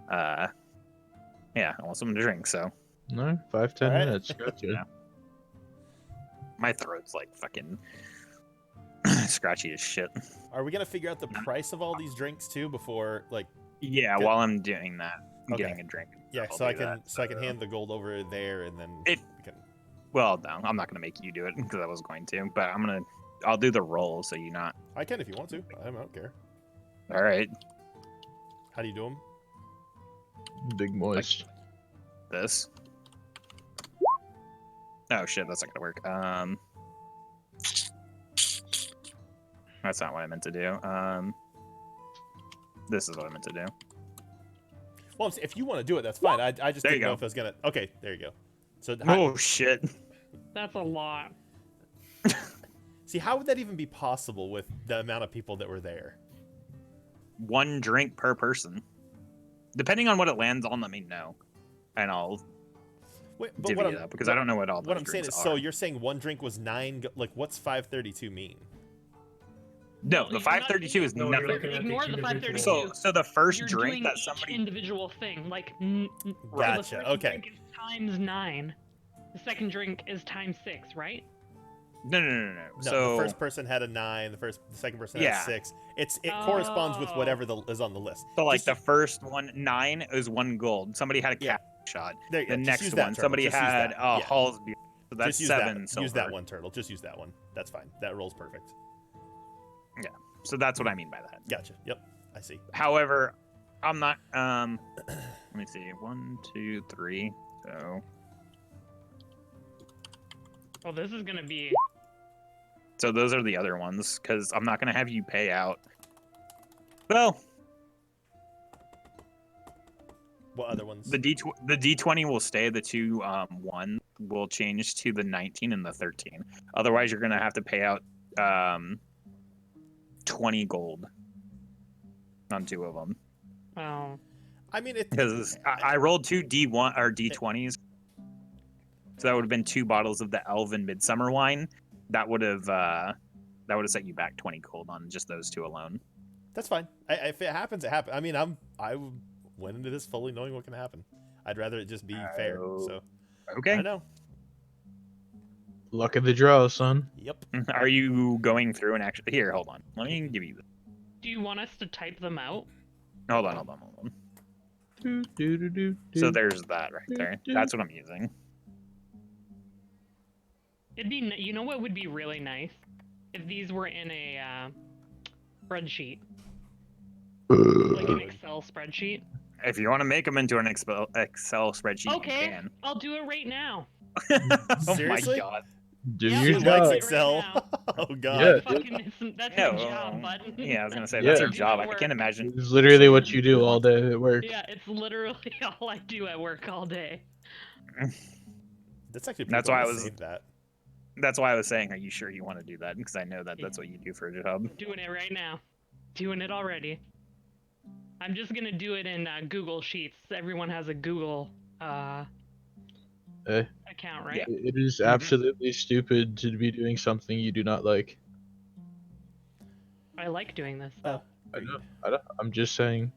yeah, I want something to drink. So No, 5-10 Alright. minutes. Gotcha. Yeah. my throat's like fucking scratchy as shit. Are we gonna figure out the price of all these drinks too before, like, Yeah, Good. while I'm doing that, I'm Okay. getting a drink. yeah, I'll so I do can that. so I can hand the gold over there, and then It- we can. Well, no, I'm not gonna make you do it because I was going to, but I'll do the roll so you not. I can if you want to. I don't care. All right, How do you do them? Big moist. this. Oh shit, that's not gonna work. That's not what I meant to do. This is what I meant to do. Well, if you want to do it, that's fine. I just There didn't you know go. if it was gonna. Okay, there you go. So Oh shit. That's a lot. see, how would that even be possible with the amount of people that were there? One drink per person. Depending on what it lands on, let me know, and I'll Wait, but divvy what it I'm, up because I don't know what all what those I'm saying is, drinks so are. you're saying one drink was 9? Like, what's 532 mean? No, Well, the you're not 532 is No, you're nothing. looking at Ignore the individual- 532. So the first You're drink doing that each somebody individual thing. Like, so the Gotcha, first okay. drink is times 9. The second drink is times 6, right? no. No, So the first person had a 9. The second person Yeah. had a 6. It corresponds with Oh. whatever is on the list. So like Just- the first one, 9 is 1 gold. Somebody had a Yeah. cap shot. there you go. The Just next use that, one, Turtle. somebody Just use had that. a Yeah. Hall's beer. So that's Just use 7 that. silver. Use that one, Turtle. Just use that one. That's fine. That rolls perfect. So that's what I mean by that. Gotcha. Yep. I see. However, I'm not. Let me see. 1, 2, 3. So Oh, this is gonna be. those are the other ones because I'm not gonna have you pay out. Well, What other ones? the D20 will stay. The 2 1 will change to the 19 and the 13. Otherwise, you're gonna have to pay out 20 gold on 2 of them Oh. I mean, it. because I rolled 2 D1 or D20s, so that would have been 2 bottles of the Elven Midsummer wine. That would have set you back 20 gold on just those 2 alone. That's fine. If it happens, it happens. I mean, I went into this fully knowing what can happen. I'd rather it just be fair. Oh. So Okay. I know. Luck of the draw, son. Yep. Are you going through and actually here? Hold on. Let me give you. Do you want us to type them out? Hold on. So there's that right there. That's what I'm using. It'd be, you know what would be really nice? If these were in a spreadsheet, like an Excel spreadsheet. If you want to make them into an Excel spreadsheet, Okay, you can. I'll do it right now. Oh Seriously? my god. Do Yeah, your She we likes job. right Excel. now. Oh god. Yeah. That's No, my job, bud. Yeah, I was gonna say Yeah. that's her Do job. the I work. can't imagine. It's literally what you do all day at work. Yeah, it's literally all I do at work all day. That's actually pretty That's cool why I to was- save that. That's why I was saying, are you sure you want to do that? Because I know that that's what you do for a job. Doing it right now. Doing it already. I'm just gonna do it in Google Sheets. Everyone has a Google Eh. account, right? Yeah. It is absolutely stupid to be doing something you do not like. I like doing this though. I know. I'm just saying.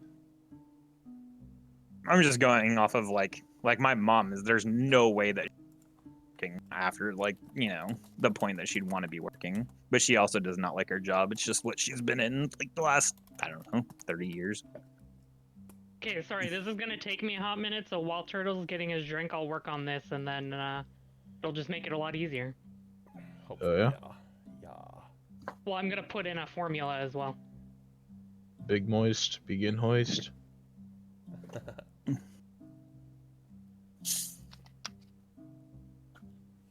I'm just going off of like my mom is. There's no way that she's working after the point that she'd want to be working, but she also does not like her job. It's just what she's been in like the last 30 years. Okay, sorry, this is gonna take me a hot minute, so while Turtle's getting his drink, I'll work on this, and then it'll just make it a lot easier. Hopefully, yeah? Yeah. Well, I'm gonna put in a formula as well. Big moist, begin hoist.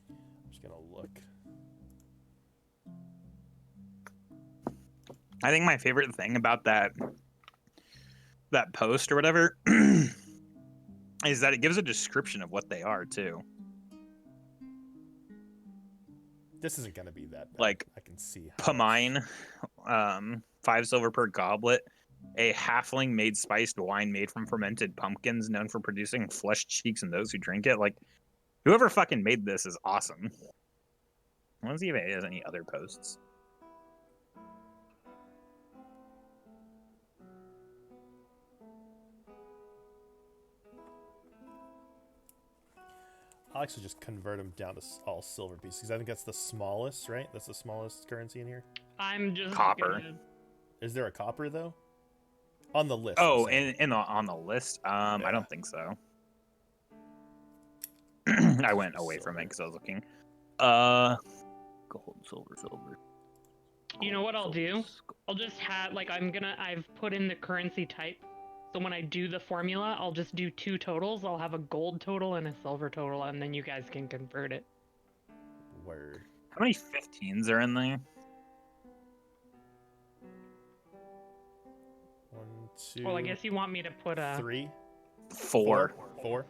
I'm just gonna look. I think my favorite thing about that post or whatever is that it gives a description of what they are too. This isn't gonna be that bad. Like, I can see how Pamine, 5 silver per goblet, a halfling made spiced wine made from fermented pumpkins, known for producing flushed cheeks in those who drink it. Like, whoever fucking made this is awesome. Let's see if it has any other posts. I'll actually just convert them down to all silver pieces because I think that's the smallest, right? That's the smallest currency in here. I'm just Copper. gonna- Is there a copper though? On the list. Oh, I'm saying. on the list? I Yeah. don't think so. I went away from it because I was looking. Gold, silver. You know what I'll do? Gold. I'll just have I've put in the currency type. So when I do the formula, I'll just do 2 totals. I'll have a gold total and a silver total, and then you guys can convert it. Word. How many 15s are in there? 1, 2. Well, I guess you want me to put a... 3, 4. 4.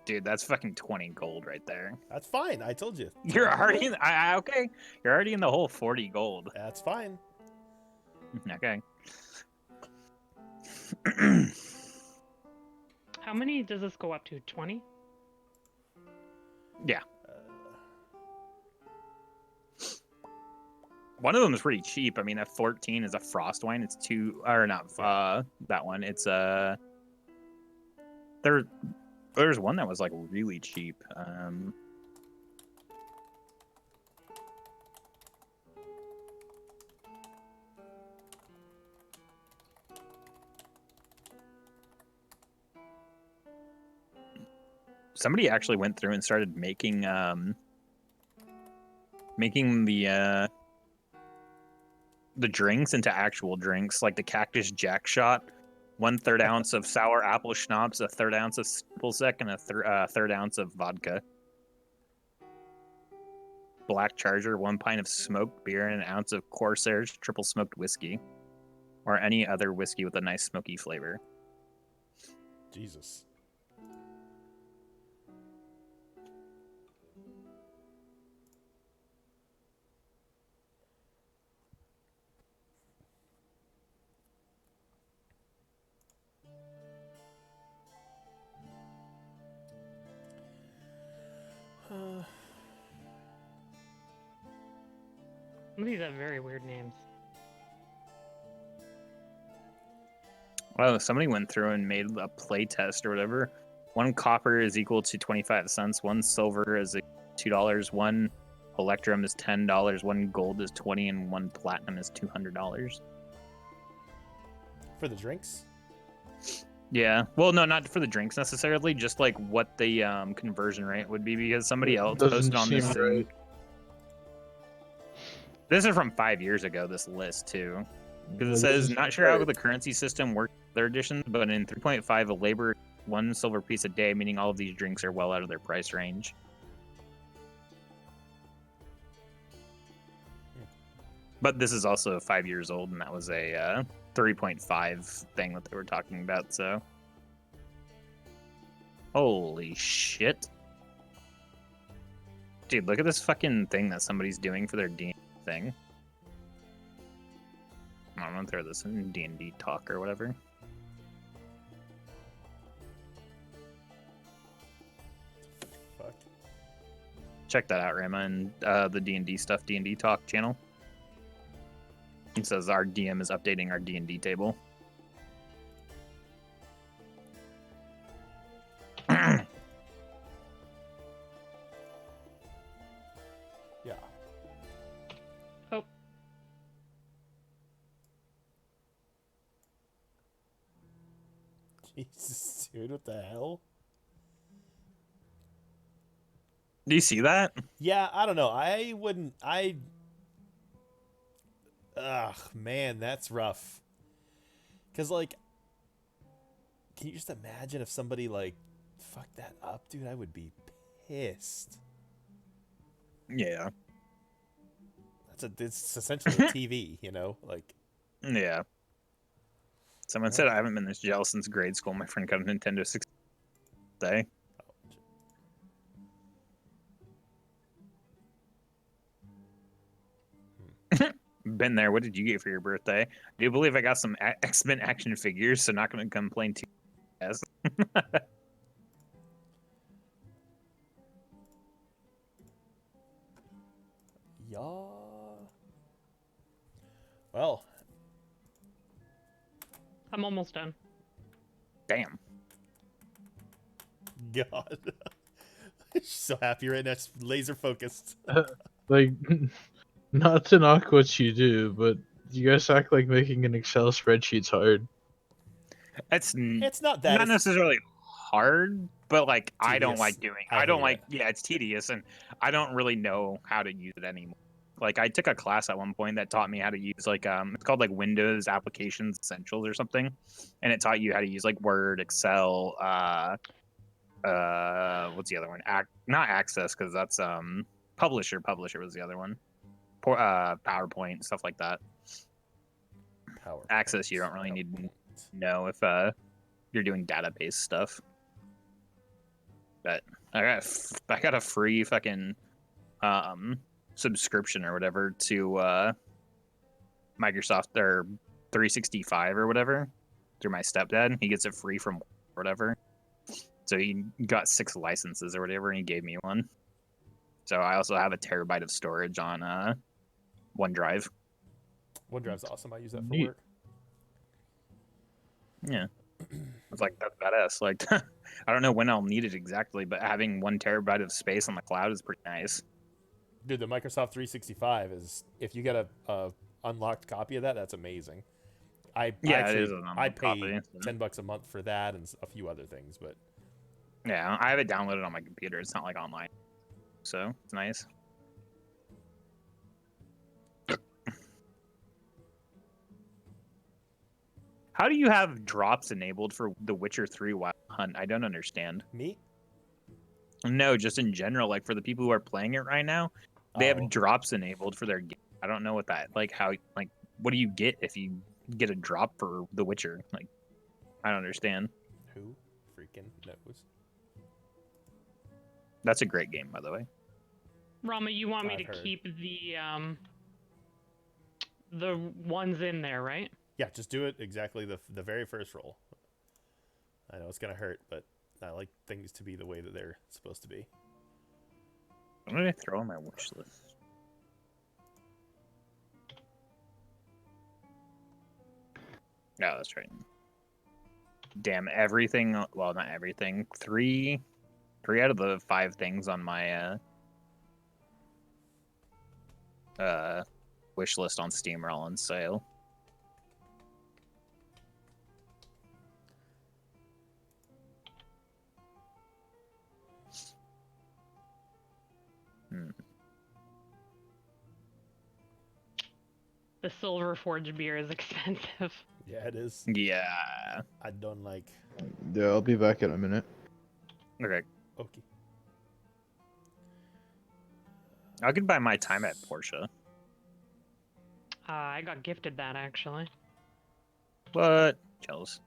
Dude, that's fucking 20 gold right there. That's fine. I told you. You're already in. Okay. You're already in the whole 40 gold. That's fine. Okay. How many does this go up to? 20? Yeah. Uh, One of them is pretty cheap. I mean, a 14 is a frost wine. It's that one. It's there's one that was like really cheap. Somebody actually went through and started making the drinks into actual drinks, like the Cactus Jack Shot, 1/3 ounce of sour apple schnapps, 1/3 ounce of Stilsec, and a third ounce of vodka. Black Charger, 1 pint of smoked beer, and an ounce of Corsair's triple smoked whiskey, or any other whiskey with a nice smoky flavor. Jesus. Some of these have very weird names. Well, somebody went through and made a play test or whatever. 1 copper is equal to 25 cents. 1 silver is $2. 1 Electrum is $10, 1 gold is 20, and 1 platinum is $200. For the drinks? Yeah. Well, no, not for the drinks necessarily. Just like what the conversion rate would be, because somebody else Doesn't posted on this. seem right. This is from 5 years ago. This list too, because it That says doesn't not seem sure how right. the currency system works in other editions, but in 3.5, a labor 1 silver piece a day, meaning all of these drinks are well out of their price range. But this is also 5 years old, and that was a 3.5 thing that they were talking about. So, holy shit, dude! Look at this fucking thing that somebody's doing for their D thing. I'm gonna throw this in D&D talk or whatever. Fuck. Check that out, Rama, and the D&D stuff, D&D talk channel. It says our DM is updating our D&D table. Yeah. Oh, Jesus, dude, what the hell? Do you see that? Yeah, I don't know. I wouldn't. Ugh, man, that's rough. Cause like, can you just imagine if somebody like fucked that up, dude? I would be pissed. Yeah. It's essentially a TV, you know, like. Yeah. Someone said I haven't been this jealous since grade school. My friend got a Nintendo 60 day. Been there. What did you get for your birthday? Do you believe I got some X-Men action figures? So not going to complain too fast. Yeah. Well, I'm almost done. Damn. God. She's so happy right now. She's laser focused. Like, not to knock what you do, but you guys act like making an Excel spreadsheet's hard. It's It's not that. not It's, necessarily hard, but like I don't Tedious. like doing. I I don't hate like. it. Yeah, it's tedious, and I don't really know how to use it anymore. Like I took a class at one point that taught me how to use like it's called like Windows Applications Essentials or something, and it taught you how to use like Word, Excel, what's the other one? Not Access, because that's Publisher. Publisher was the other one. PowerPoint, stuff like that. Power Access, you don't really need to know if you're doing database stuff. But I got a free fucking subscription or whatever to Microsoft or 365 or whatever through my stepdad. He gets it free from whatever. So he got 6 licenses or whatever, and he gave me one. So I also have a terabyte of storage on OneDrive. OneDrive's awesome. I use that for Neat. work. Yeah. It's like, that's badass. Like, I don't know when I'll need it exactly, but having 1 terabyte of space on the cloud is pretty nice. Dude, the Microsoft 365 is, if you get a unlocked copy of that, that's amazing. I Yeah, it is an I unlocked pay copy, so- $10 a month for that and a few other things, but Yeah, I have it downloaded on my computer. It's not like online. So, it's nice. How do you have drops enabled for The Witcher 3 Wild Hunt? I don't understand. me? No, just in general, like for the people who are playing it right now, they have Oh. drops enabled for their game. I don't know what that, like how, like what do you get if you get a drop for The Witcher? Like, I don't understand. Who freaking knows? That's a great game, by the way. Rama, you want me I've to heard. keep the ones in there, right? Yeah, just do it exactly the very first roll. I know it's gonna hurt, but I like things to be the way that they're supposed to be. What did I throw on my wish list? No, that's right. Damn, everything. Well, not everything. Three out of the 5 things on my wish list on Steam are all on sale. The Silver Forge beer is expensive. Yeah, it is. Yeah. I don't like. Yeah, I'll be back in a minute. Okay. Okay. I could buy my time at Porsche. I got gifted that actually. What? Jealous.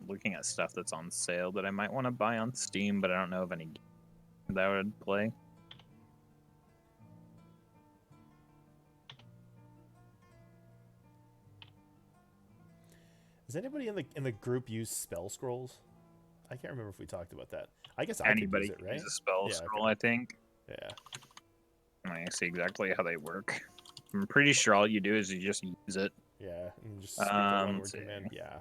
Looking at stuff that's on sale that I might want to buy on Steam, but I don't know of any that would play. Does anybody in the group use spell scrolls? I can't remember if we talked about that. I guess Anybody I could can use it, right? use a spell Yeah, scroll, okay. I think. Yeah. I see exactly how they work. I'm pretty sure all you do is you just use it. Yeah. And just speak a one-word let's see. command. Yeah.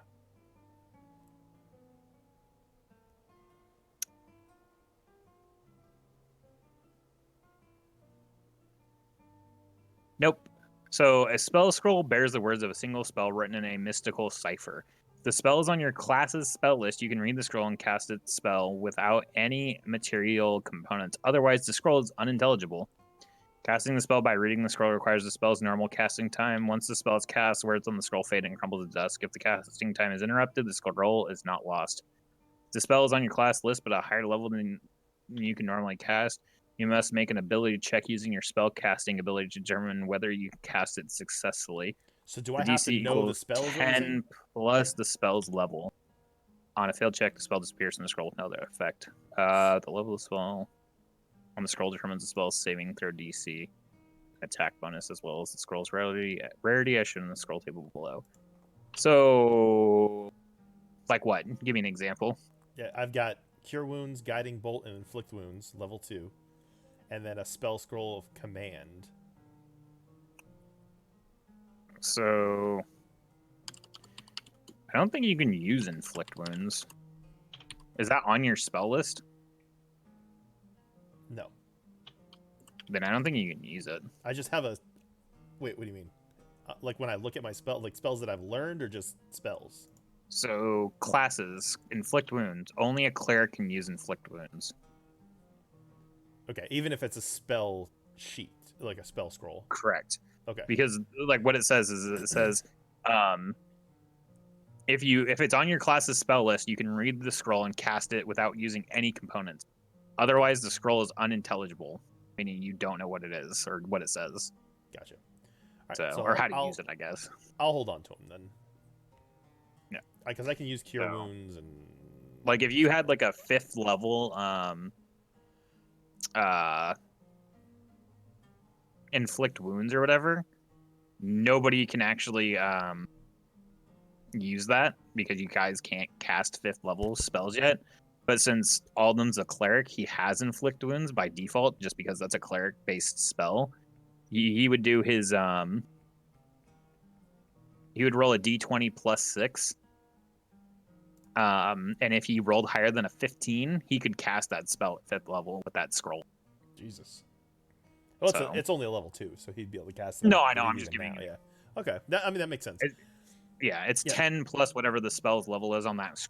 Nope. So a spell scroll bears the words of a single spell written in a mystical cipher. If the spell is on your class's spell list, you can read the scroll and cast its spell without any material components. Otherwise, the scroll is unintelligible. Casting the spell by reading the scroll requires the spell's normal casting time. Once the spell is cast, words on the scroll fade and crumble to dust. If the casting time is interrupted, the scroll is not lost. If the spell is on your class list but at a higher level than you can normally cast, you must make an ability check using your spell casting ability to determine whether you can cast it successfully. So do The I have DC to know the equals spells? What you're saying? 10 plus the spell's level. On a failed check, the spell disappears from the scroll with no other effect. The level of the spell on the scroll determines the spell's saving throw DC, attack bonus, as well as the scroll's rarity as shown in the scroll table below. So, like what? Give me an example. Yeah, I've got Cure Wounds, Guiding Bolt, and Inflict Wounds, level 2. And then a spell scroll of Command. So, I don't think you can use Inflict Wounds. Is that on your spell list? No. Then I don't think you can use it. I just have a... Wait, what do you mean? Like when I look at my spell, like spells that I've learned or just spells? So, classes, Inflict Wounds. Only a cleric can use Inflict Wounds. Okay, even if it's a spell sheet, like a spell scroll. Correct. Okay. Because like what it says is it says if it's on your class's spell list, you can read the scroll and cast it without using any components. Otherwise, the scroll is unintelligible, meaning you don't know what it is or what it says. Gotcha. All right, So, or how to use it, I guess. I'll hold on to them then. Yeah. Because I can use Cure So, Wounds and... Like if you had like a 5th level Inflict Wounds or whatever, nobody can actually use that because you guys can't cast 5th level spells yet. But since Alden's a cleric, he has Inflict Wounds by default, just because that's a cleric based spell. He would do his he would roll a d20 plus 6. And if he rolled higher than a 15, he could cast that spell at 5th level with that scroll. Jesus. Well, So- it's only a level 2, so he'd be able to cast that. No, I know, if he I'm needed just them giving now, you- Yeah. Okay. That makes sense. Yeah, it's Yeah. 10 plus whatever the spell's level is on that.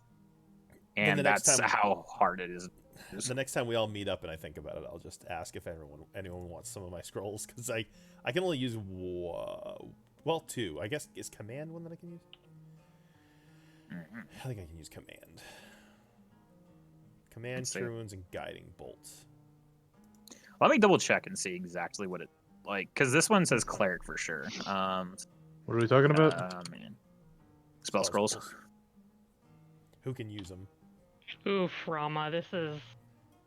And the next that's time- how hard it is. The next time we all meet up and I think about it, I'll just ask if anyone wants some of my scrolls, because I can only use 2. I guess, is Command one that I can use? Mhm. I think I can use Command. Command, Let's see. Cure Wounds, and Guiding Bolt. Let me double check and see exactly what it like, because this one says cleric for sure. What are we talking about? Man. Spell scrolls. Who can use them? Oof, Rama, this is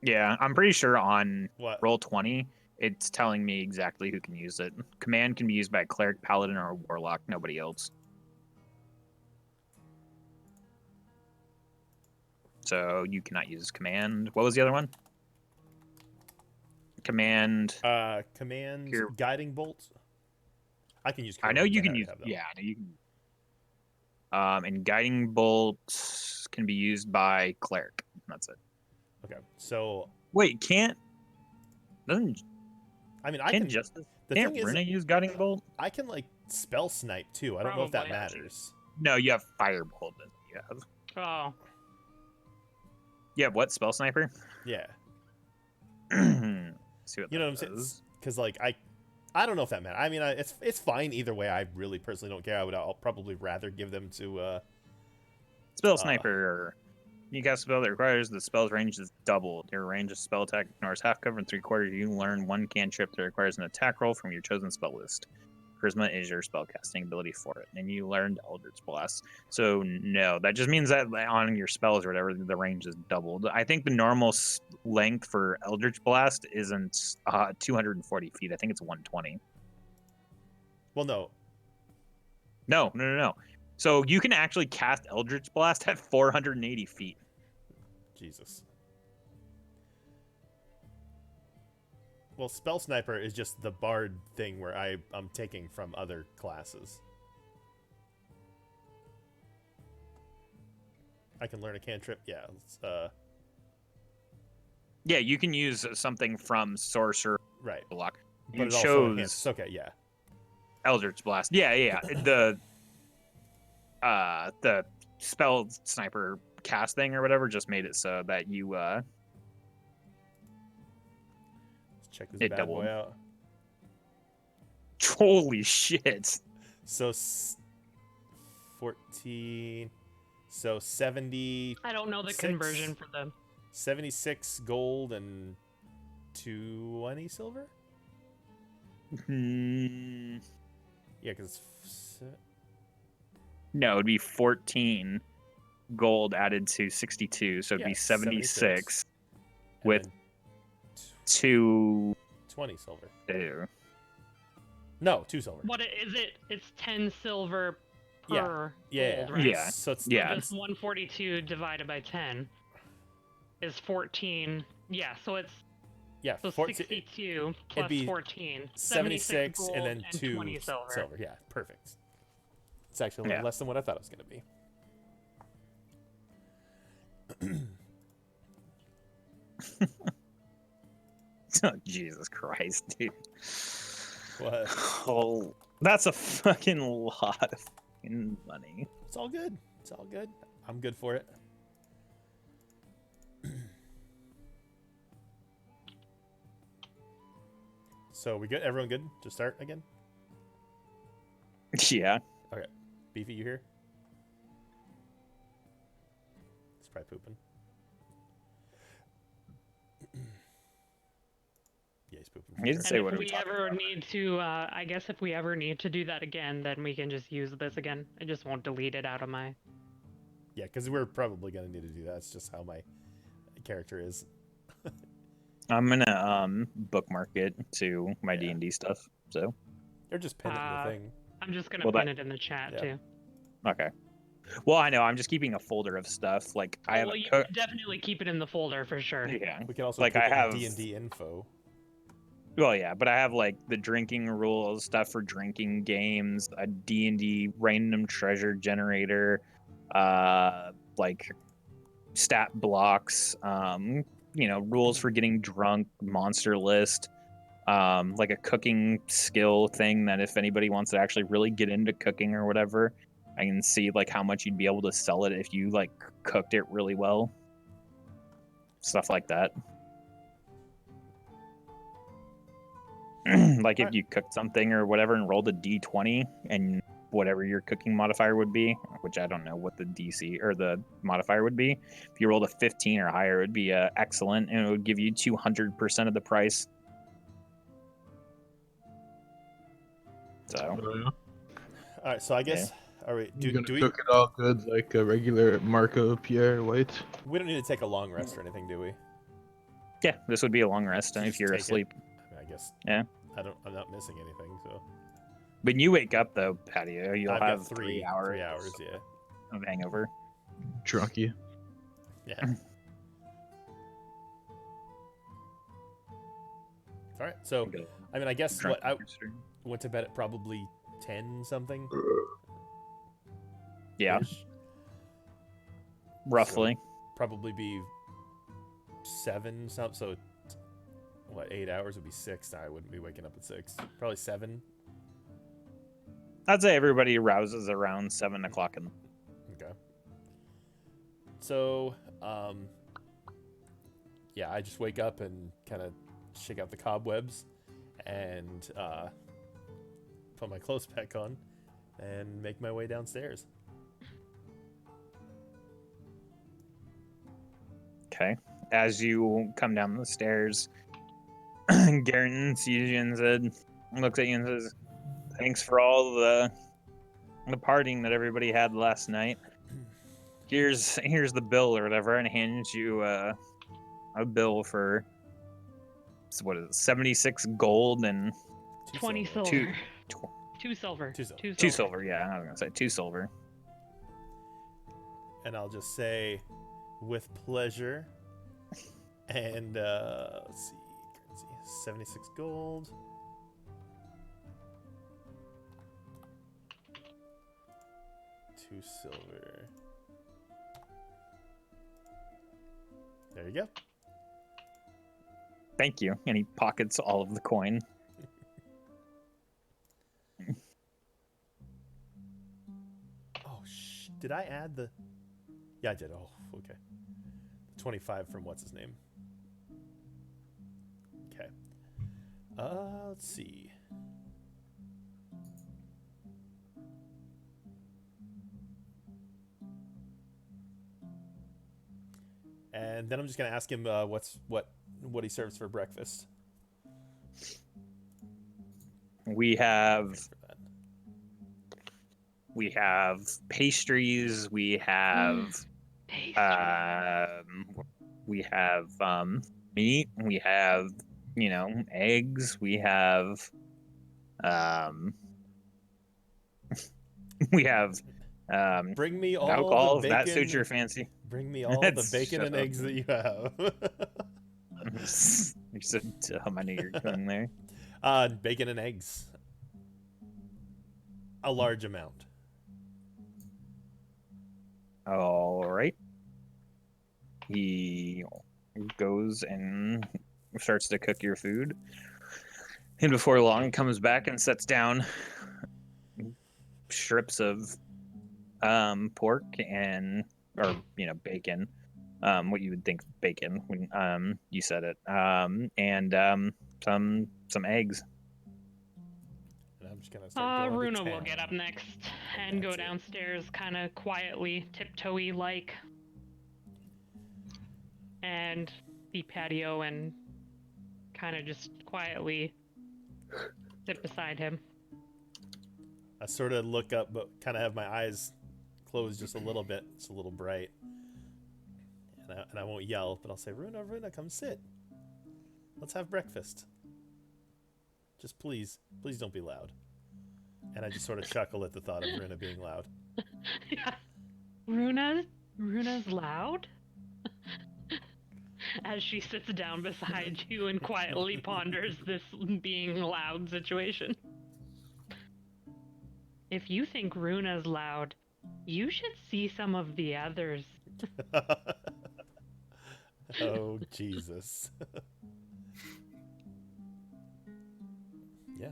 Yeah, I'm pretty sure on What? Roll20, it's telling me exactly who can use it. Command can be used by a cleric, paladin, or a warlock. Nobody else. So you cannot use command. What was the other one? command. Command Here. guiding bolt. I can use. I know command, you I can already use. have them. Yeah, I know you can. And guiding bolts can be used by cleric. That's it. Okay. So Wait, can't doesn't I mean, I can't can. Justice The can't thing is, Runa use guiding bolt? I can like spell snipe too. I don't know if that Probably. matters. No, you have firebolt. You have. Oh, You have what? Spell sniper? Yeah. See what You know that what I'm saying? does. Because like I don't know if that matters. I mean, it's fine either way. I really personally don't care. I'll probably rather give them to. Spell sniper. You cast a spell that requires the spell's range is doubled. Your range of spell attack ignores half cover and 3/4. You learn one cantrip that requires an attack roll from your chosen spell list. Charisma is your spellcasting ability for it, and you learned Eldritch Blast. So no, that just means that on your spells or whatever, the range is doubled. I think the normal length for Eldritch Blast isn't 240 feet. I think it's 120. Well, no. No. So you can actually cast Eldritch Blast at 480 feet. Jesus. Well, spell sniper is just the bard thing where I'm taking from other classes. I can learn a cantrip. Yeah. Yeah, you can use something from Sorcerer Right. Block. But You it also chose enhances. Okay. Yeah. Eldritch Blast. Yeah. The spell sniper cast thing or whatever just made it so that you Let's check this It bad doubled. boy out. holy shit. So 14. So 70. I don't know the 6. conversion for them. 76 gold and 20 silver. Hmm. Yeah, because No, it'd be 14 gold added to 62, so it'd Yeah, be 76 and with then 2. 20 silver. Ew. No, 2 silver. What is it? It's 10 silver Yeah. per Yeah, gold, yeah. right? Yeah. So it's Yeah. This 142 divided by 10 is 14. Yeah, so it's yeah, so 62 plus be 14. 76 gold and then 2 20 silver. Yeah, perfect. It's actually a little Yeah. less than what I thought it was going to be. Oh, Jesus Christ, dude. What? Oh, that's a fucking lot of fucking money. It's all good. It's all good. I'm good for it. So we good? Everyone good? To start again? Yeah. Beefy, you here? He's probably pooping. Yeah, he's pooping. for He's sure. Say And what if are we we talking ever about? need to, I guess if we ever need to do that again, then we can just use this again. I just won't delete it out of my. Yeah, because we're probably gonna need to do that. It's just how my character is. I'm gonna bookmark it to my Yeah. D&D stuff. So Or just pin it in the thing. I'm just gonna Well, pin that- it in the chat Yeah. too. okay. Well, I know. I'm just keeping a folder of stuff. Like I have well, a you cook. definitely keep it in the folder for sure. Yeah. We can also Like, keep I it in have- D&D info. Well, yeah, but I have like the drinking rules, stuff for drinking games, a D&D random treasure generator, like stat blocks, rules for getting drunk, monster list, like a cooking skill thing that if anybody wants to actually really get into cooking or whatever, I can see like how much you'd be able to sell it if you like cooked it really well. Stuff like that. Like if Alright. you cooked something or whatever and rolled a d20 and whatever your cooking modifier would be, which I don't know what the DC or the modifier would be. If you rolled a 15 or higher, it would be excellent and it would give you 200% of the price. So, All right, so I guess all right. You're Do gonna we? cook it all good like a regular Marco Pierre White. We don't need to take a long rest or anything, do we? yeah, this would be a long rest Just if you're take it. asleep. I mean, I guess. Yeah. I'm not missing anything, so. When you wake up though, Patio, you'll I've have got 3 hours, 3 hours. Yeah. of hangover. Drunky. Yeah. All right. So, Go I mean, I guess drunk what I rooster. went to bed at probably 10 something. Yeah, ish. roughly. Probably be 7 something. So, what, 8 hours would be 6. I wouldn't be waking up at 6. Probably 7. I'd say everybody rouses around 7 o'clock in the Okay. So, yeah, I just wake up and kind of shake out the cobwebs and put my clothes back on and make my way downstairs. Okay. As you come down the stairs, Garen sees you and looks at you and says, "Thanks for all the partying that everybody had last night. Here's the bill or whatever," and hands you a bill for what is it, 76 gold and 20 silver. silver. Two- 2 silver. 2 silver. 2 silver. Yeah, I was gonna say 2 silver. And I'll just say, with pleasure. And let's see, currency, 76 gold. Two silver. There you go. Thank you. And he pockets all of the coin. Oh, did I add the... Yeah, I did. Oh, okay. 25 from what's his name. Okay. Let's see. And then I'm just gonna ask him what he serves for breakfast. We have pastries. We have we have meat. We have eggs. We have we have Bring me all alcohol. the If bacon. that suits your fancy. Bring me all the That's- bacon shut and up. eggs that you have. You said how many you're doing there? Bacon and eggs. A large amount. All right. He goes and starts to cook your food, and before long comes back and sets down strips of pork and bacon, what you would think bacon when you said it, and some eggs. And I'm just gonna start going to Runa will town. get up next and go That's it. downstairs kind of quietly, tiptoey like, and see Patio and kind of just quietly sit beside him. I sort of look up, but kind of have my eyes closed just a little bit. It's a little bright. And I won't yell, but I'll say, Runa, come sit. Let's have breakfast. Just please don't be loud. And I just sort of chuckle at the thought of Runa being loud. Yeah. Runa's loud? As she sits down beside you and quietly ponders this being loud situation. If you think Runa's loud, you should see some of the others. Oh, Jesus. Yeah.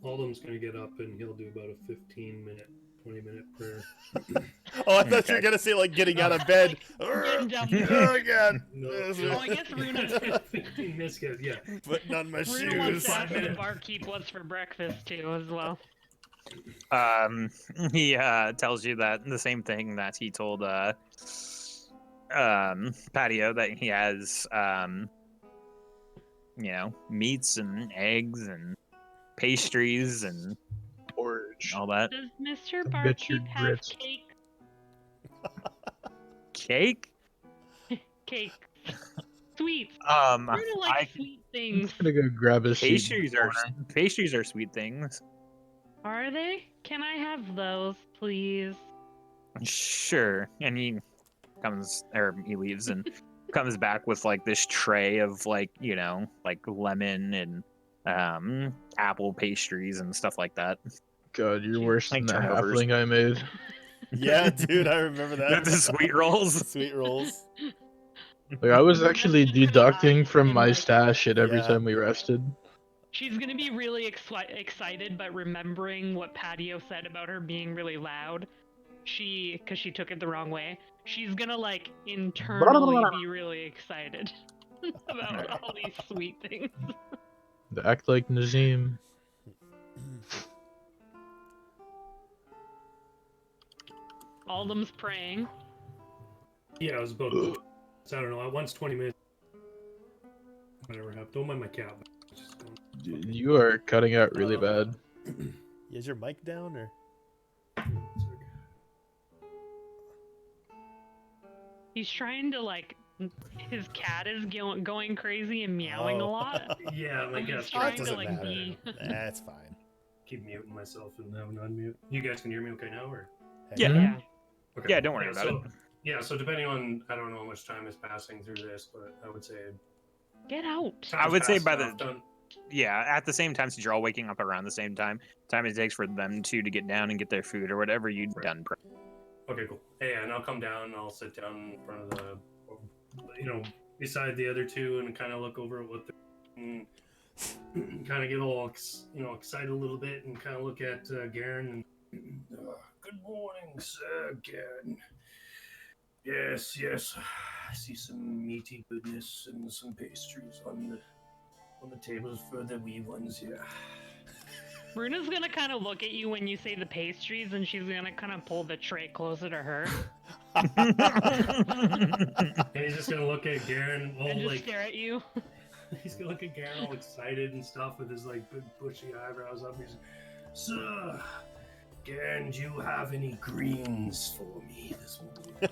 Aldum's gonna get up and he'll do about a 20-minute prayer. Oh, I thought you were going to say, like, getting out of bed. Getting down Oh, God. No, Oh, I guess Runa 15 minutes, yeah. Putting on my Runa wants shoes. to ask the barkeep what's for breakfast too, as well. He tells you that the same thing that he told Patio, that he has meats and eggs and pastries and Porridge. all that. Does Mr. Get your Barkeep have grits. Cake? cake? Sweets. I Runa likes sweet I'm things. just gonna go grab a seat. pastries are sweet things. Are they? Can I have those, please? Sure. And he leaves and comes back with like this tray of like like lemon and apple pastries and stuff like that. God, you're worse Like than the turnovers. halfling I made. Yeah, dude, I remember that. The sweet rolls. Sweet rolls. Like I was That's actually just gonna deducting add from in, my like- stash shit every Yeah. time we rested. She's gonna be really excited, but remembering what Patio said about her being really loud, because she took it the wrong way, she's gonna like internally be really excited about all these sweet things. Act like Nazim. Aldem's praying. Yeah, I was about. So I don't know. Once 20 minutes. Whatever happened. Don't mind my cat. Just going- You are cutting out really bad. Is your mic down or? He's trying to like. His cat is going crazy and meowing a Oh. lot. Yeah, my I'm cat's just Oh, it trying to doesn't like matter. be. That's fine. keep muting myself and having unmute. You guys can hear me okay now, or? Yeah. Yeah. Okay. Yeah, don't worry about so, it. Yeah, so depending on, I don't know how much time is passing through this, but I would say. Get out. I would say time's by passed the- enough, done. Yeah, at the same time, since you're all waking up around the same time it takes for them two to get down and get their food or whatever you've Right. done. Okay, cool. Yeah, and I'll come down and I'll sit down in front of the, beside the other two and kind of look over at what they're kind of get all, excited a little bit and kind of look at Garen and, good morning, sir, Garen. Yes, I see some meaty goodness and some pastries on the tables for the wee ones here. Bruna's gonna kind of look at you when you say the pastries, and she's gonna kind of pull the tray closer to her And he's just gonna look at Garen all and just like stare at you. he's gonna look at Garen all excited and stuff with his like big bushy eyebrows up. He's, sir, Garen, do you have any greens for me this morning?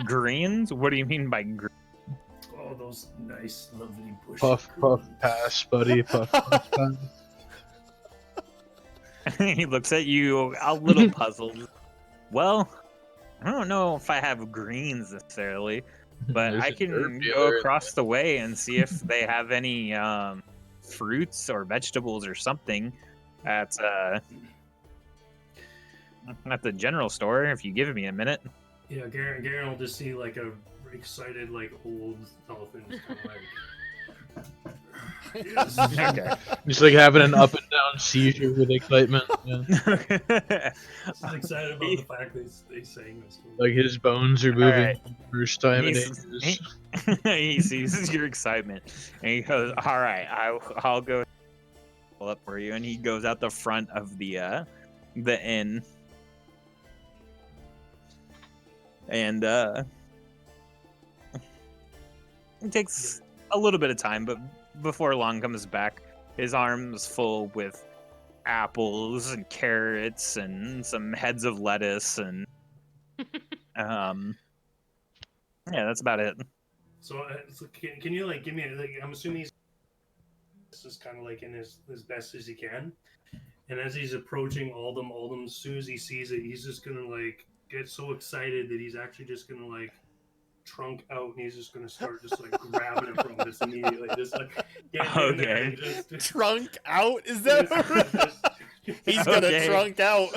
Greens? What do you mean by green? Oh, those nice, lovely bushy Puff, greens. pass, buddy. Puff, pass. He looks at you a little puzzled. Well, I don't know if I have greens necessarily, but There's I a can herb go dealer. across the way and see if they have any fruits or vegetables or something at the general store. If you give me a minute. Yeah, Garen will just see like a excited, like old elephant, just kind of like. Yes. Okay. He's like having an up and down seizure with excitement. Yeah. Just excited about the fact they sang this. Like his bones are moving Alright. for the first time in He's- ages. He sees your excitement and he goes, "All right, I'll go pull up for you." And he goes out the front of the inn, and it takes a little bit of time, but before long comes back, his arms full with apples and carrots and some heads of lettuce and yeah, that's about it. So can you like give me like I'm assuming this is kind of like in his best as he can, and as he's approaching Aldem, as soon as he sees it, he's just gonna like get so excited that he's actually just gonna like trunk out and he's just gonna start just like grabbing it from this immediately, just like get in there and just Trunk out? Is that he's gonna Okay. trunk out?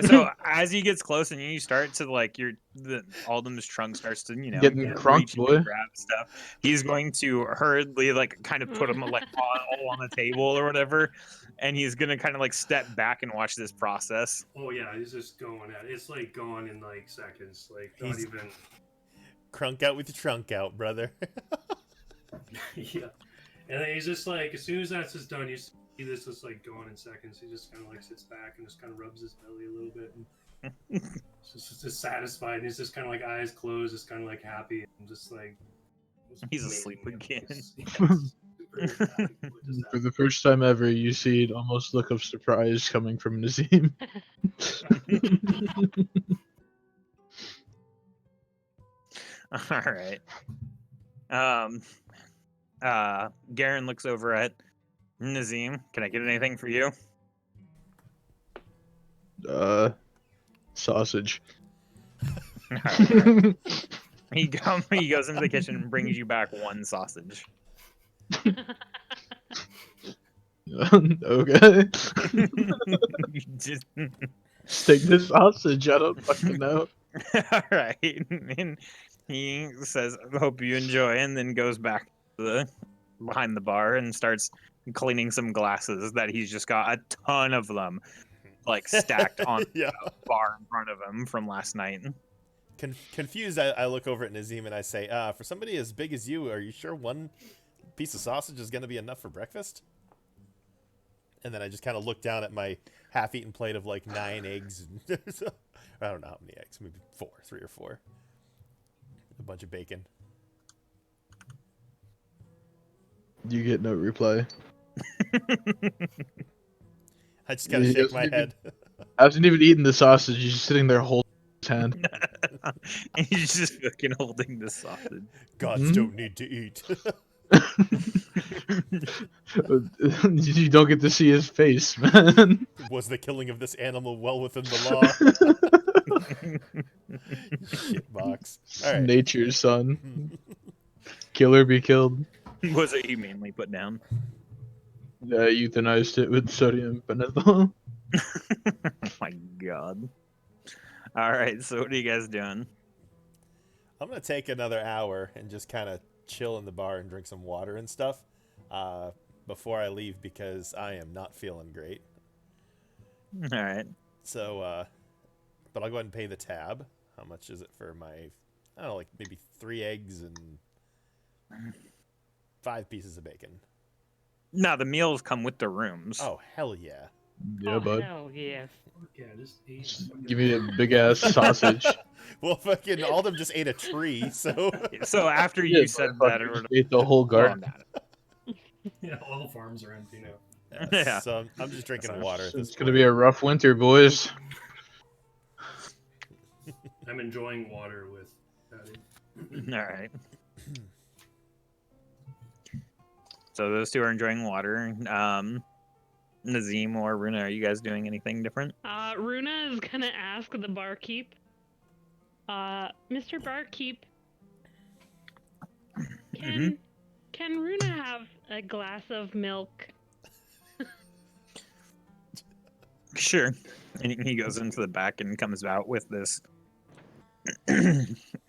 So as he gets close and you start to like the Aldem's trunk starts to Getting reach crunked, and boy. grab stuff, he's going to hurriedly like kind of put him like all on the table or whatever, and he's gonna kind of like step back and watch this process. Oh yeah, he's just going at it. It's like gone in like seconds, like not He's- even. Crunk out with the trunk out, brother. Yeah, and then he's just like, as soon as that's just done, you see this just like going in seconds. He just kind of like sits back and just kind of rubs his belly a little bit, and just satisfied. And he's just kind of like eyes closed, just kind of like happy, and just like He's asleep again. For the first time ever, you see an almost look of surprise coming from Nazim. All right. Garen looks over at Nazim. Can I get anything for you? Sausage. He goes into the kitchen and brings you back one sausage. Okay. Just, Stick this sausage. I don't fucking know. all right. And he says, "Hope you enjoy," and then goes back to the behind the bar and starts cleaning some glasses that he's just got a ton of them, like stacked on Yeah. the bar in front of him from last night. Confused, I look over at Nazim and I say, for somebody as big as you, are you sure one piece of sausage is going to be enough for breakfast? And then I just kind of look down at my half-eaten plate of like 9 eggs. I don't know how many eggs, maybe 3 or 4. A bunch of bacon. You get no reply. I just kind of He shake doesn't my even- head. Hasn't even eaten the sausage. He's just sitting there holding his hand. And he's just fucking holding the sausage. Gods Mhm. don't need to eat. You don't get to see his face, man. Was the killing of this animal well within the law? Shitbox. All right. Nature's son. Kill or be killed. Was it humanely put down? Euthanized it with sodium pentothal. Oh my god. All right, so what are you guys doing? I'm gonna take another hour and just kind of chill in the bar and drink some water and stuff before I leave because I am not feeling great. All right. So, but I'll go ahead and pay the tab. How much is it for my? I don't know, like maybe 3 eggs and 5 pieces of bacon. No, the meals come with the rooms. Oh hell yeah! Yeah, Oh, bud. hell yeah. Yeah, just eat. Give me a big ass sausage. Well, fucking Aldem just ate a tree, so So after Yeah, you said but I that, fucking it would ate the whole well, garden. Yeah, all the farms are empty now. Yeah. So I'm just drinking water at this It's point. gonna be a rough winter, boys. I'm enjoying water with Patty. All right. So those two are enjoying water. Nazim or Runa, are you guys doing anything different? Runa is gonna ask the barkeep, Mr. Barkeep, can Runa have a glass of milk? Sure. And he goes into the back and comes out with this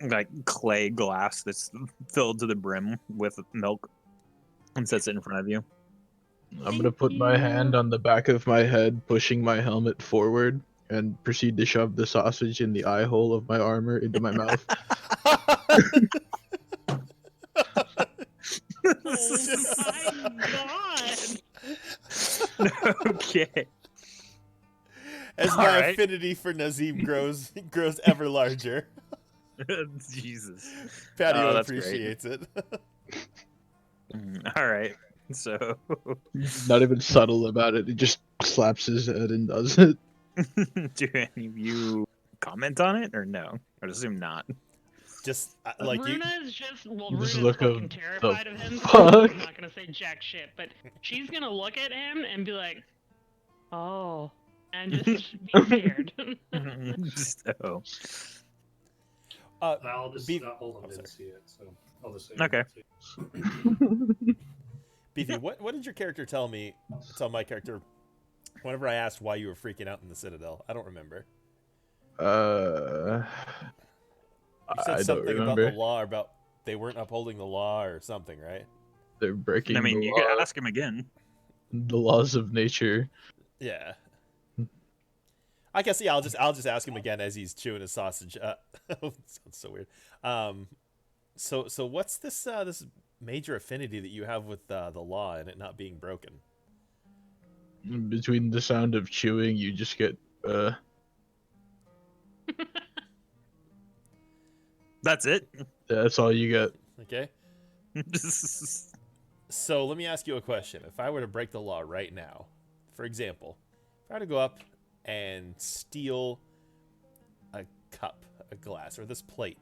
like clay glass that's filled to the brim with milk and sets it in front of you. I'm gonna put my hand on the back of my head, pushing my helmet forward, and proceed to shove the sausage in the eye hole of my armor into my mouth. Oh my god! Okay. As All my right. affinity for Nazim grows ever larger, Jesus. Patio Oh, that's great. appreciates it. All right. So, Not even subtle about it. He just slaps his head and does it. do any of you comment on it or no? I'd assume not. Just like you, Runa is just This Runa's look of fucking the terrified of him. So fuck? I'm not gonna say jack shit, but she's gonna look at him and be like, "Oh," and just be scared. So, I'll just Beef- hold on, I'm didn't sorry. see it, so I'll just say. Okay. Beefy, what did your character tell my character whenever I asked why you were freaking out in the Citadel? I don't remember. You said I don't something about remember. the law, about they weren't upholding the law or something, right? They're breaking I mean, the you law, could ask him again. the laws of nature. Yeah. I guess yeah. I'll just ask him again as he's chewing his sausage. Sounds so weird. So what's this this major affinity that you have with the law and it not being broken? Between the sound of chewing, you just get That's it. that's all you get. Okay. So let me ask you a question. If I were to break the law right now, for example, if I were to go up and steal a cup, a glass, or this plate,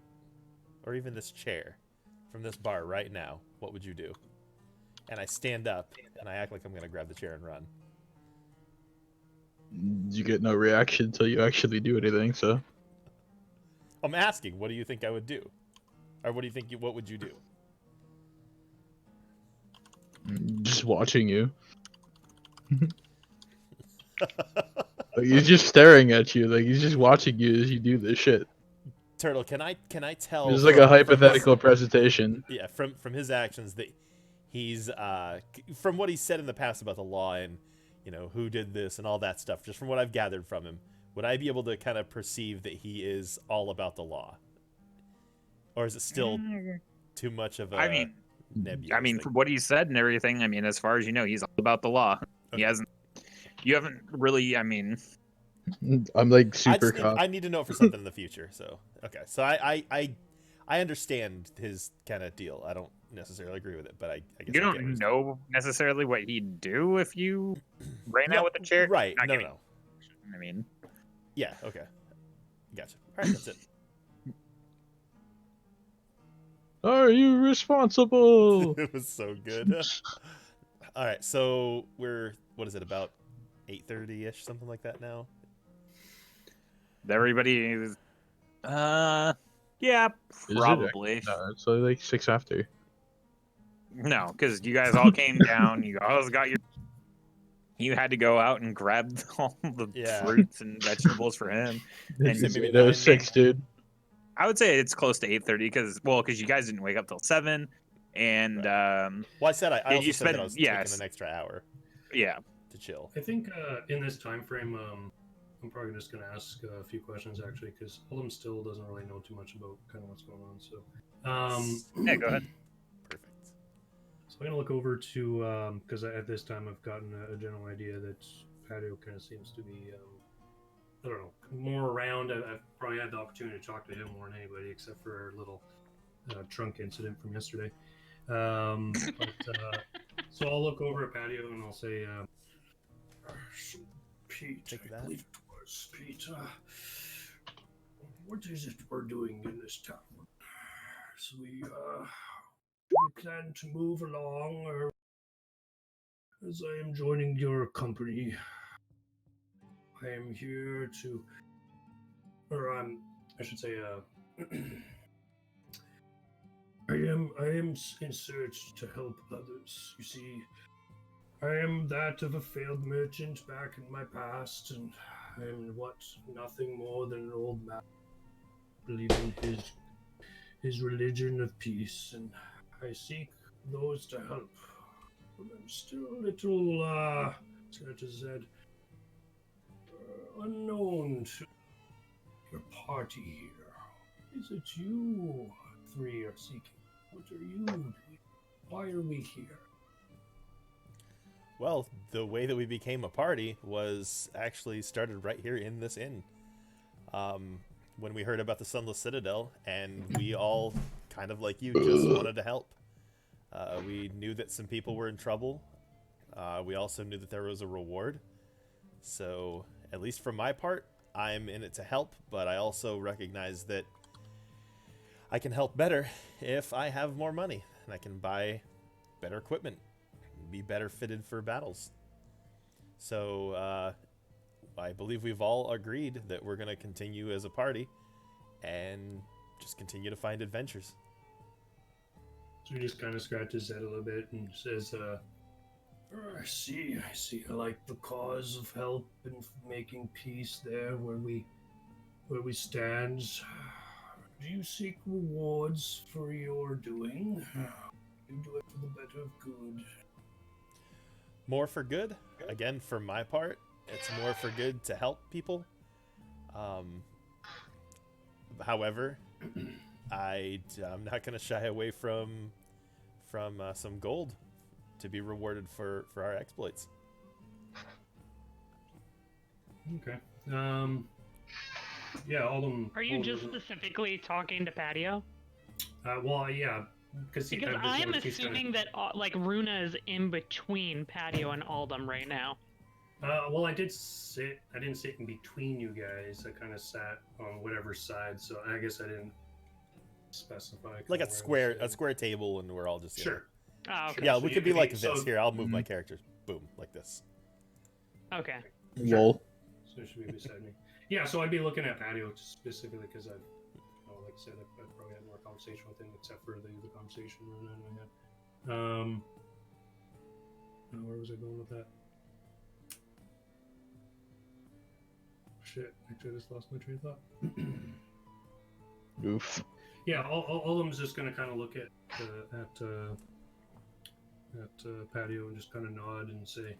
or even this chair from this bar right now, what would you do? And I stand up and I act like I'm going to grab the chair and run. You get no reaction until you actually do anything. So I'm asking, what do you think I would do? Or what do you think? What would you do? Just watching you. Like, he's just staring at you. Like he's just watching you as you do this shit. Turtle, can I tell? It's like from- a from his- hypothetical presentation. yeah, from his actions that he's from what he's said in the past about the law and who did this and all that stuff. Just from what I've gathered from him, would I be able to kind of perceive that he is all about the law, or is it still too much of a? nebulous thing? from what he said and everything, as far as you know, he's all about the law. He Okay. hasn't. You haven't really. I'm like super cop. I need to know for something in the future. So okay, so I understand his kind of deal. I don't necessarily agree with it, but I guess You I get what don't he's- know necessarily what he'd do if you ran out with the chair. Right? Not No, giving- no. Yeah. Okay. Gotcha. All right, that's it. Are you responsible? It was so good. All right, so what is it, about 8:30-ish, something like that now? everybody is. Yeah, Is it? probably. No, it's like 6 after. No, because you guys all came down. You all got your. You had to go out and grab all the Yeah. fruits and vegetables for him. And said maybe That was 9. 6, dude. I would say it's close to 8:30 because you guys didn't wake up till 7, and Well, I said I Did also you said that I spend- was yes. taking an extra hour yeah, to chill. I think in this time frame, I'm probably just going to ask a few questions actually, because Oldham still doesn't really know too much about kind of what's going on. So, yeah, go ahead. Perfect. So I'm going to look over to because at this time I've gotten a general idea that Patio kind of seems to be I don't know, more around. I've probably had the opportunity to talk to him more than anybody, except for our little trunk incident from yesterday. So I'll look over at Patio and I'll say, Pete, Take I that. believe it was Pete. What is it we're doing in this town? So we plan to move along, or as I am joining your company. I am here to, or I should say, I am in search to help others. You see, I am that of a failed merchant back in my past, and I am nothing more than an old man, believing his religion of peace, and I seek those to help. But I'm still a little, unknown to your party here. Is it you three are seeking? What are you doing? Why are we here? Well, the way that we became a party was actually started right here in this inn. When we heard about the Sunless Citadel, and we all, kind of like you, just wanted to help. We knew that some people were in trouble. We also knew that there was a reward. So, at least for my part, I'm in it to help, but I also recognize that I can help better if I have more money, and I can buy better equipment, be better fitted for battles. So, I believe we've all agreed that we're going to continue as a party and just continue to find adventures. So he just kind of scratches his head a little bit and says, I see. I like the cause of help and making peace there where we stand. Do you seek rewards for your doing? You do it for the better of good. More for good. Again, for my part, it's more for good to help people. However, I'm not going to shy away from some gold to be rewarded for our exploits. Okay. Yeah, all them. Are you just specifically talking to Patio? Well, yeah, because I'm assuming that like Runa is in between Patio and Aldum right now. Well, I didn't sit in between you guys. I kind of sat on whatever side, so I guess I didn't specify. Like kinda a where I was square table, and we're all just sitting. Sure. Oh, okay. Yeah, So we you could be could like be- this. so- Here, I'll move my characters. Boom, like this. Okay. Lol. So it should be beside me. Yeah, so I'd be looking at Patio specifically because like I said, I've probably had more conversation with him, except for the conversation Runa and I had. Where was I going with that? Shit, actually, I just lost my train of thought. Oof. Yeah, all of them's just gonna kind of look at Patio and just kind of nod and say,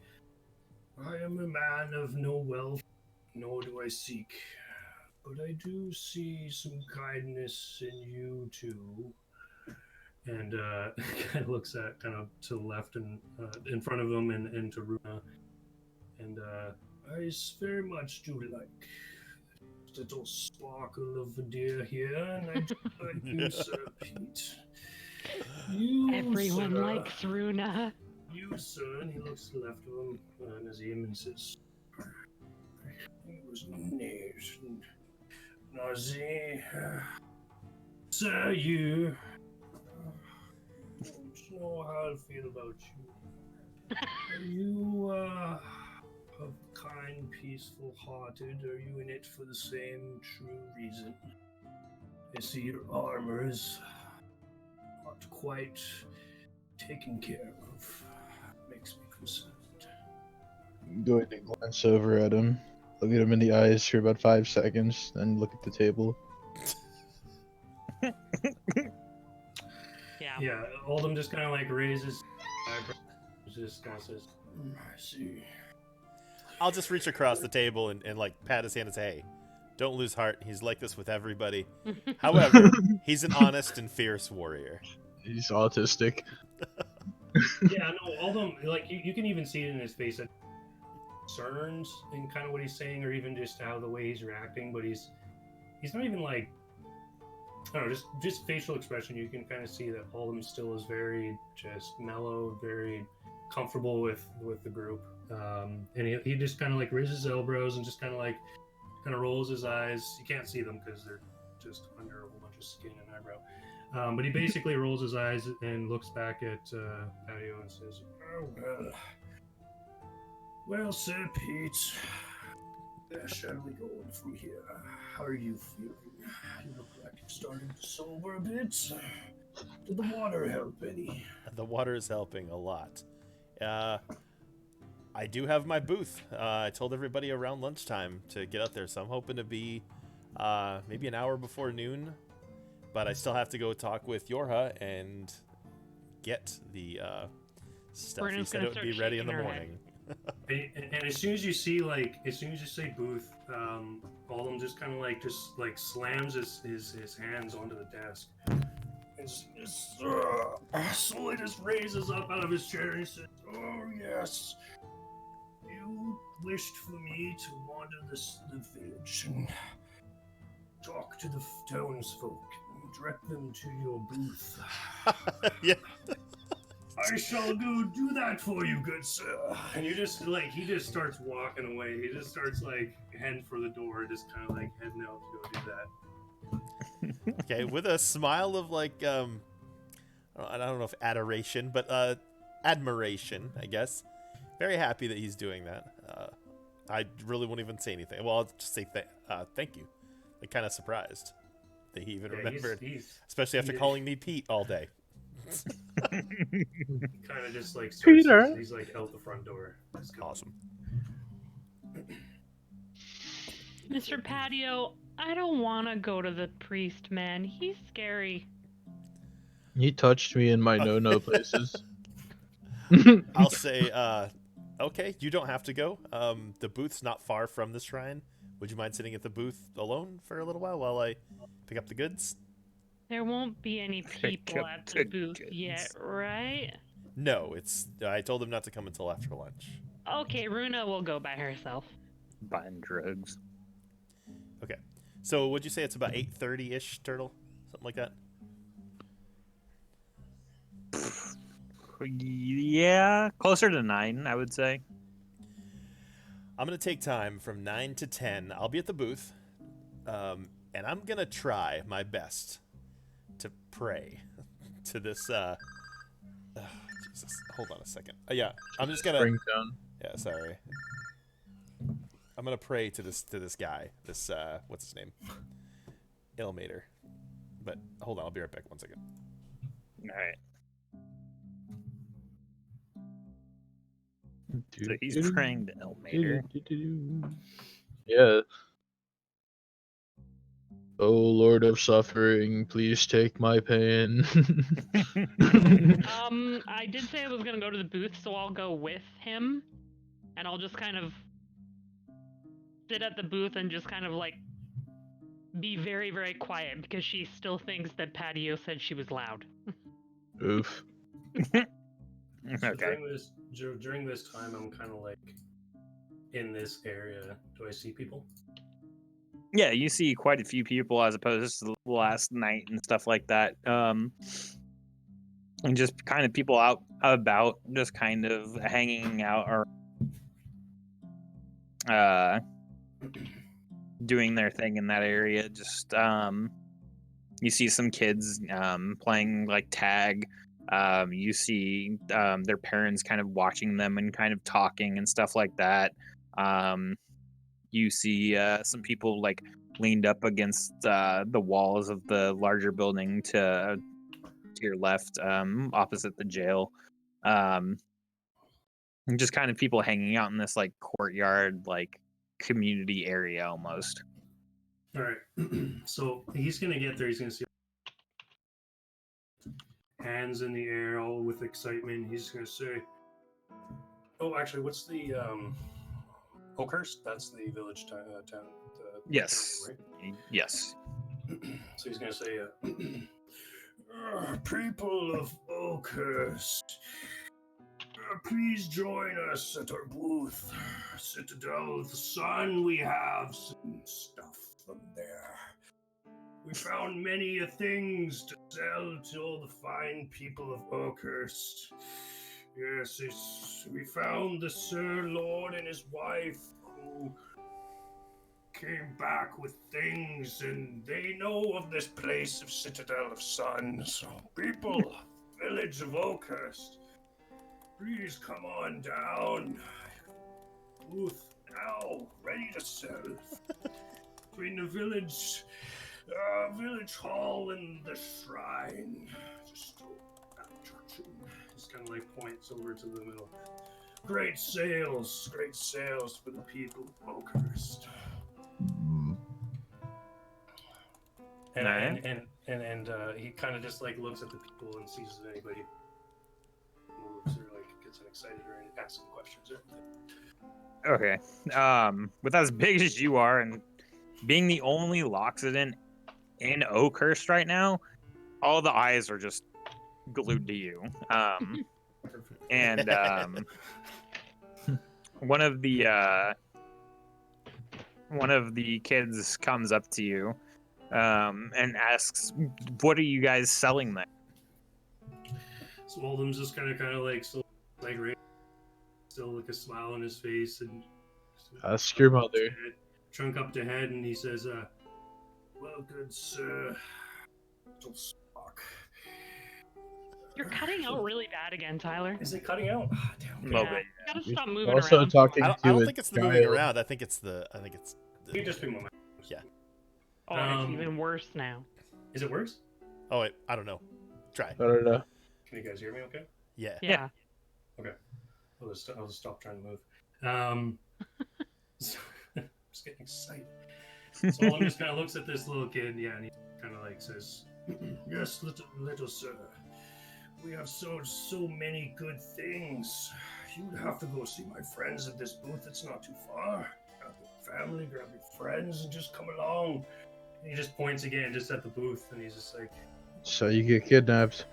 "I am a man of no wealth, nor do I seek, but I do see some kindness in you too." And kind of looks at kind of to the left and in front of him and to Runa, and I very much do like little sparkle of a deer here, and I do like you, Sir Pete. You, Everyone sir, likes Runa. you, sir, and he looks to the left of him, Nazim, and says, "It was Nazim, sir, you. I don't know how to feel about you. Are you, of kind, peaceful hearted? Are you in it for the same true reason? I see your armor is not quite taken care of. Makes me concerned." I'm going to glance over at him, look at him in the eyes for about 5 seconds, then look at the table. Yeah. Yeah, Oldham just kind of like raises eyebrows, just kind of says, "I see." I'll just reach across the table and like pat his hand and say, "Hey, don't lose heart. He's like this with everybody. However, he's an honest and fierce warrior." He's autistic. Yeah, no, Oldham, like you can even see it in his face that concerns in kind of what he's saying, or even just how the way he's reacting. But he's not even like, I don't know, just facial expression. You can kind of see that Oldham still is very just mellow, very comfortable with the group. And he just kind of like raises his elbows and just kind of rolls his eyes. You can't see them because they're just under a whole bunch of skin and eyebrow. But he basically rolls his eyes and looks back at Patio and says, "Oh, well, Sir Pete, where shall we go from here? How are you feeling? You look like you're starting to sober a bit. Did the water help any?" The water is helping a lot. I do have my booth. I told everybody around lunchtime to get out there, so I'm hoping to be maybe an hour before noon. But I still have to go talk with Yorha and get the stuff. He Bruno's said gonna it would be start ready in the shaking her morning. And as soon as you see as you say booth, Oldham just kind of like slams his hands onto the desk. And just slowly just raises up out of his chair and he says, "Oh yes, you wished for me to wander the village and talk to the townsfolk and direct them to your booth. Yeah. I shall go do that for you, good sir." And you just he just starts walking away. He just starts heading for the door, just kind of heading out to go do that. Okay, with a smile of I don't know if adoration, but admiration, I guess. Very happy that he's doing that. I really won't even say anything. Well, I'll just say thank you. Kind of surprised that he even remembered, especially after calling me Pete all day. Kind of just starts, Peter. he's out the front door. Awesome. Mr. Patio, I don't want to go to the priest, man. He's scary. He touched me in my no places. I'll say, okay, you don't have to go. The booth's not far from the shrine. Would you mind sitting at the booth alone for a little while I pick up the goods? There won't be any people at the booth yet, right? No, I told him not to come until after lunch. Okay, Runa will go by herself. Buying drugs. Okay. So would you say it's about 8:30-ish, Turtle? Something like that? Yeah, closer to 9, I would say. I'm going to take time from 9 to 10. I'll be at the booth. And I'm going to try my best to pray to this, Jesus. Hold on a second. Yeah, I'm just going to... Springtown. Yeah, sorry. I'm going to pray to this guy. This, what's his name? Ilmater. But hold on, I'll be right back. 1 second. All right. So he's praying to Elmater. Yeah. Oh Lord of suffering, please take my pain. I did say I was gonna go to the booth, so I'll go with him, and I'll just kind of sit at the booth and just kind of like be very, very quiet because she still thinks that Patio said she was loud. Oof. So Okay. during this time, I'm kind of like in this area. Do I see people? Yeah, you see quite a few people as opposed to the last night and stuff like that. And just kind of people out about, just kind of hanging out or doing their thing in that area. Just you see some kids playing like tag. You see their parents kind of watching them and kind of talking and stuff like that. You see some people like leaned up against the walls of the larger building to your left, opposite the jail. And just kind of people hanging out in this like courtyard, like community area almost. All right. So he's gonna get there. He's gonna see hands in the air, all with excitement. He's gonna say, "Oh, actually, what's the Oakhurst? That's the village town. Yes. Right? Yes. So he's gonna say, "People of Oakhurst, please join us at our booth, Citadel of the Sun. We have some stuff from there. We found many things to sell to all the fine people of Oakhurst. Yes, we found the Sir Lord and his wife who came back with things, and they know of this place of Citadel of Sun. So, people, village of Oakhurst, please come on down. Booth now, ready to sell. Between the village hall and the shrine. Just kind of like points over to the middle. Great sales for the people of Oakhurst. And he kind of just like looks at the people and sees if anybody moves or like gets excited or asks some questions or anything. Okay. With as big as you are and being the only Loxodon in Oakhurst right now, all the eyes are just glued to you. And one of the kids comes up to you and asks, "What are you guys selling there?" So Oldham's just kind of like still like like a smile on his face and Ask your mother. Trunk up to head, and he says, "Well, good sir, little stock." You're cutting out really bad again, Tyler. Is it cutting out? Ah, damn. A little Yeah. bit. You gotta You're stop moving also around. talking I to don't a think it's the moving child. around. I think it's the. You just be my man. Oh, it's even worse now. Is it worse? Oh wait, I don't know. Try. I don't know. Can you guys hear me? Okay. Yeah. Yeah. I'll just stop trying to move. So, I'm just getting excited. So Oldham just kind of looks at this little kid, yeah, and he kind of like says, "Yes, little sir, we have so many good things. You'd have to go see my friends at this booth. It's not too far. Grab your family, grab your friends, and just come along." And he just points again, just at the booth, and he's just like, So you get kidnapped.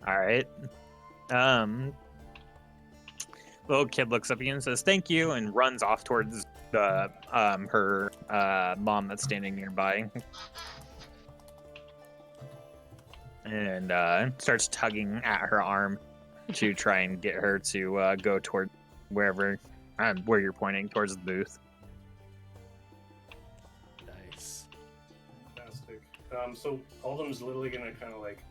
All right. Little kid looks up at you and says, "Thank you," and runs off towards the her mom that's standing nearby, and starts tugging at her arm to try and get her to go toward where you're pointing towards the booth. Nice. fantastic. So Oldham's literally gonna kind of like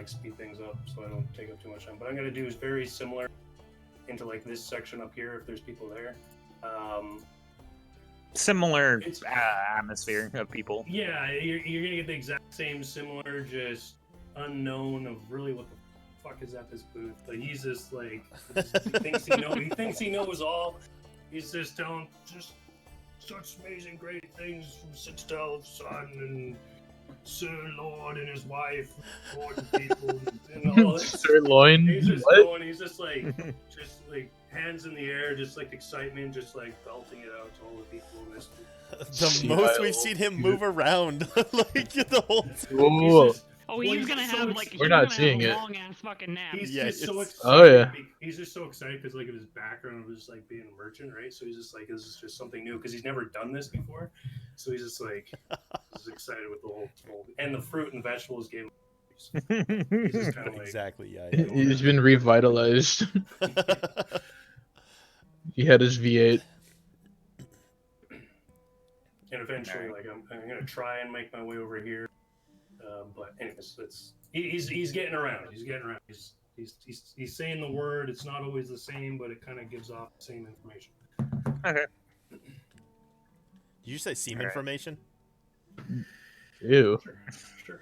speed things up so I don't take up too much time. What I'm gonna do is very similar into like this section up here if there's people there. similar It's- atmosphere of people. Yeah, you're gonna get the exact same, similar, just unknown of really what the fuck is at this booth. But he's just like he thinks he knows all. He's just telling just such amazing, great things from Sixtel's son and Sir Lord and his wife, important people, and all that. Sirloin. He's just What? going. He's just like hands in the air, just like excitement, just like belting it out to all the people in this. The most we've seen him move around, like the whole. Whoa. Oh, Well, he's he's gonna so have ex- like We're he's not gonna seeing have it. a long ass fucking nap. He's Yeah, just so it's- excited. Oh, yeah. He's just so excited because like of his background of just like being a merchant, right? So he's just like, this is just something new because he's never done this before. So he's just like, he's excited with the whole and the fruit and vegetables game. He's just kind of like, Exactly. Yeah. He's been revitalized. He had his V8. and eventually, like, I'm gonna try and make my way over here. But anyways, he's getting around. He's getting around. He's saying the word. It's not always the same, but it kind of gives off the same information. Did you say semen Alright. information? Ew. Sure.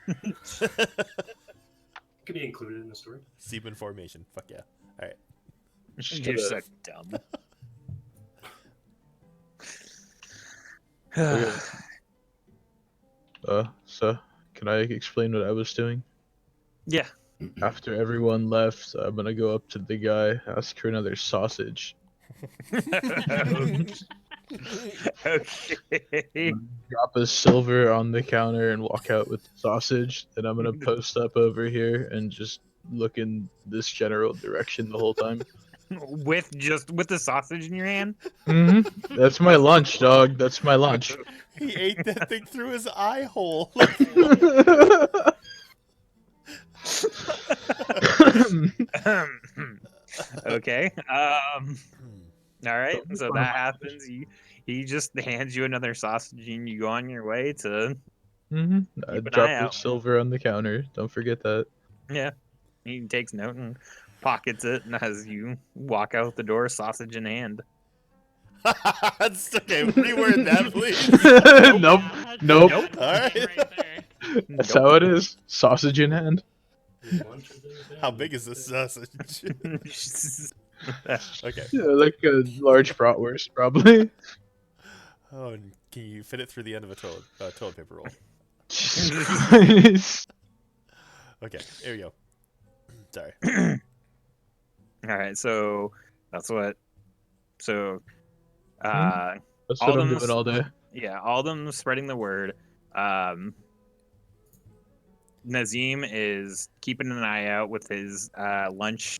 Could be included in the story. Semen formation. Fuck yeah. All right. You're so dumb. So can I explain what I was doing? Yeah. After everyone left, I'm gonna go up to the guy, ask for another sausage. Okay. Drop a silver on the counter and walk out with the sausage. Then I'm gonna post up over here and just look in this general direction the whole time. With the sausage in your hand. That's my lunch, dog. That's my lunch. He ate that thing through his eye hole. Okay. All right. So that happens. He just hands you another sausage and you go on your way to. I Keep an drop eye the out. silver on the counter. Don't forget that. Yeah. He takes note and pockets it, and as you walk out the door, sausage in hand. That's okay. Reword that, please. Nope. Yeah, that's Nope. that's All right. right there. That's how it is. Sausage in hand. Lunch or things like that. How big is this sausage? Okay. Yeah, like a large bratwurst, probably. Oh, and can you fit it through the end of a toilet paper roll? Jesus Christ. Okay, here we go. Sorry. All right, so that's what. So, That's All what I'm them- doing all day. yeah, all them spreading the word. Nazim is keeping an eye out with his lunch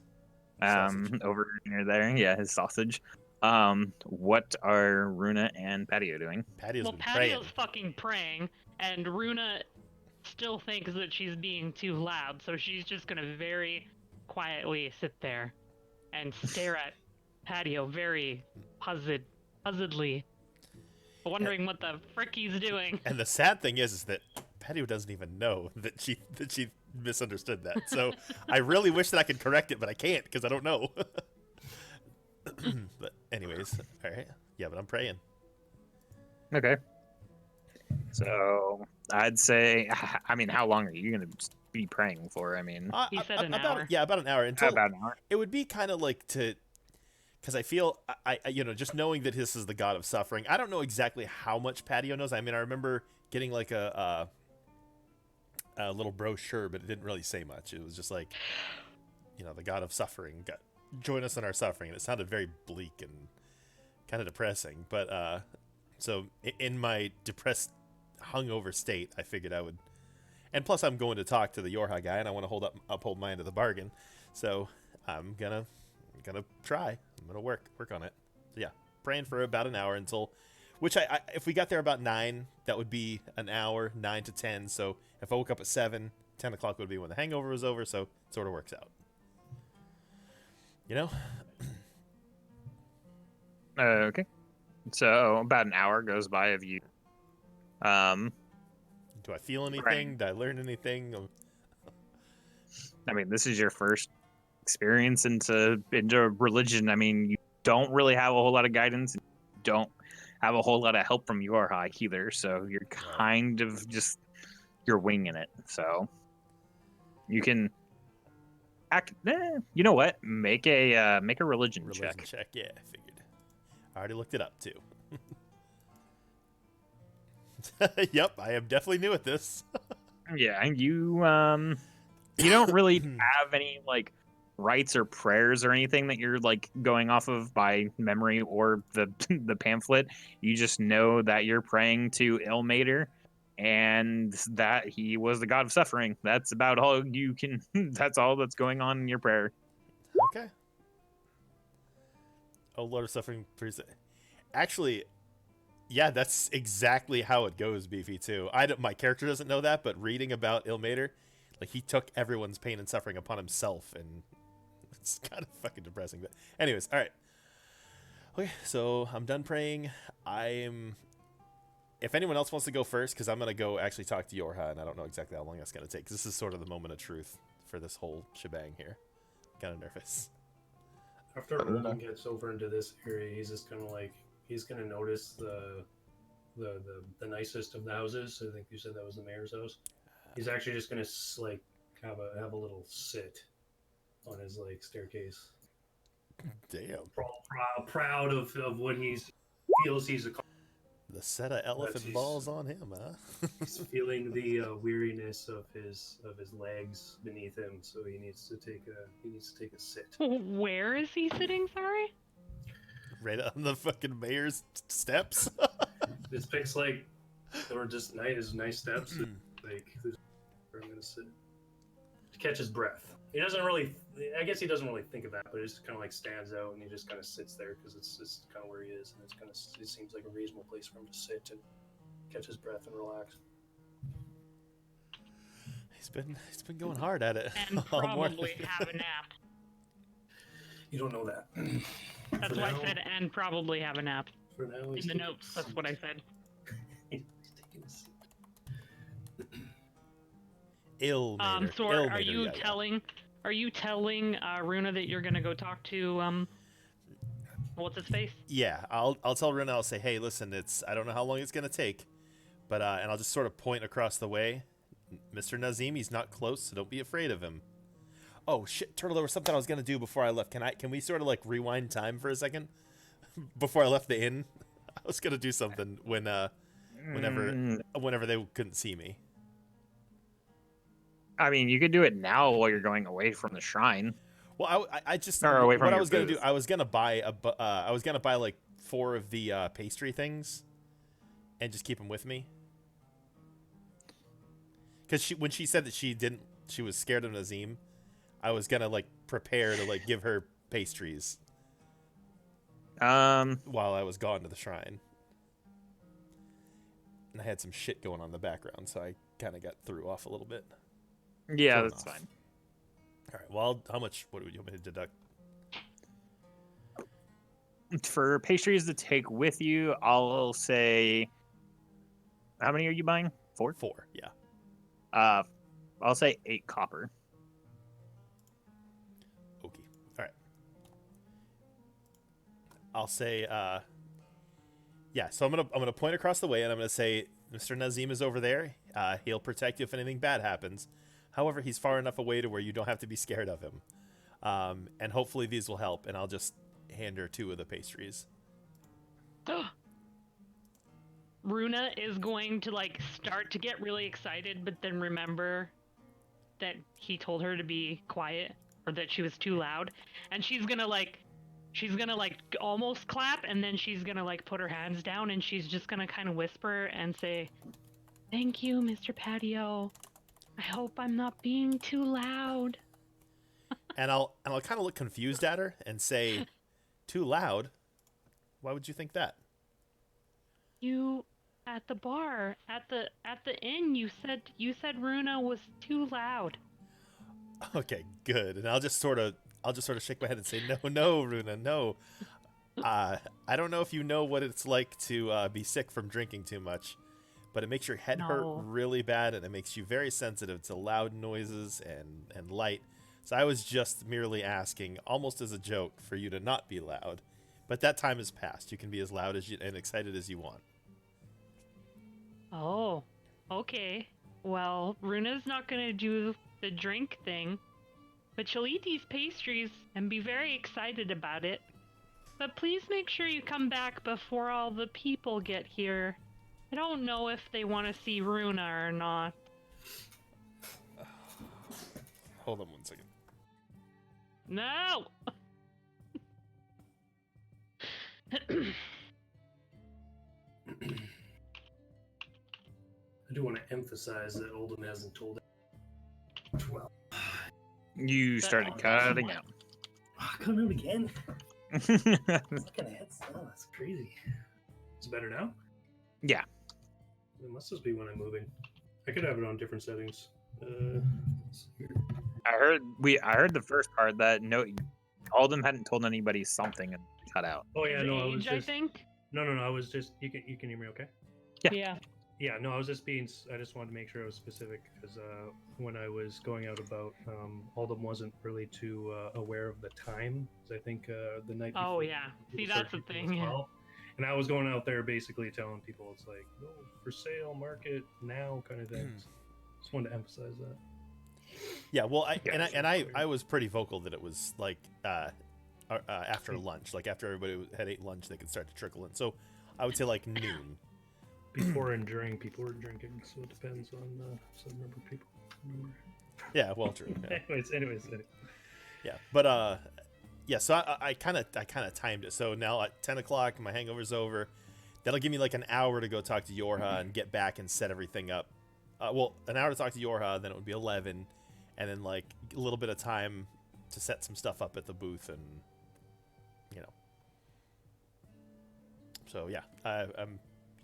Sausage. over near there. Yeah, his sausage. What are Runa and Patio doing? Patio's Well, been praying. Patio's fucking praying, and Runa still thinks that she's being too loud, so she's just gonna very quietly sit there and stare at Patio very puzzledly, wondering what the frick he's doing. And the sad thing is that Patio doesn't even know that she misunderstood that. So I really wish that I could correct it, but I can't because I don't know. But anyways, all right. Yeah, but I'm praying. Okay. So I'd say, I mean, how long are you gonna be praying for? I mean, He said an about, hour. Yeah, about an hour. Until about an hour. it would be kind of like to, because I feel I just knowing that this is the god of suffering. I don't know exactly how much Patio knows. I mean, I remember getting like a little brochure, but it didn't really say much. It was just like, the god of suffering. Join us in our suffering, and it sounded very bleak and kind of depressing. But so in my depressed, hungover state, I figured I would. And plus, I'm going to talk to the Yorha guy, and I want to uphold my end of the bargain. So I'm gonna try. I'm gonna work on it. So yeah, praying for about an hour until, which I if we got there about 9, that would be an hour, 9 to 10. So if I woke up at 7, 10 o'clock would be when the hangover was over. So it sort of works out. Okay. So about an hour goes by of you. Do I feel anything? Right. Did I learn anything? I mean, this is your first experience into religion. I mean, you don't really have a whole lot of guidance. You don't have a whole lot of help from Yorha either, so you're kind of just you're winging it. So you can act. You know what? Make a religion check. check. Yeah, I figured. I already looked it up too. Yep, I am definitely new at this. Yeah, and you don't really have any like rites or prayers or anything that you're like going off of by memory or the the pamphlet. You just know that you're praying to Ilmater and that he was the god of suffering. That's about all you can that's all that's going on in your prayer. Okay. Oh, Lord of Suffering. Actually, yeah, that's exactly how it goes, Beefy, too. My character doesn't know that, but reading about Ilmater, like, he took everyone's pain and suffering upon himself, and it's kind of fucking depressing. But anyways, all right. Okay, so I'm done praying. If anyone else wants to go first, because I'm going to go actually talk to Yorha, and I don't know exactly how long that's going to take. This is sort of the moment of truth for this whole shebang here. Kind of nervous. After Roland gets over into this area, he's just kind of like, he's going to notice the nicest of the houses. I think you said that was the mayor's house. He's actually just going to like have a little sit on his like staircase. Damn. Proud of what feels he's accomplished. The set of elephant balls on him, huh? He's feeling the weariness of his legs beneath him, so he needs to take a sit. Where is he sitting? Sorry. Right on the fucking mayor's steps. This picks like there were just nice steps. Like where I'm gonna sit to catch his breath. He doesn't really. I guess he doesn't really think of that, but it just kind of like stands out, and he just kind of sits there because it's just kind of where he is, and it seems like a reasonable place for him to sit and catch his breath and relax. He's been going hard at it. And probably have a nap. You don't know that. That's why I said, and probably have a nap. For now, In the notes, that's what I said. He's taking a seat. Ilmater. So are you telling? Are you telling Runa that you're gonna go talk to what's his face? Yeah, I'll tell Runa. I'll say, hey, listen, I don't know how long it's gonna take, but and I'll just sort of point across the way. Mr. Nazim, he's not close, so don't be afraid of him. Oh shit, Turtle, there was something I was gonna do before I left. Can we sort of like rewind time for a second? Before I left the inn, I was gonna do something whenever they couldn't see me. I mean, you could do it now while you're going away from the shrine. Well, I just Or away from what I your was gonna booth. do. I was gonna buy like 4 of the pastry things, and just keep them with me. Because when she said that she was scared of Nazim, I was gonna like prepare to like give her pastries while I was gone to the shrine. And I had some shit going on in the background, so I kind of got threw off a little bit. Yeah, Thrown that's off. fine. All right. Well, how much? What do you want me to deduct? For pastries to take with you, I'll say. How many are you buying? 4? 4. Yeah. I'll say 8 copper. Okay. All right. I'll say. Yeah. So I'm gonna point across the way, and I'm gonna say, Mr. Nazim is over there. He'll protect you if anything bad happens. However, he's far enough away to where you don't have to be scared of him. And hopefully these will help. And I'll just hand her 2 of the pastries. Runa is going to like start to get really excited, but then remember that he told her to be quiet or that she was too loud, and she's gonna like almost clap, and then she's gonna like put her hands down, and she's just gonna kind of whisper and say, "Thank you, Mr. Patio. I hope I'm not being too loud." And I'll kind of look confused at her and say, "Too loud? Why would you think that?" You at the bar at the inn, you said Runa was too loud. Okay, good. And I'll just sort of shake my head and say, no, Runa, no. I don't know if you know what it's like to be sick from drinking too much, but it makes your head hurt No. really bad, and it makes you very sensitive to loud noises and light. So I was just merely asking, almost as a joke, for you to not be loud. But that time has passed. You can be as loud as and excited as you want. Oh, okay. Well, Runa's not gonna do the drink thing, but she'll eat these pastries and be very excited about it. But please make sure you come back before all the people get here. I don't know if they want to see Runa or not. Hold on one second. No! I do want to emphasize that Oldham hasn't told it. Well, You started cutting out. coming out again. Fucking heads. Oh, that's crazy. Is it better now? Yeah. It must just be when I'm moving. I could have it on different settings. I heard the first part that no, all of them hadn't told anybody something and cut out. Oh yeah, no, I was I just think. no. I was just you can hear me okay? Yeah. Yeah, no, I was just being. I just wanted to make sure I was specific because when I was going out about, Oldham wasn't really too aware of the time. 'Cause I think the night. Oh before, yeah. See, people that's the started thing. people as Yeah. well. And I was going out there basically telling people it's like, no, for sale, market now, kind of thing. Just wanted to emphasize that. Yeah, well, Yeah, I was pretty vocal that it was like after lunch, like after everybody had ate lunch, they could start to trickle in. So I would say like noon. Before and during, people were drinking, so it depends on some number of people. Yeah, well, true. Yeah, anyways. yeah. But yeah. So I kind of timed it. So now at 10 o'clock, my hangover's over. That'll give me like an hour to go talk to Yorha and get back and set everything up. Well, an hour to talk to Yorha, then it would be 11, and then like a little bit of time to set some stuff up at the booth, and you know. So yeah, I'm.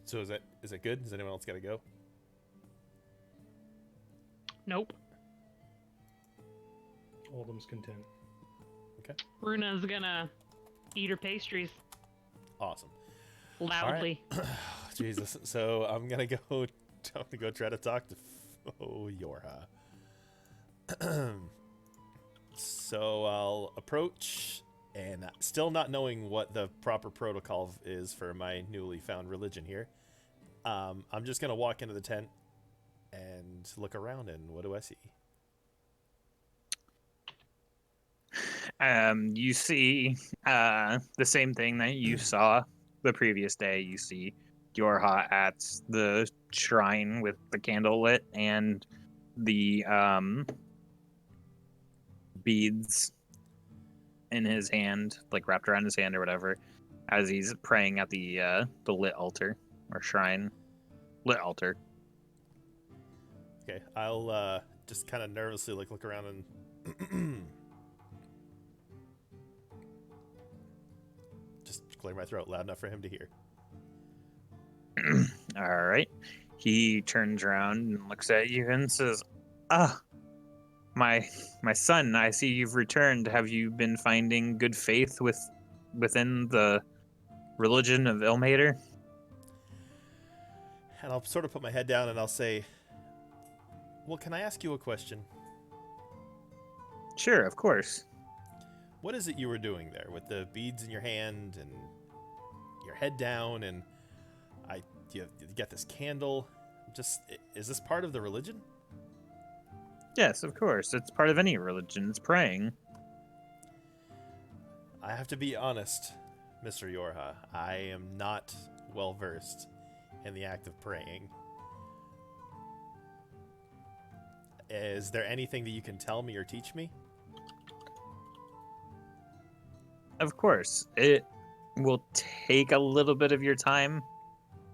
So is it good? Does anyone else got to go? Nope. Oldham's content. Runa's gonna eat her pastries Awesome. loudly. Jesus. So I'm gonna go try to talk to Yorha. So I'll approach, and still not knowing what the proper protocol is for my newly found religion here. I'm just gonna walk into the tent and look around, and what do I see? You see the same thing that you saw the previous day. You see Yorha at the shrine with the candle lit and the beads in his hand, like wrapped around his hand or whatever, as he's praying at the lit altar or shrine, lit altar. Okay, I'll just kind of nervously look around and just clear my throat loud enough for him to hear. All right. He turns around and looks at you and says, "Ah, my son, I see you've returned. Have you been finding good faith within the religion of Ilmater?" And I'll sort of put my head down and I'll say, well, can I ask you a question? Sure, of course. What is it you were doing there with the beads in your hand and your head down, and you got this candle? Is this part of the religion? Yes, of course. It's part of any religion. It's praying. I have to be honest, Mr. Yorha. I am not well versed in the act of praying. Is there anything that you can tell me or teach me? Of course. It will take a little bit of your time,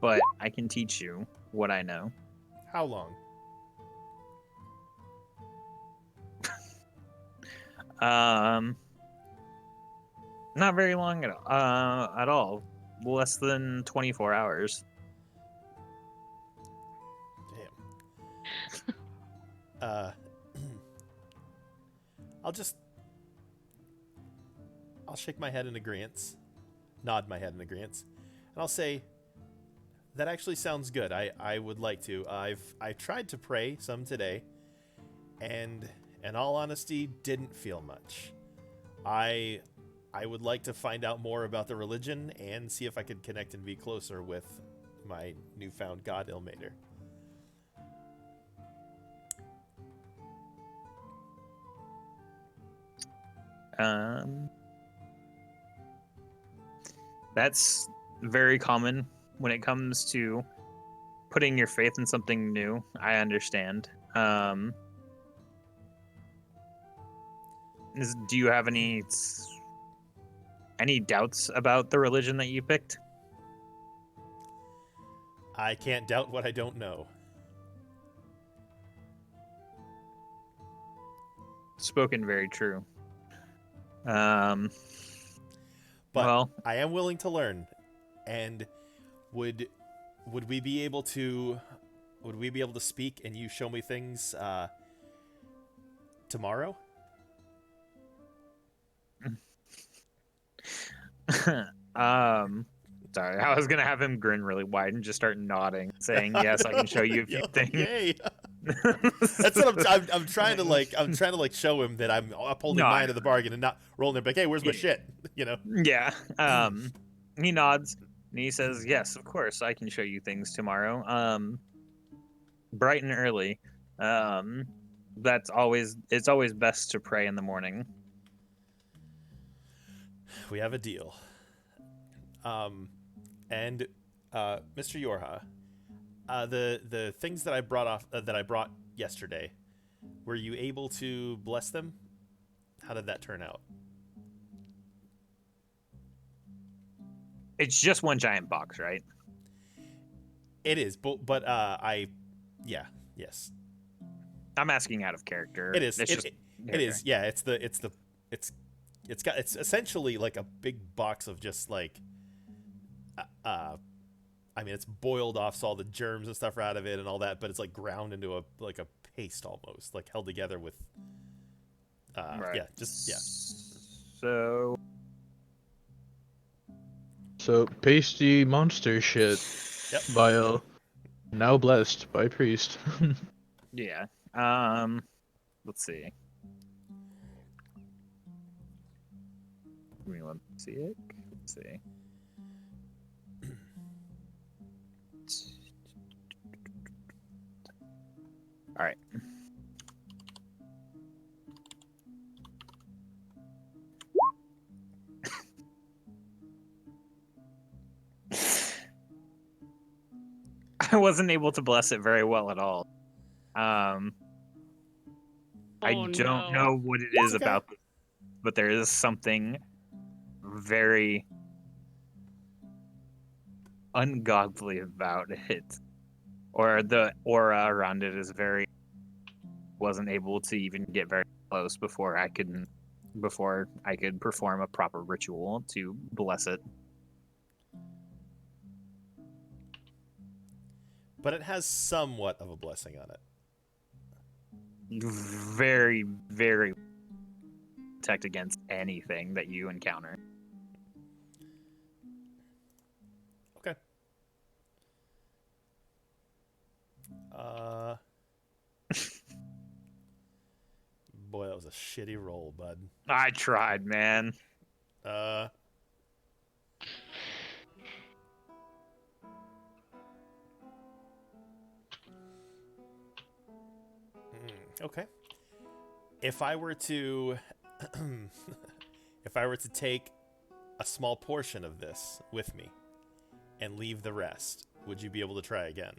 but I can teach you what I know. How long? Not very long at all. Less than 24 hours. Damn. I'll shake my head in agreement, nod my head in agreement, and I'll say, that actually sounds good. I would like to. I've tried to pray some today, and in all honesty, didn't feel much. I I would like to find out more about the religion and see if I could connect and be closer with my newfound god Ilmater. That's very common when it comes to putting your faith in something new. I understand. Do you have any doubts about the religion that you picked? I can't doubt what I don't know. Spoken very true. But well, I am willing to learn. And would we be able to speak and you show me things tomorrow? Sorry, I was gonna have him grin really wide and just start nodding, saying, "Yes, I can show you a few things." Yay! That's what I'm trying to like. I'm trying to like show him that I'm upholding No, my I- end of the bargain and not rolling their back. Hey, where's my Yeah. shit? You know. Yeah. He nods and he says, "Yes, of course, I can show you things tomorrow. Bright and early. It's always best to pray in the morning." We have a deal. And Mr. Yorha, the things that I brought yesterday, were you able to bless them? How did that turn out? It's just one giant box, right? It is, but yes, I'm asking out of character. it is. It's just It is. Yeah, it's essentially like a big box of just like, I mean, it's boiled off, so all the germs and stuff are out of it and all that, but it's like ground into a paste almost, like held together with, Right. yeah, just yeah. So pasty monster shit. Yep. Vial. Now blessed by priest. Yeah. Let's see. Give me one sec. Let's see. All right. I wasn't able to bless it very well at all. I Oh, don't no. know what it is okay. about this, but there is something very ungodly about it. Or the aura around it is very wasn't able to even get very close before I could perform a proper ritual to bless it. But it has somewhat of a blessing on it. Very, very protect against anything that you encounter. Okay. Boy, that was a shitty roll, bud. I tried, man. Okay. If I were to take a small portion of this with me and leave the rest, would you be able to try again?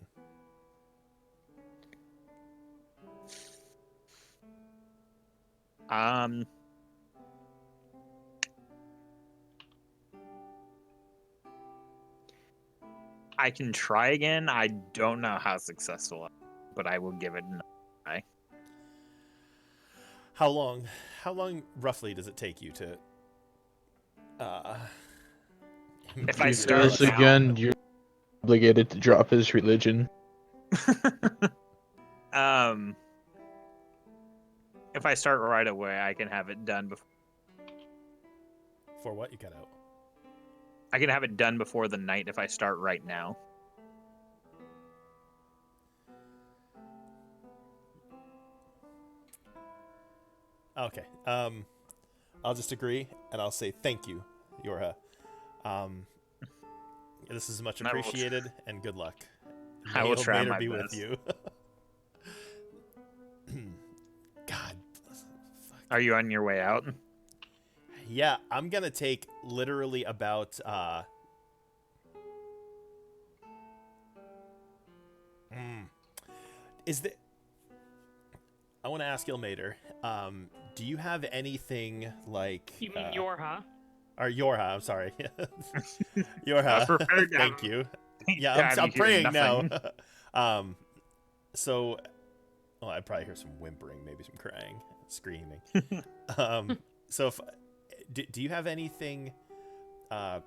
I can try again. I don't know how successful, but I will give it another try. How long roughly does it take you to If I He start does now- again, you're obligated to drop his religion. If I start right away, I can have it done before. for what you cut out? I can have it done before the night if I start right now. Okay. I'll just agree, and I'll say thank you, Yorha. This is much I will appreciated, and good luck. I will May try Elmater my be best. with you. God. Are you on your way out? Yeah, I'm gonna take literally about Is the I want to ask Ilmater, do you have anything like You mean Yorha? or Yorha, I'm sorry. I was Yorha. prepared to Thank have- you. to Yeah, have I'm you hear praying now. nothing. So well, I'd probably hear some whimpering, maybe some crying, screaming. So if do you have anything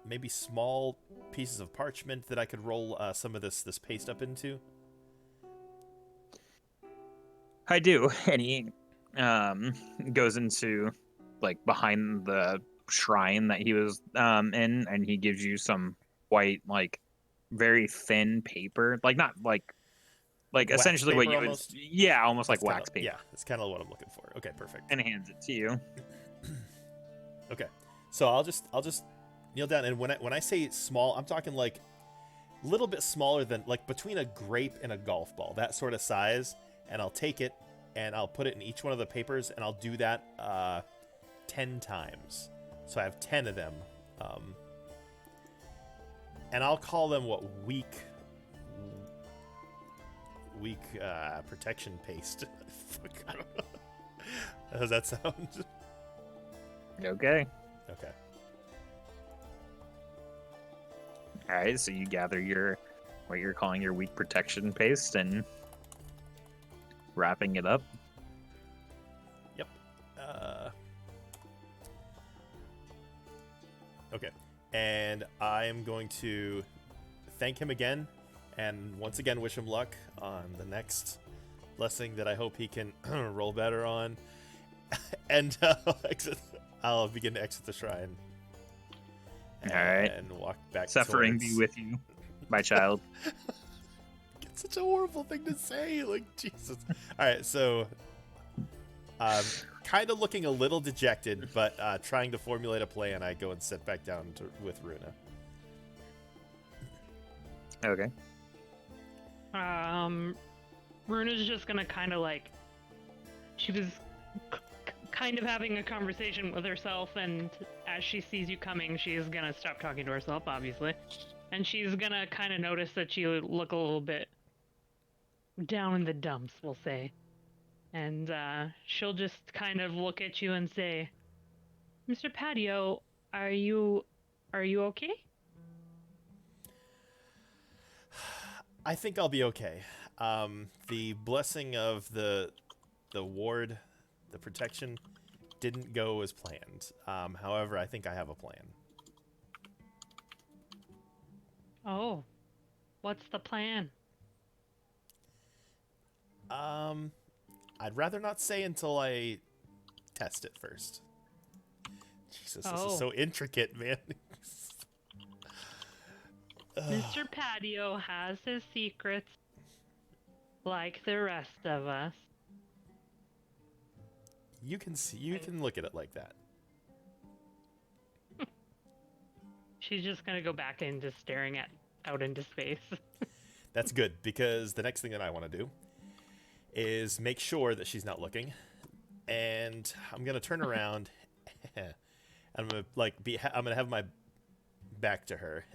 maybe small pieces of parchment that I could roll some of this paste up into? I do, and he goes into like behind the shrine that he was in, and he gives you some white, like very thin paper, like not like Wax essentially what paper you would, almost? yeah, almost like That's wax paper, Yeah, that's kind of what I'm looking for. Okay, perfect. and hands it to you. Okay, so I'll just kneel down, and when I say small, I'm talking like a little bit smaller than like between a grape and a golf ball, that sort of size. And I'll take it and I'll put it in each one of the papers, and I'll do that 10 times. So I have 10 of them, and I'll call them what weak protection paste. Fuck, I don't know. How does that sound? Okay. Okay. All right, so you gather your what you're calling your weak protection paste and wrapping it up. Yep. Okay. And I am going to thank him again, and once again wish him luck on the next blessing that I hope he can roll better on. And I'll begin to exit the shrine. All right. And walk back. Suffering be towards- with you, my child. It's such a horrible thing to say. Like, Jesus. All right, so kind of looking a little dejected, but trying to formulate a plan, I go and sit back down with Runa. Okay. Runa's just gonna kind of like, she was kind of having a conversation with herself, and as she sees you coming, she's gonna stop talking to herself, obviously, and she's gonna kind of notice that you look a little bit down in the dumps, we'll say, and she'll just kind of look at you and say, "Mr. Patio, are you okay?" I think I'll be okay. The blessing of the ward, the protection, didn't go as planned. However, I think I have a plan. Oh, what's the plan? I'd rather not say until I test it first. Jesus, this Oh. is so intricate, man. Mr. Patio has his secrets, like the rest of us. You can look at it like that. She's just gonna go back into staring out into space. That's good, because the next thing that I want to do is make sure that she's not looking, and I'm gonna turn around, and I'm gonna I'm gonna have my back to her,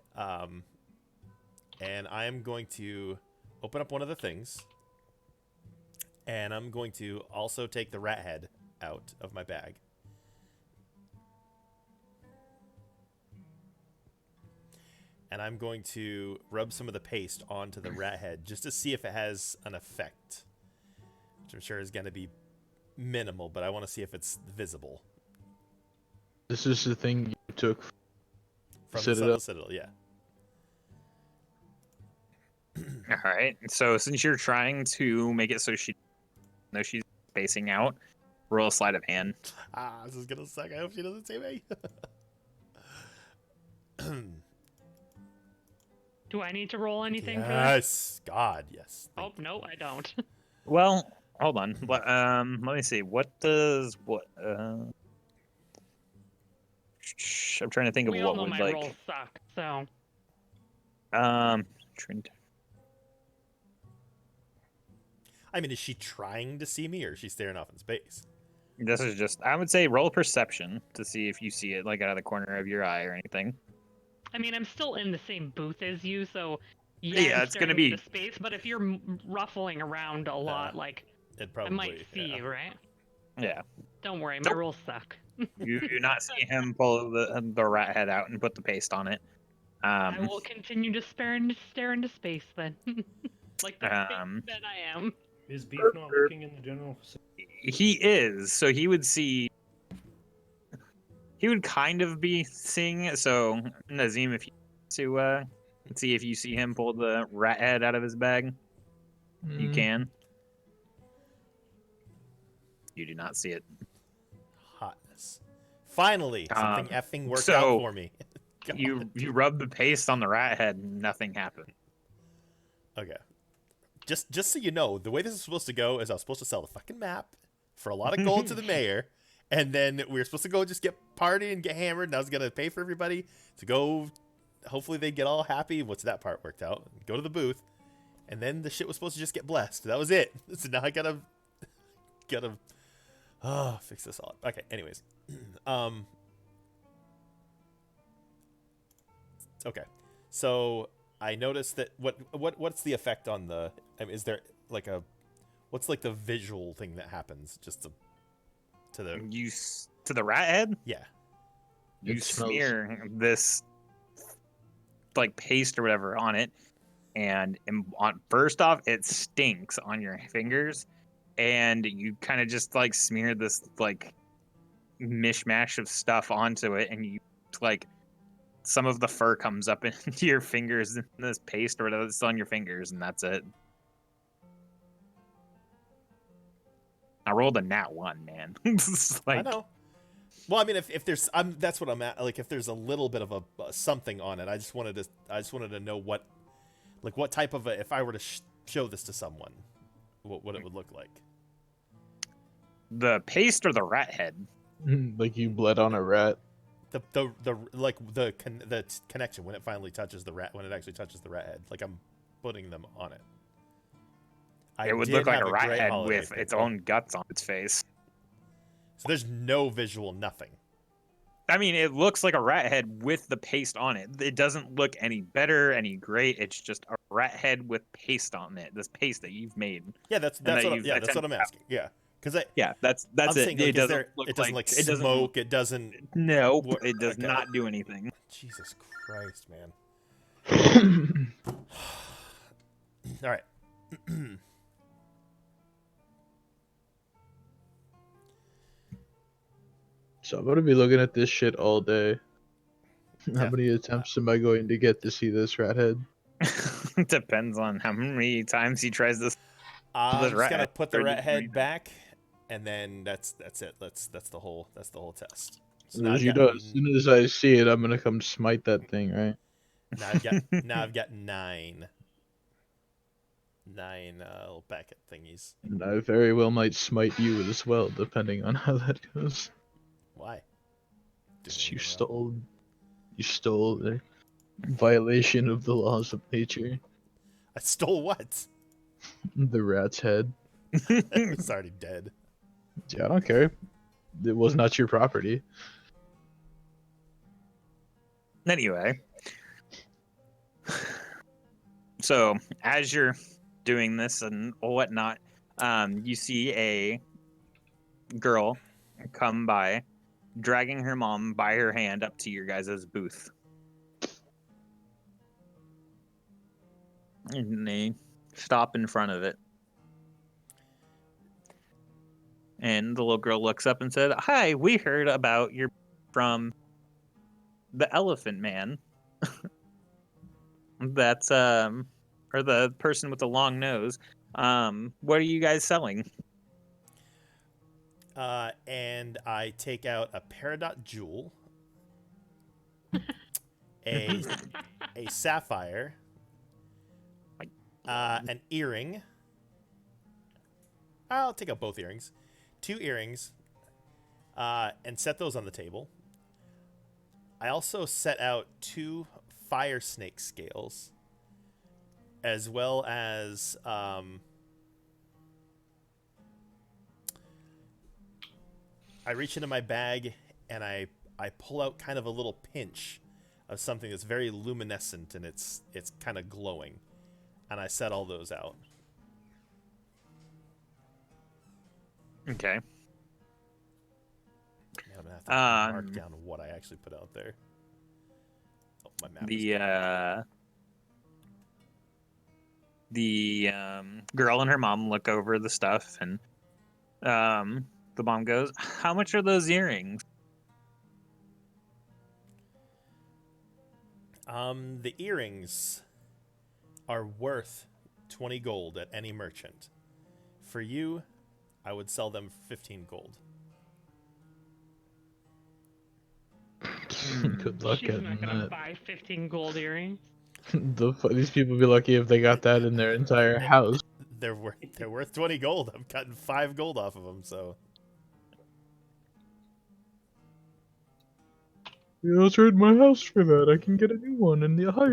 and I am going to open up one of the things, and I'm going to also take the rat head out of my bag. And I'm going to rub some of the paste onto the rat head just to see if it has an effect, which I'm sure is going to be minimal, but I want to see if it's visible. This is the thing you took From Citadel? the Citadel, yeah. All right. So since you're trying to make it so she knows she's spacing out, roll a sleight of hand. This is going to suck. I hope she doesn't say me. Do I need to roll anything for this? Yes. God, yes. Oh, no, I don't. Well, hold on. Let me see. What does I'm trying to think of We all what know would my like. rolls suck, so Trying to- I mean, is she trying to see me or is she staring off in space? This is just. I would say roll perception to see if you see it like out of the corner of your eye or anything. I mean, I'm still in the same booth as you, so Yeah, I'm it's gonna staring be- into space. But if you're ruffling around a lot, like It I probably. might see yeah. you, right? Yeah. Don't worry, my Nope. rolls suck. You do not see him pull the rat head out and put the paste on it. I will continue to stare into space then, like the Um, space that I am. Is Beef not looking in the general vicinity? he is, so he would see. He would kind of be seeing it. So Nazim, if you to see if you see him pull the rat head out of his bag, you can. You do not see it. Hotness. Finally, something effing worked out so for me. God. You rub the paste on the rat head, and nothing happened. Okay. Just so you know, the way this is supposed to go is I was supposed to sell the fucking map for a lot of gold to the mayor, and then we were supposed to go just get party and get hammered, and I was gonna pay for everybody to go. Hopefully they get all happy. What's that part worked out? Go to the booth, and then the shit was supposed to just get blessed. That was it. So now I gotta fix this all up. Okay. Anyways, okay. So I noticed that what's the effect on the? I mean, is there like what's like the visual thing that happens just to the To the rat head, yeah. you It smells- smear this like paste or whatever on it, and on first off, it stinks on your fingers, and you kind of just like smear this like mishmash of stuff onto it, and you like some of the fur comes up into your fingers in this paste or whatever that's on your fingers, and that's it. I rolled a nat 1, man. It's I like, know. Well, I mean, if there's, that's what I'm at. Like, if there's a little bit of a something on it, I just wanted to know what type of if I were to show this to someone, what it would look like. the paste or the rat head. Like you bled on a rat. The connection when it finally touches the rat, when it actually touches the rat head, like I'm putting them on it. It would did look like have a rat great head holiday with its people. own guts on its face. So there's no visual, nothing. I mean, it looks like a rat head with the paste on it. It doesn't look any better, any great. It's just a rat head with paste on it. This paste that you've made. Yeah, that's that what you've that's what I'm attempted- asking. Yeah, because Yeah, that's I'm it. saying, like, It doesn't it doesn't like it doesn't smoke. It doesn't. No, What- it does okay. not do anything. Jesus Christ, man. All right. So I'm gonna be looking at this shit all day. How Yeah. many attempts am I going to get to see this rat head? Depends on how many times he tries this. I'm This just rat gonna head put the turned rat into head anything. back, and then that's it. That's the whole test. So As now I've you got, know, as soon as I see it, I'm gonna come smite that thing, right? now I've got nine little packet thingies. And I very well might smite you as well, depending on how that goes. Why? You stole the violation of the laws of nature. I stole what? The rat's head. It's already dead. Yeah, I don't care. It was not your property. Anyway, so as you're doing this and whatnot, you see a girl come by, dragging her mom by her hand up to your guys' booth. And they stop in front of it. And the little girl looks up and said, "Hi, we heard about your from the Elephant Man." That's or the person with the long nose. What are you guys selling? And I take out a peridot jewel, a sapphire, an earring. I'll take out both earrings, 2 earrings, and set those on the table. I also set out 2 fire snake scales, as well as I reach into my bag and I pull out kind of a little pinch of something that's very luminescent and it's kind of glowing, and I set all those out. Okay. Yeah, I'm gonna have to mark Um, down what I actually put out there. Oh, my map. The girl and her mom look over the stuff, and the mom goes, "How much are those earrings?" The earrings are worth 20 gold at any merchant. For you, I would sell them for 15 gold. Good luck She's getting not gonna that. buy 15 gold earrings. These people be lucky if they got that in their entire house. They're worth 20 gold. I'm cutting 5 gold off of them, so You know, trade my house for that. I can get a new one in the higher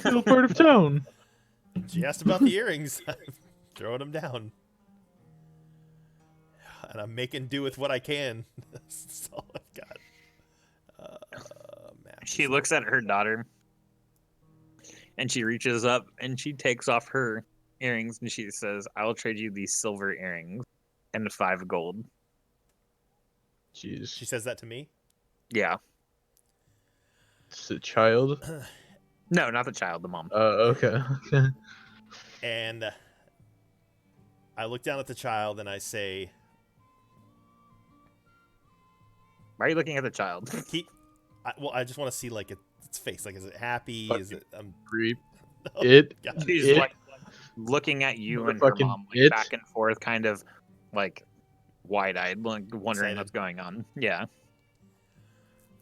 middle part of town. she asked about the earrings. I'm throwing them down. And I'm making do with what I can. That's all I've got. Map She is- looks at her daughter, and she reaches up and she takes off her earrings and she says, "I will trade you these silver earrings and 5 gold." Jeez, She says that to me? Yeah. it's a child. No, not the child, the mom. Okay. Okay. And I look down at the child and I say, Why are you looking at the child? I just want to see like its face. Like, is it happy? Fuck Is it? Creep. Oh, It. God. She's It- like looking at you and her Motherfucking mom like, it. back and forth, kind of like wide-eyed, like, wondering Excited. what's going on. Yeah.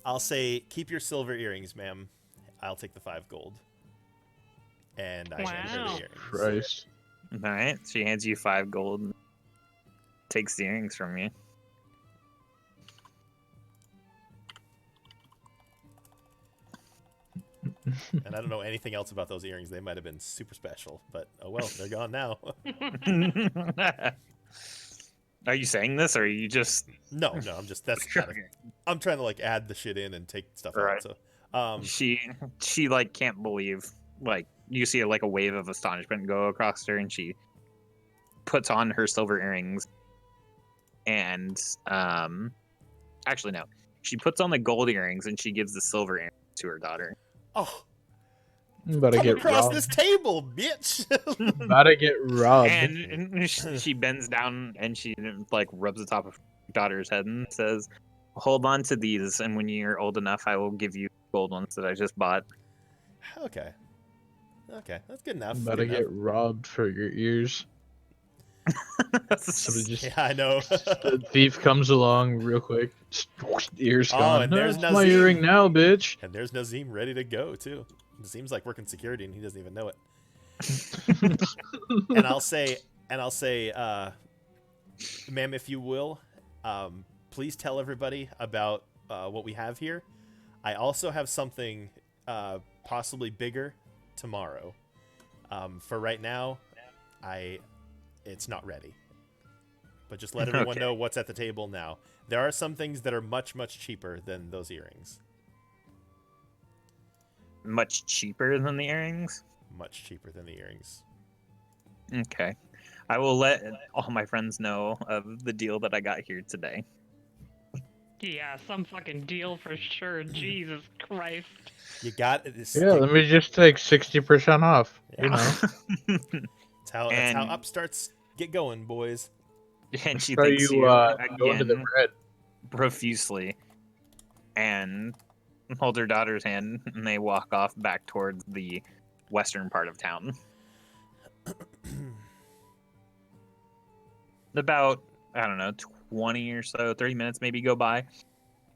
I'll say, keep your silver earrings, ma'am. I'll take the 5 gold. And I hand her Wow. the earrings. Christ. All right. She hands you 5 gold and takes the earrings from you. And I don't know anything else about those earrings. They might have been super special, but oh well, they're gone now. Are you saying this, or are you just No, I'm just I'm trying to like add the shit in and take stuff Right. out. So, she like can't believe, like, you see like a wave of astonishment go across her, and she puts on her silver earrings, and actually no, she puts on the gold earrings and she gives the silver earrings to her daughter. oh, I'm about to come get across robbed. this table, bitch. About to get robbed. And she bends down and she like rubs the top of her daughter's head and says, "Hold on to these, and when you're old enough, I will give you gold ones that I just bought." Okay, that's good enough. About good to get enough. robbed for your ears. Somebody just Yeah, I know. the thief comes along real quick. Ears Oh, gone. and there's That's my Nazim. earring now, bitch. And there's Nazim ready to go too. Nazim's like working security and he doesn't even know it. And I'll say, ma'am, if you will, please tell everybody about what we have here. I also have something possibly bigger tomorrow. For right now, it's not ready. But just let everyone Okay. know what's at the table now. There are some things that are much, much cheaper than those earrings. Much cheaper than the earrings. Much cheaper than the earrings. Okay. I will let all my friends know of the deal that I got here today. Yeah, some fucking deal for sure. Jesus Christ. You got it. Yeah, let me just take 60% off. You know. That's how And- upstarts get going, boys. And she Try thanks you you go into the again red. profusely and holds her daughter's hand, and they walk off back towards the western part of town. About, I don't know, 20 or so, 30 minutes maybe go by,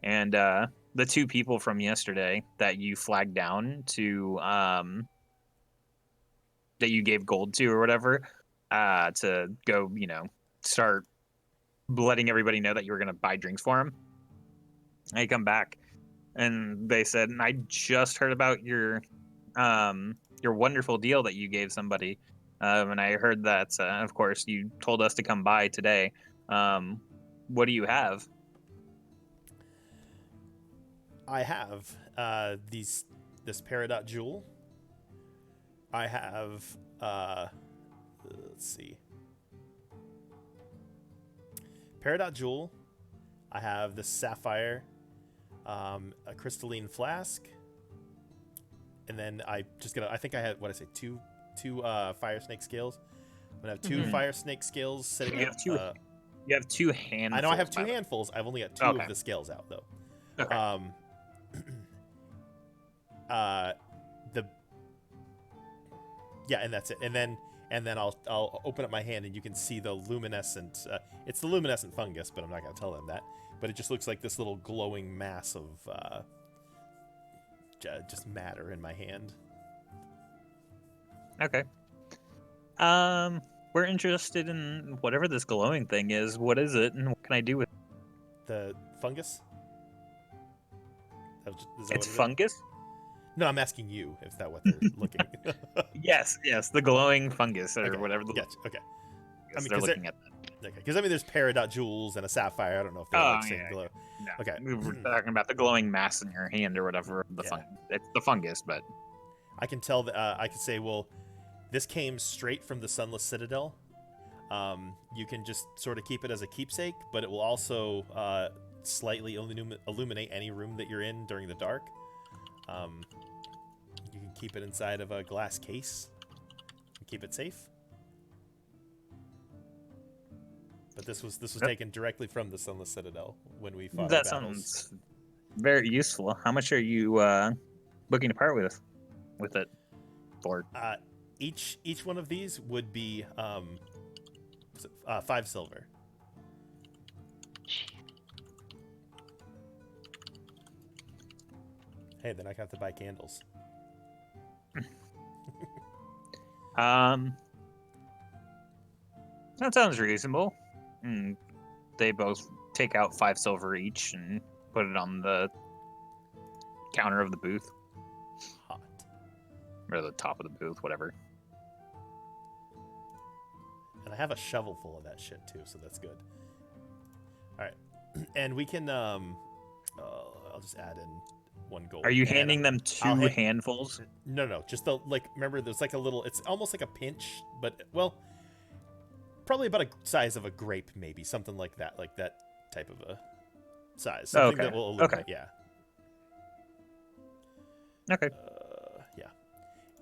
and the 2 people from yesterday that you flagged down to that you gave gold to or whatever, to go, start letting everybody know that you were going to buy drinks for them. They come back, and they said, "And I just heard about your wonderful deal that you gave somebody, and I heard that, of course, you told us to come by today. What do you have?" I have this Peridot jewel. I have let's see. Peridot jewel. I have the sapphire, a crystalline flask, and then I think I had two fire snake scales. I'm gonna have two Mhm. fire snake scales sitting You out. have two You have two handfuls. I know I have two by the way. handfuls. I've only got two Okay. of the scales out though. Okay. And that's it. And then I'll open up my hand and you can see the luminescent. It's the luminescent fungus, but I'm not gonna tell them that. But it just looks like this little glowing mass of just matter in my hand. Okay. We're interested in whatever this glowing thing is. What is it, and what can I do with it? The fungus. Is that It's what it is? fungus? No, I'm asking you if that what they're looking. Yes, the glowing fungus or Okay, whatever the Gotcha. Okay. fungus mean, they're 'cause looking at. Okay. Because there's Peridot jewels and a sapphire. I don't know if they're Oh, like same yeah, glow. No, Okay. we were talking about the glowing mass in your hand or whatever. Yeah. It's the fungus, but I can tell that I can say, well, this came straight from the Sunless Citadel. You can just sort of keep it as a keepsake, but it will also slightly illuminate any room that you're in during the dark. You can keep it inside of a glass case and keep it safe. But this was Yep. taken directly from the Sunless Citadel when we fought that our battles. sounds very useful. How much are you looking to part with it for? Each one of these would be 5 silver. Hey, then I have to buy candles. That sounds reasonable. They both take out 5 silver each and put it on the counter of the booth Hot. or the top of the booth, whatever. And I have a shovel full of that shit too, so that's good. All right, and we can. I'll just add in 1 gold. Are you and handing them I'll 2 ha- handfuls? No, just the Remember, there's like a little. It's almost like a pinch, but well, probably about a size of a grape, maybe something like that type of a size. Something Okay, that will illuminate. okay. Yeah. Okay. Yeah.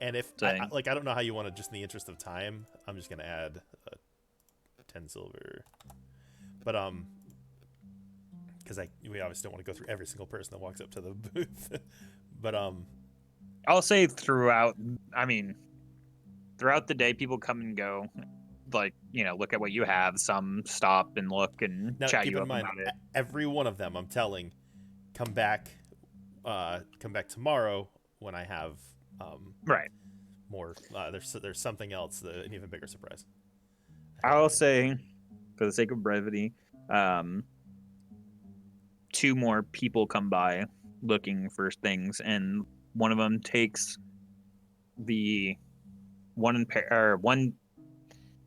And if Dang. I don't know how you want to, just in the interest of time, I'm just gonna add 10 silver. But because we obviously don't want to go through every single person that walks up to the booth. But I'll say throughout the day, people come and go. Like, look at what you have. Some stop and look and now chat keep you in up mind, about it. every one of them, I'm telling, come back tomorrow when I have Right. more. There's something else, an even bigger surprise. I'll say, for the sake of brevity, 2 more people come by looking for things, and one of them takes the one.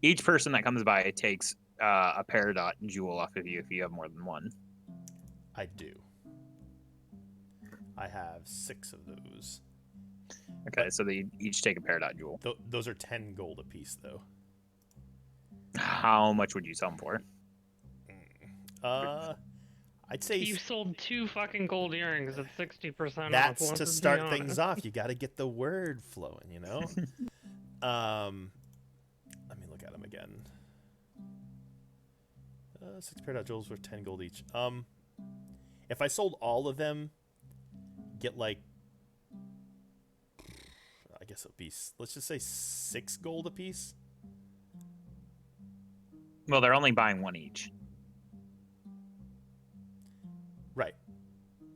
Each person that comes by takes a Peridot jewel off of you if you have more than one. I do. I have 6 of those. Okay, so they each take a Peridot jewel. Those are 10 gold apiece, though. How much would you sell them for? I'd say You sold 2 fucking gold earrings at 60% off. that's let's to be start honest. things off. You got to get the word flowing, Let me look at them again. 6 Peridot jewels worth 10 gold each. If I sold all of them, get I guess it would be, let's just say 6 gold apiece. Well, they're only buying 1 each. Right.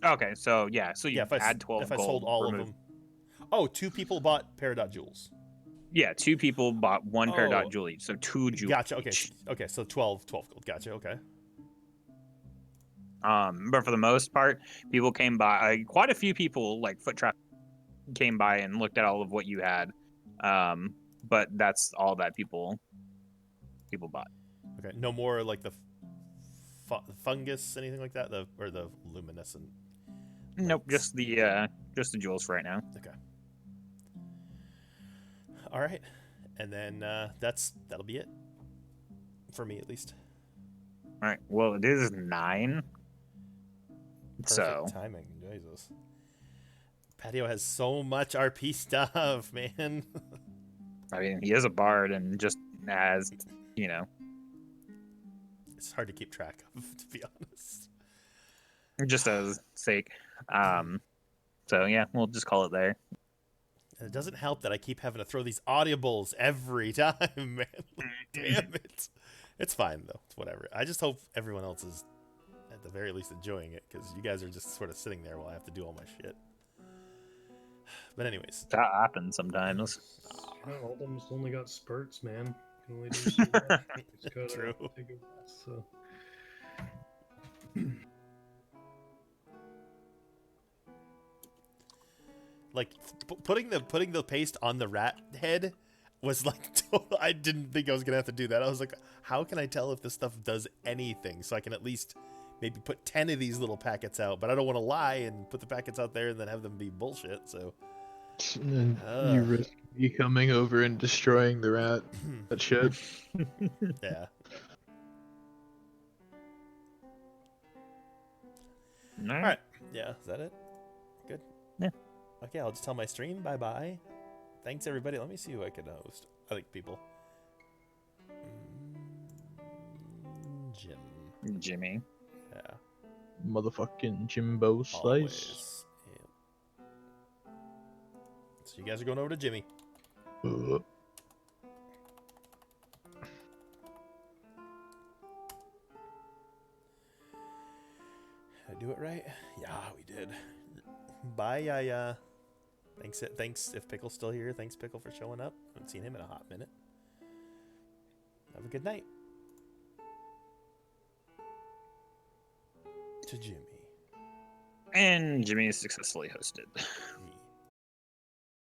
Okay, so you Yeah, if I add 12 if I gold. sold all remove- of them. Oh, 2 people bought Peridot jewels. Yeah, 2 people bought 1 Oh. Peridot jewel each, so 2 jewels. Gotcha. Okay. each. Okay. So 12 gold. Gotcha. Okay. But for the most part, people came by. Quite a few people, like foot traffic, came by and looked at all of what you had. But that's all that people bought. Okay, no more like the fungus, anything like that, or the luminescent. Nope, lights. just the jewels for right now. Okay. All right, and then that'll be it for me at least. All right. Well, it is 9. Perfect So timing, Jesus. Patio has so much RP stuff, man. I mean, he is a bard, and just as It's hard to keep track of, to be honest. just as sake. So yeah, we'll just call it there. And it doesn't help that I keep having to throw these audibles every time, man. Damn it. It's fine though. It's whatever. I just hope everyone else is at the very least enjoying it, because you guys are just sort of sitting there while I have to do all my shit. But anyways, That happens sometimes. Yeah, all of them's only got spurts, man. Can only do so much. Just gotta True. take a rest, so. like putting the paste on the rat head was like total, I didn't think I was gonna have to do that. I was like, how can I tell if this stuff does anything, so I can at least maybe put 10 of these little packets out, but I don't want to lie and put the packets out there and then have them be bullshit. So And you risk me coming over and destroying the rat. That shit. yeah. All All right. Yeah, is that it? Good. Yeah. Okay, I'll just tell my stream bye-bye. Thanks, everybody. Let me see who I can host. I think people. Jim. Jimmy. Yeah. Motherfucking Jimbo Slice. Always. Yeah. So you guys are going over to Jimmy. Did I do it right? Yeah, we did. Bye, Yaya. Thanks if Pickle's still here. Thanks, Pickle, for showing up. Haven't seen him in a hot minute. Have a good night. To Jimmy. And Jimmy is successfully hosted.